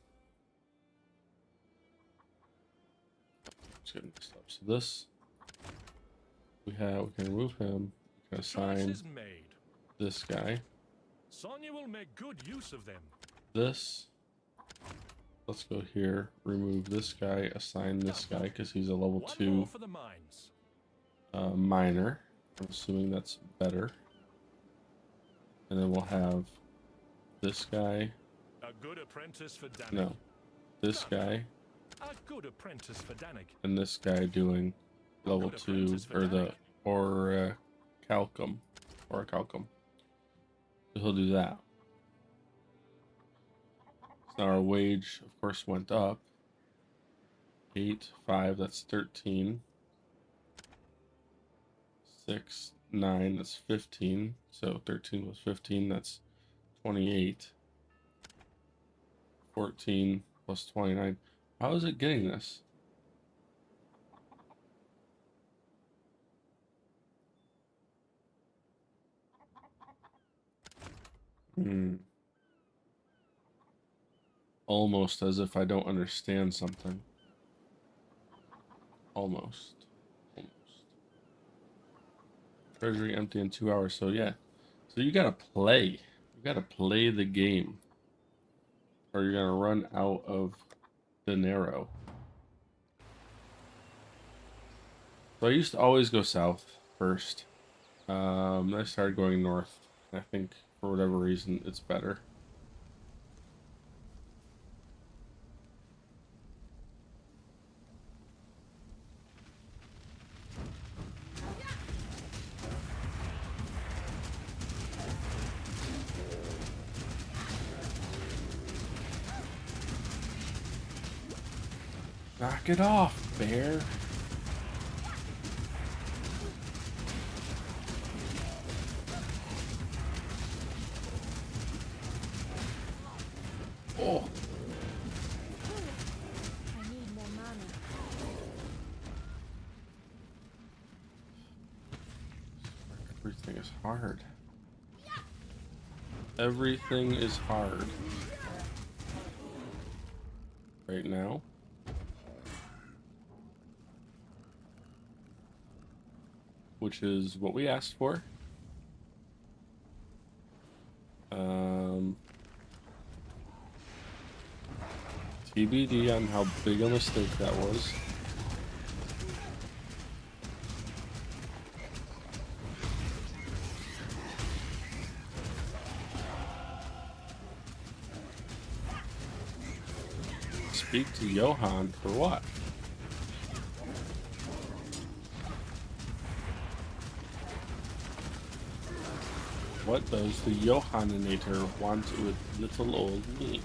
Speaker 1: Just getting mixed up. So this we can remove him. We can assign this guy.
Speaker 3: Sonya will make good use of them.
Speaker 1: This. Let's go here. Remove this guy. Assign this guy because he's a level 2
Speaker 3: for the mines.
Speaker 1: miner. I'm assuming that's better. And then we'll have this guy.
Speaker 3: A good apprentice for Danik.
Speaker 1: No, this guy.
Speaker 3: A good apprentice for Danik.
Speaker 1: And this guy doing level 2 or the orichalcum. So he'll do that. So our wage, of course, went up. 8, 5, that's 13. 6, 9, that's 15. So 13 plus 15, that's 28. 14 plus 29. How is it getting this? Almost as if I don't understand something. Almost. Treasury empty in 2 hours. So yeah. So you gotta play. You gotta play the game. Or you're gonna run out of dinero. So I used to always go south first. I started going north. I think for whatever reason it's better. Knock it off, bear. Oh.
Speaker 2: I need more mana.
Speaker 1: Everything is hard. Everything is hard. Right now. Which is what we asked for. TBD on how big a mistake that was. Speak to Johann for what? What does the Johanninator want with little old me?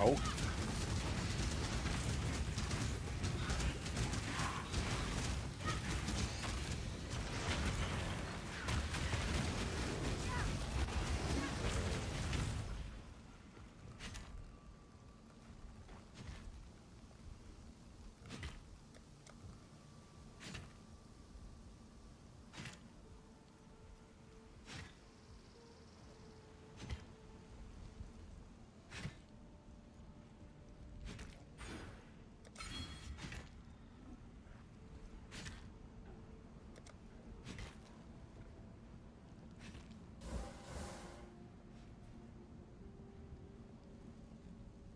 Speaker 1: Oh.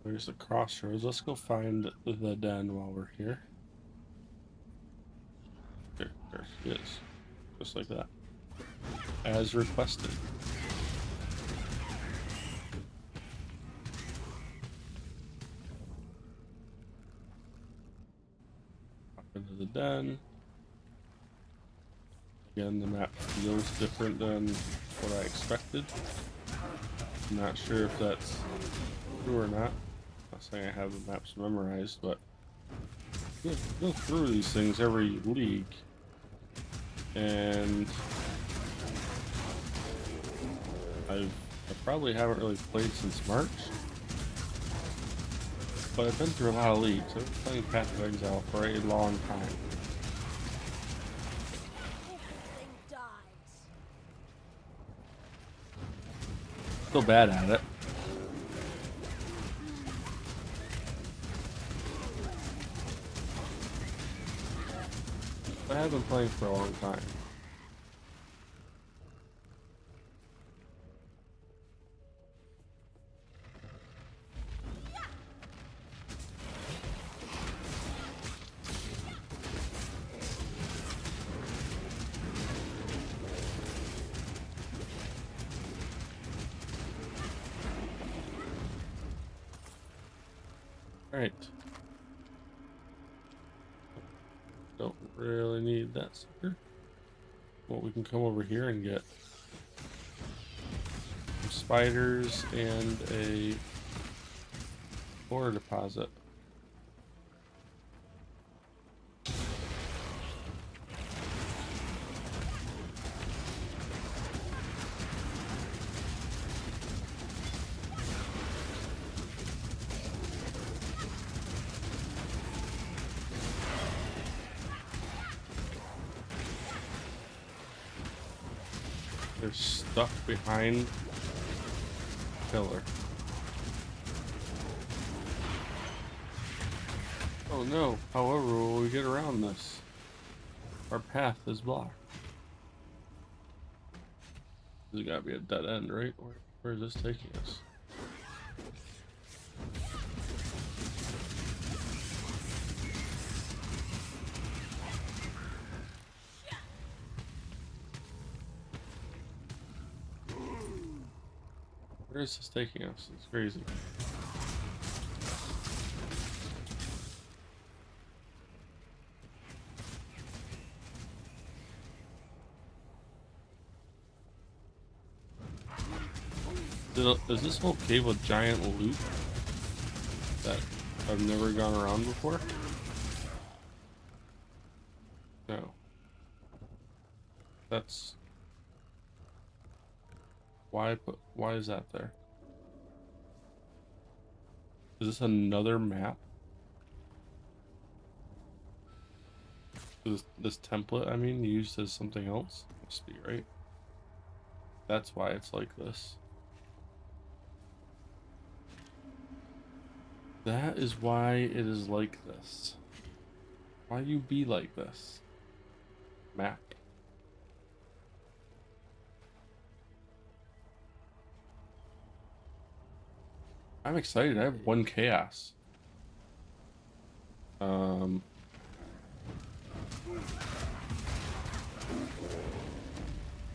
Speaker 1: There's the crossroads. Let's go find the den while we're here. There she is. Just like that. As requested. Hop into the den. Again, the map feels different than what I expected. I'm not sure if that's true or not. Not saying I have the maps memorized, but go through these things every league, and I probably haven't really played since March, but I've been through a lot of leagues. I've been playing Path of Exile for a long time.
Speaker 2: Everything dies.
Speaker 1: Still bad at it. I have been playing for a long time. Alright. Don't really need that sucker. Well, we can come over here and get spiders and a ore deposit. They're stuck behind pillar. Oh no, however will we get around this? Our path is blocked. There's gotta be a dead end, right? Where is this taking us? Where is this taking us? It's crazy. Is this whole cave a giant loop that I've never gone around before? No. That's... Why is that there? Is this another map? This template, I mean, used as something else? Must be, right? That's why it's like this. That is why it is like this. Why you be like this? Map. I'm excited. I have 1 chaos.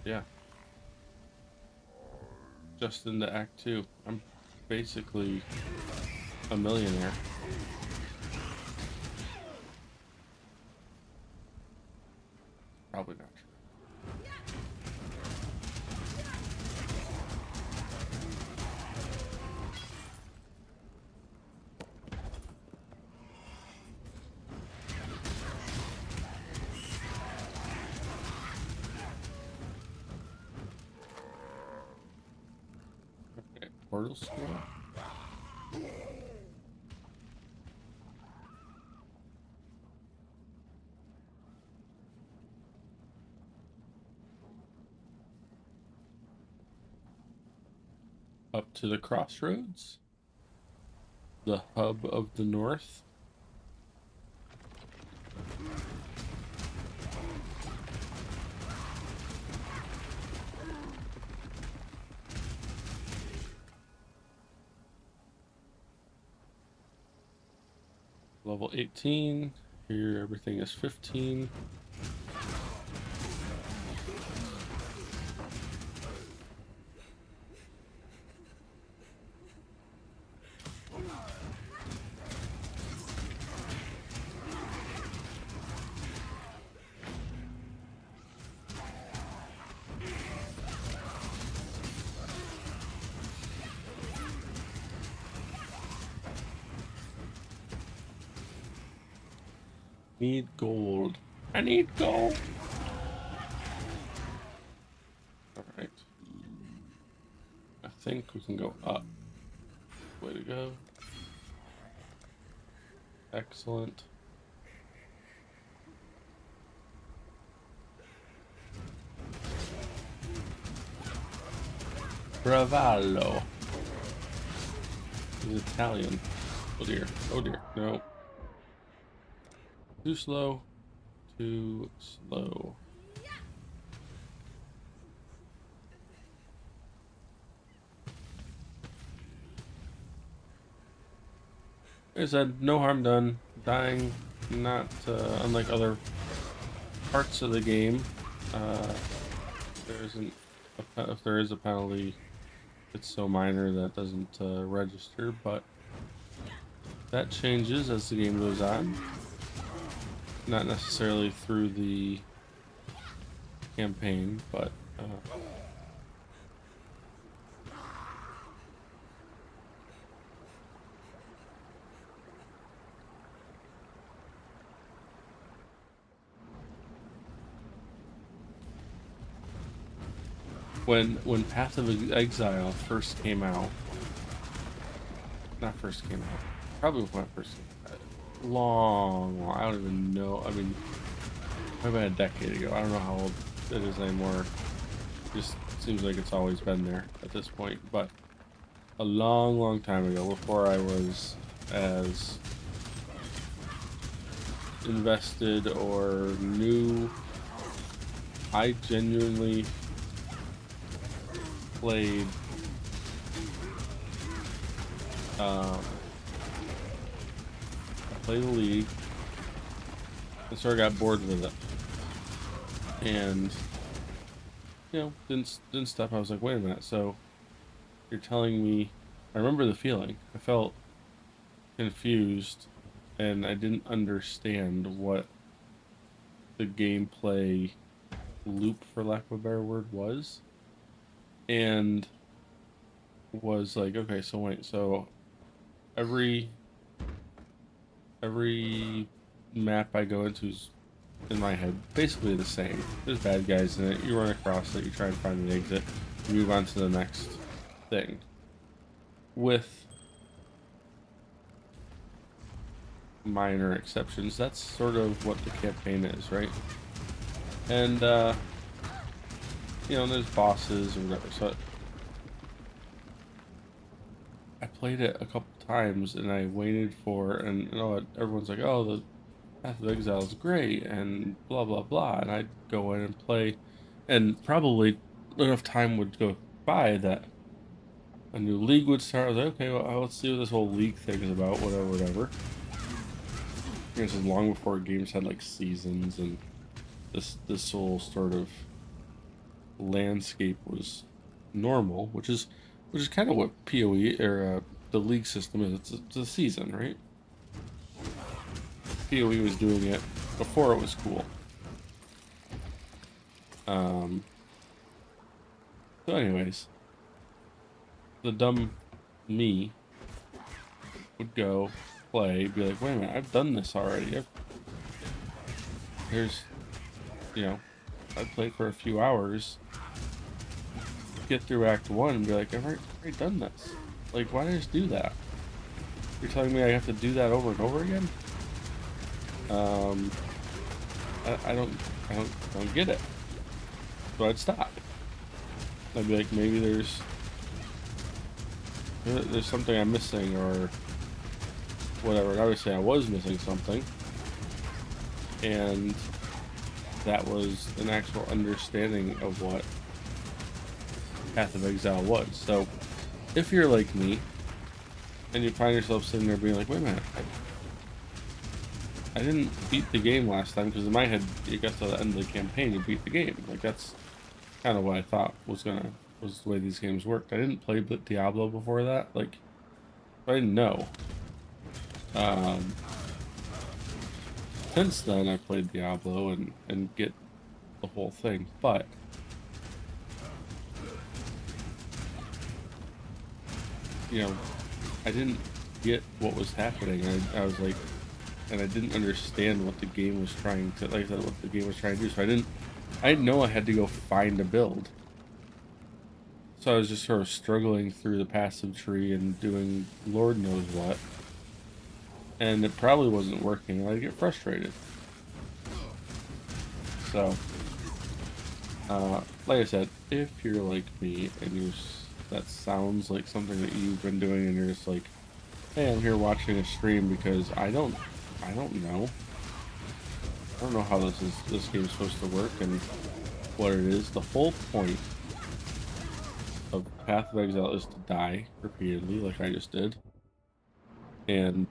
Speaker 1: Yeah. Just into Act 2. I'm basically a millionaire. Probably not true. Okay, portal school. Up to the crossroads, the hub of the north. Level 18. Here everything is 15. Need gold. I need gold. Alright. I think we can go up. Way to go. Excellent. Bravalo. He's Italian. Oh dear. Oh dear. No. Too slow. Too slow. Like I said, no harm done. Dying, not unlike other parts of the game. There isn't. If there is a penalty, it's so minor that doesn't register. But that changes as the game goes on. Not necessarily through the campaign, but when Path of Exile first came out, not first came out, probably when it first came out, long, I don't even know. I mean, maybe a decade ago. I don't know how old it is anymore. Just seems like it's always been there at this point, but a long time ago, before I was as invested or knew, I genuinely played I played the League and sort of got bored with it, and didn't stop. I was like, wait a minute, so you're telling me, I remember the feeling. I felt confused and I didn't understand what the gameplay loop, for lack of a better word, was. And was like, okay, so wait, so every map I go into is, in my head, basically the same. There's bad guys in it, you run across it, you try and find an exit, you move on to the next thing. With minor exceptions, that's sort of what the campaign is, right? And there's bosses or whatever. So I played it a couple times and I waited for, and everyone's like, oh, the Path of Exile is great and blah blah blah, and I'd go in and play, and probably enough time would go by that a new league would start. I was like, okay, well, let's see what this whole league thing is about, whatever. This is long before games had like seasons, and this whole sort of landscape was normal, which is kind of what POE or the league system is. It's a season, right? POE was doing it before it was cool. So anyways, the dumb me would go play, be like, wait a minute, I've done this already. I played for a few hours, get through Act 1 and be like, I've already done this. Like, why did I just do that? You're telling me I have to do that over and over again? I don't get it. So I'd stop. I'd be like, maybe there's something I'm missing or whatever. And obviously I was missing something, and that was an actual understanding of what Path of Exile was. So if you're like me and you find yourself sitting there being like, wait a minute, I didn't beat the game last time, because in my head you got to the end of the campaign, you beat the game. Like, that's kind of what I thought was the way these games worked. I didn't play Diablo before that. Like, I didn't know. Since then I played Diablo and get the whole thing, but I didn't get what was happening. I was like, and I didn't understand what the game was trying to, like I said, what the game was trying to do. So I didn't know I had to go find a build. So I was just sort of struggling through the passive tree and doing Lord knows what. And it probably wasn't working. I'd get frustrated. So, like I said, if you're like me and that sounds like something that you've been doing, and you're just like, hey, I'm here watching a stream because I don't know. I don't know how this game's supposed to work and what it is. The whole point of Path of Exile is to die repeatedly, like I just did. And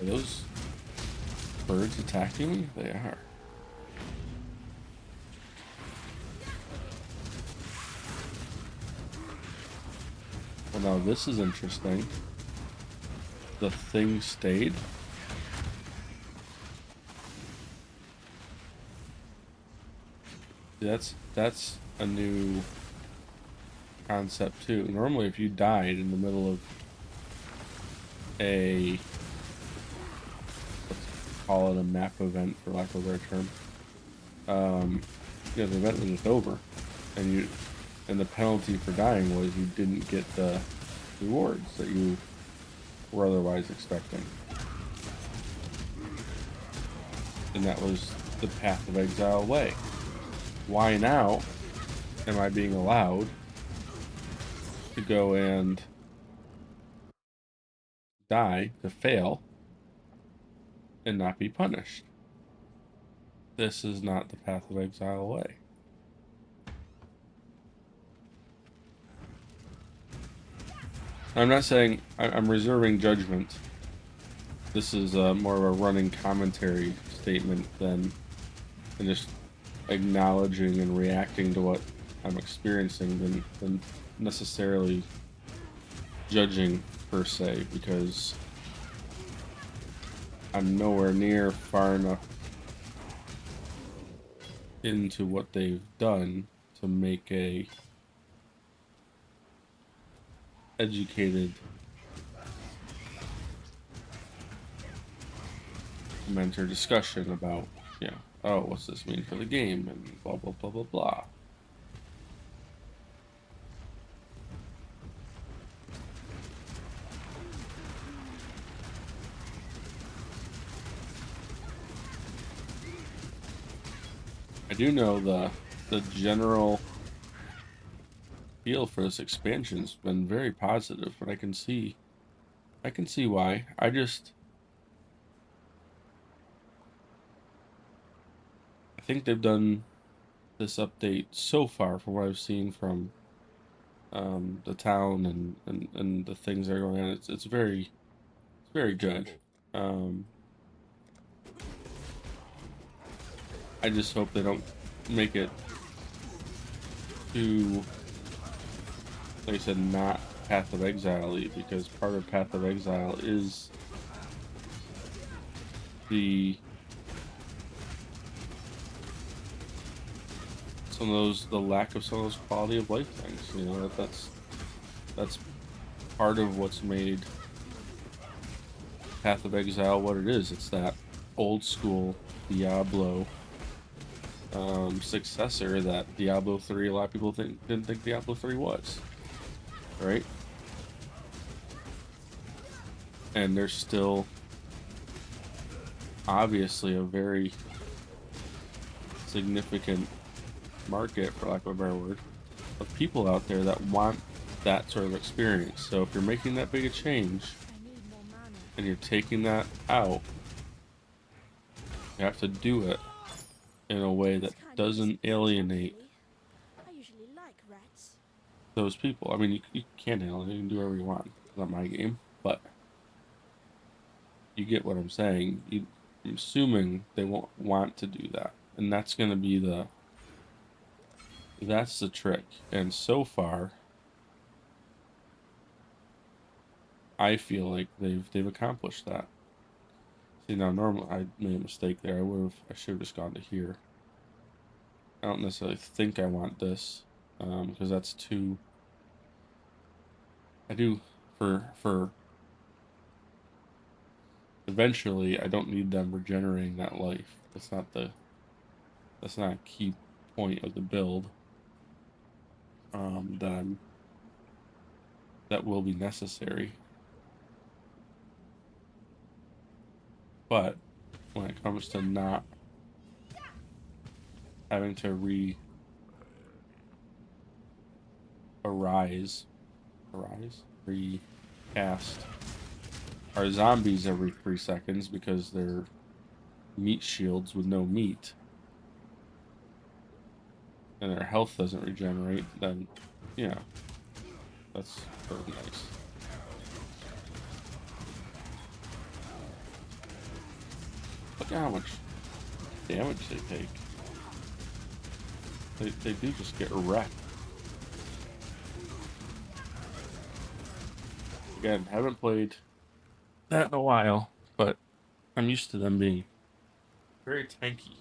Speaker 1: Are those birds attacking me? They are. Well, now this is interesting. The thing stayed. That's a new concept too. Normally, if you died in the middle of a, let's call it a map event for lack of a better term, the event was just over, and the penalty for dying was you didn't get the rewards that you were otherwise expecting, and that was the Path of Exile way. Why now am I being allowed to go and die, to fail, and not be punished? This is not the Path of Exile way. I'm not saying I'm reserving judgment. This is more of a running commentary statement than just acknowledging and reacting to what I'm experiencing than necessarily judging per se, because I'm nowhere near far enough into what they've done to make a educated mentor discussion about, you know, oh, what's this mean for the game, and blah blah blah blah blah. I do know the general feel for this expansion's been very positive, but I can see why. I think they've done this update so far, from what I've seen from the town and the things that are going on. It's very good. I just hope they don't make it too, like I said, not Path of Exile-y, because part of Path of Exile is the lack of some of those quality of life things. You know, that's part of what's made Path of Exile what it is. It's that old school Diablo successor that Diablo 3, a lot of people didn't think Diablo 3 was, right? And there's still obviously a very significant market, for lack of a better word, of people out there that want that sort of experience. So if you're making that big a change and you're taking that out, you have to do it in a way that doesn't alienate those people. I mean, you can't alienate, you can do whatever you want. It's not my game, but you get what I'm saying. I'm assuming they won't want to do that, and that's going to be that's the trick. And so far, I feel like they've accomplished that. See, now normally I made a mistake there. I should have just gone to here. I don't necessarily think I want this, because that's too. I do for. Eventually, I don't need them regenerating that life. That's not a key point of the build. That will be necessary. But when it comes to not having to recast our zombies every 3 seconds because they're meat shields with no meat, and their health doesn't regenerate, then, yeah, that's very nice. Look at how much damage they take. They do just get wrecked. Again, haven't played that in a while, but I'm used to them being very tanky.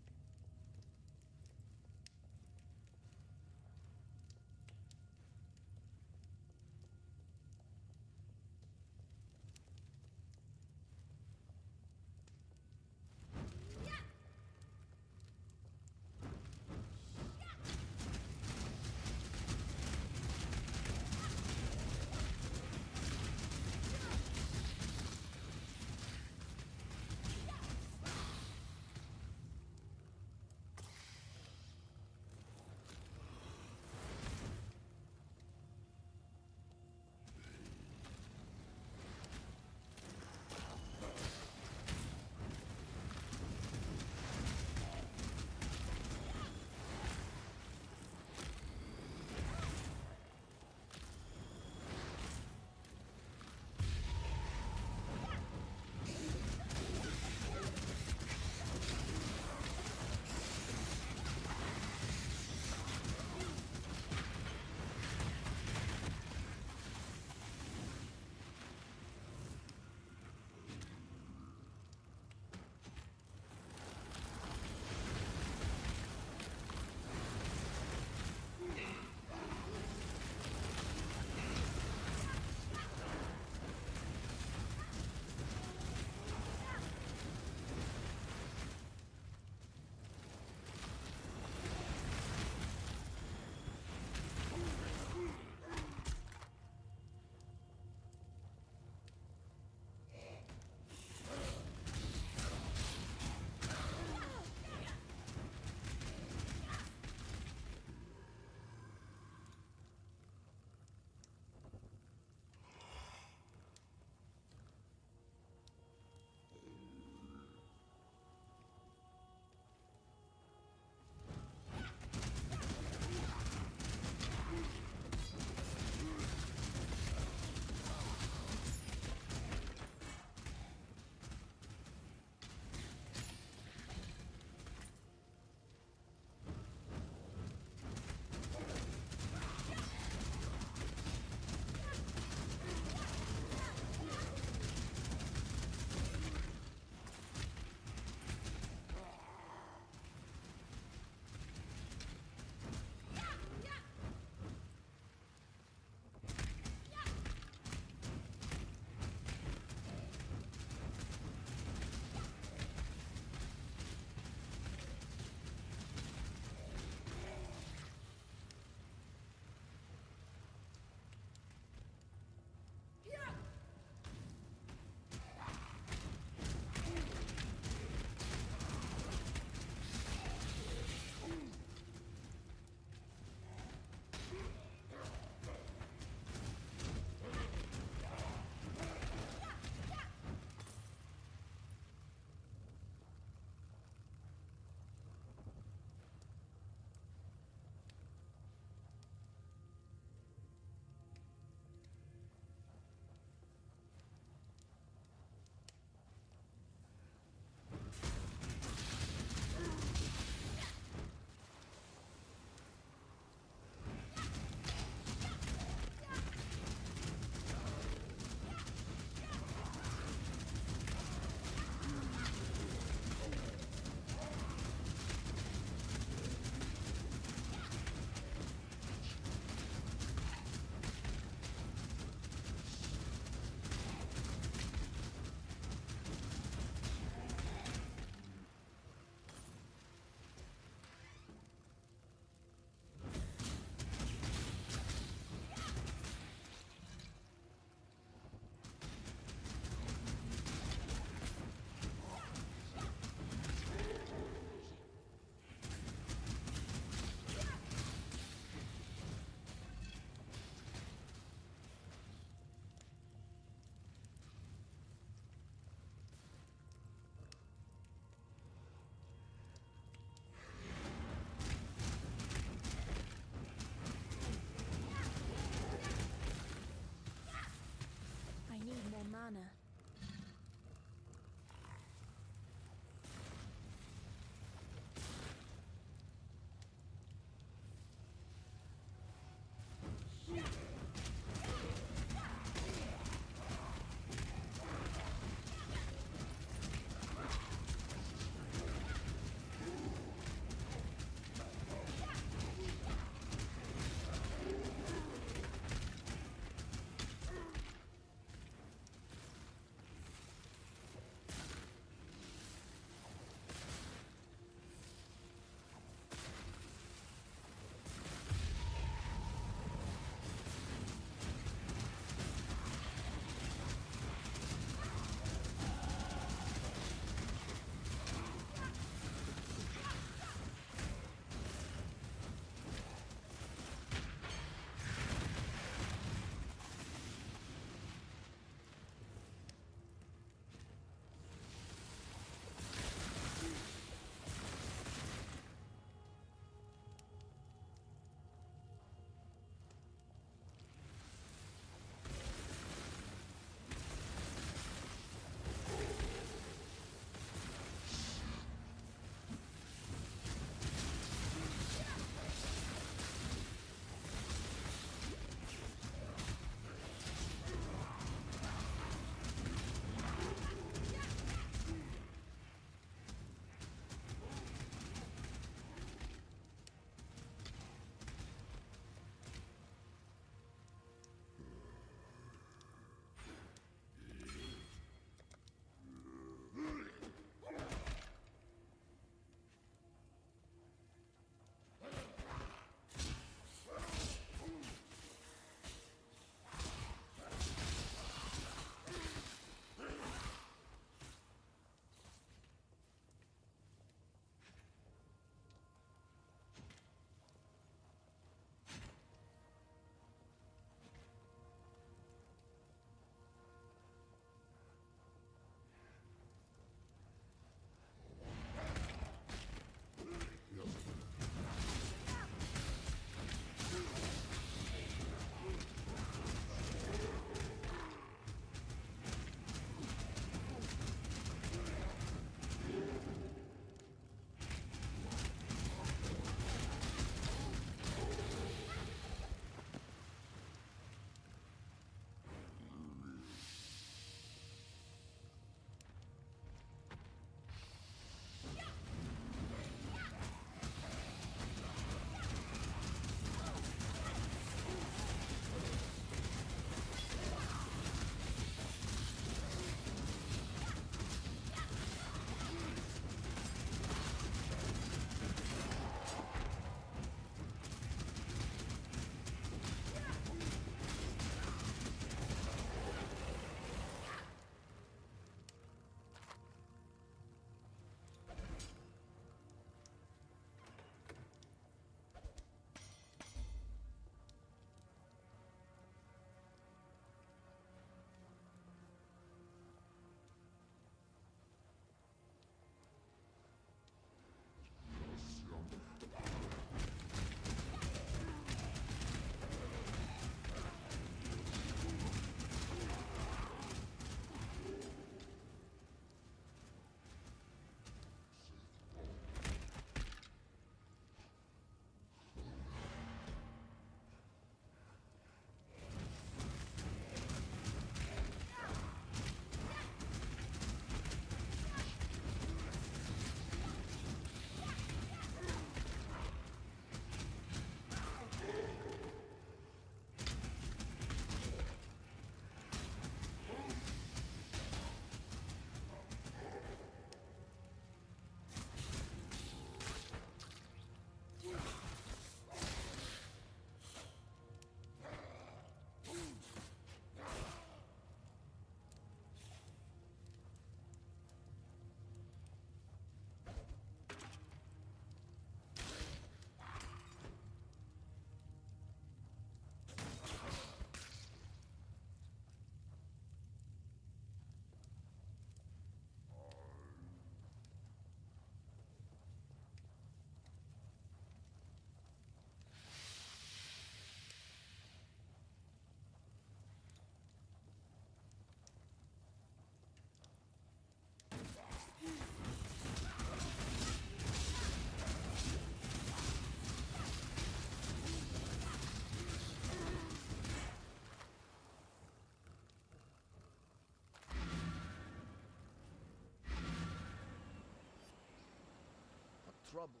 Speaker 11: trouble.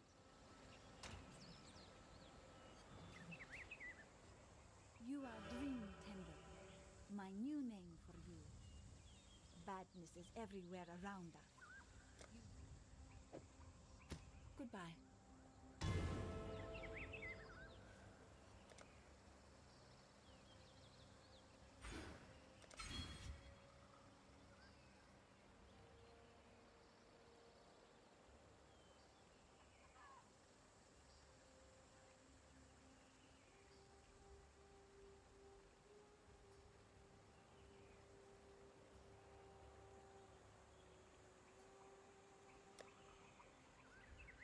Speaker 12: You are Dream Tender, my new name for you. Badness is everywhere around us.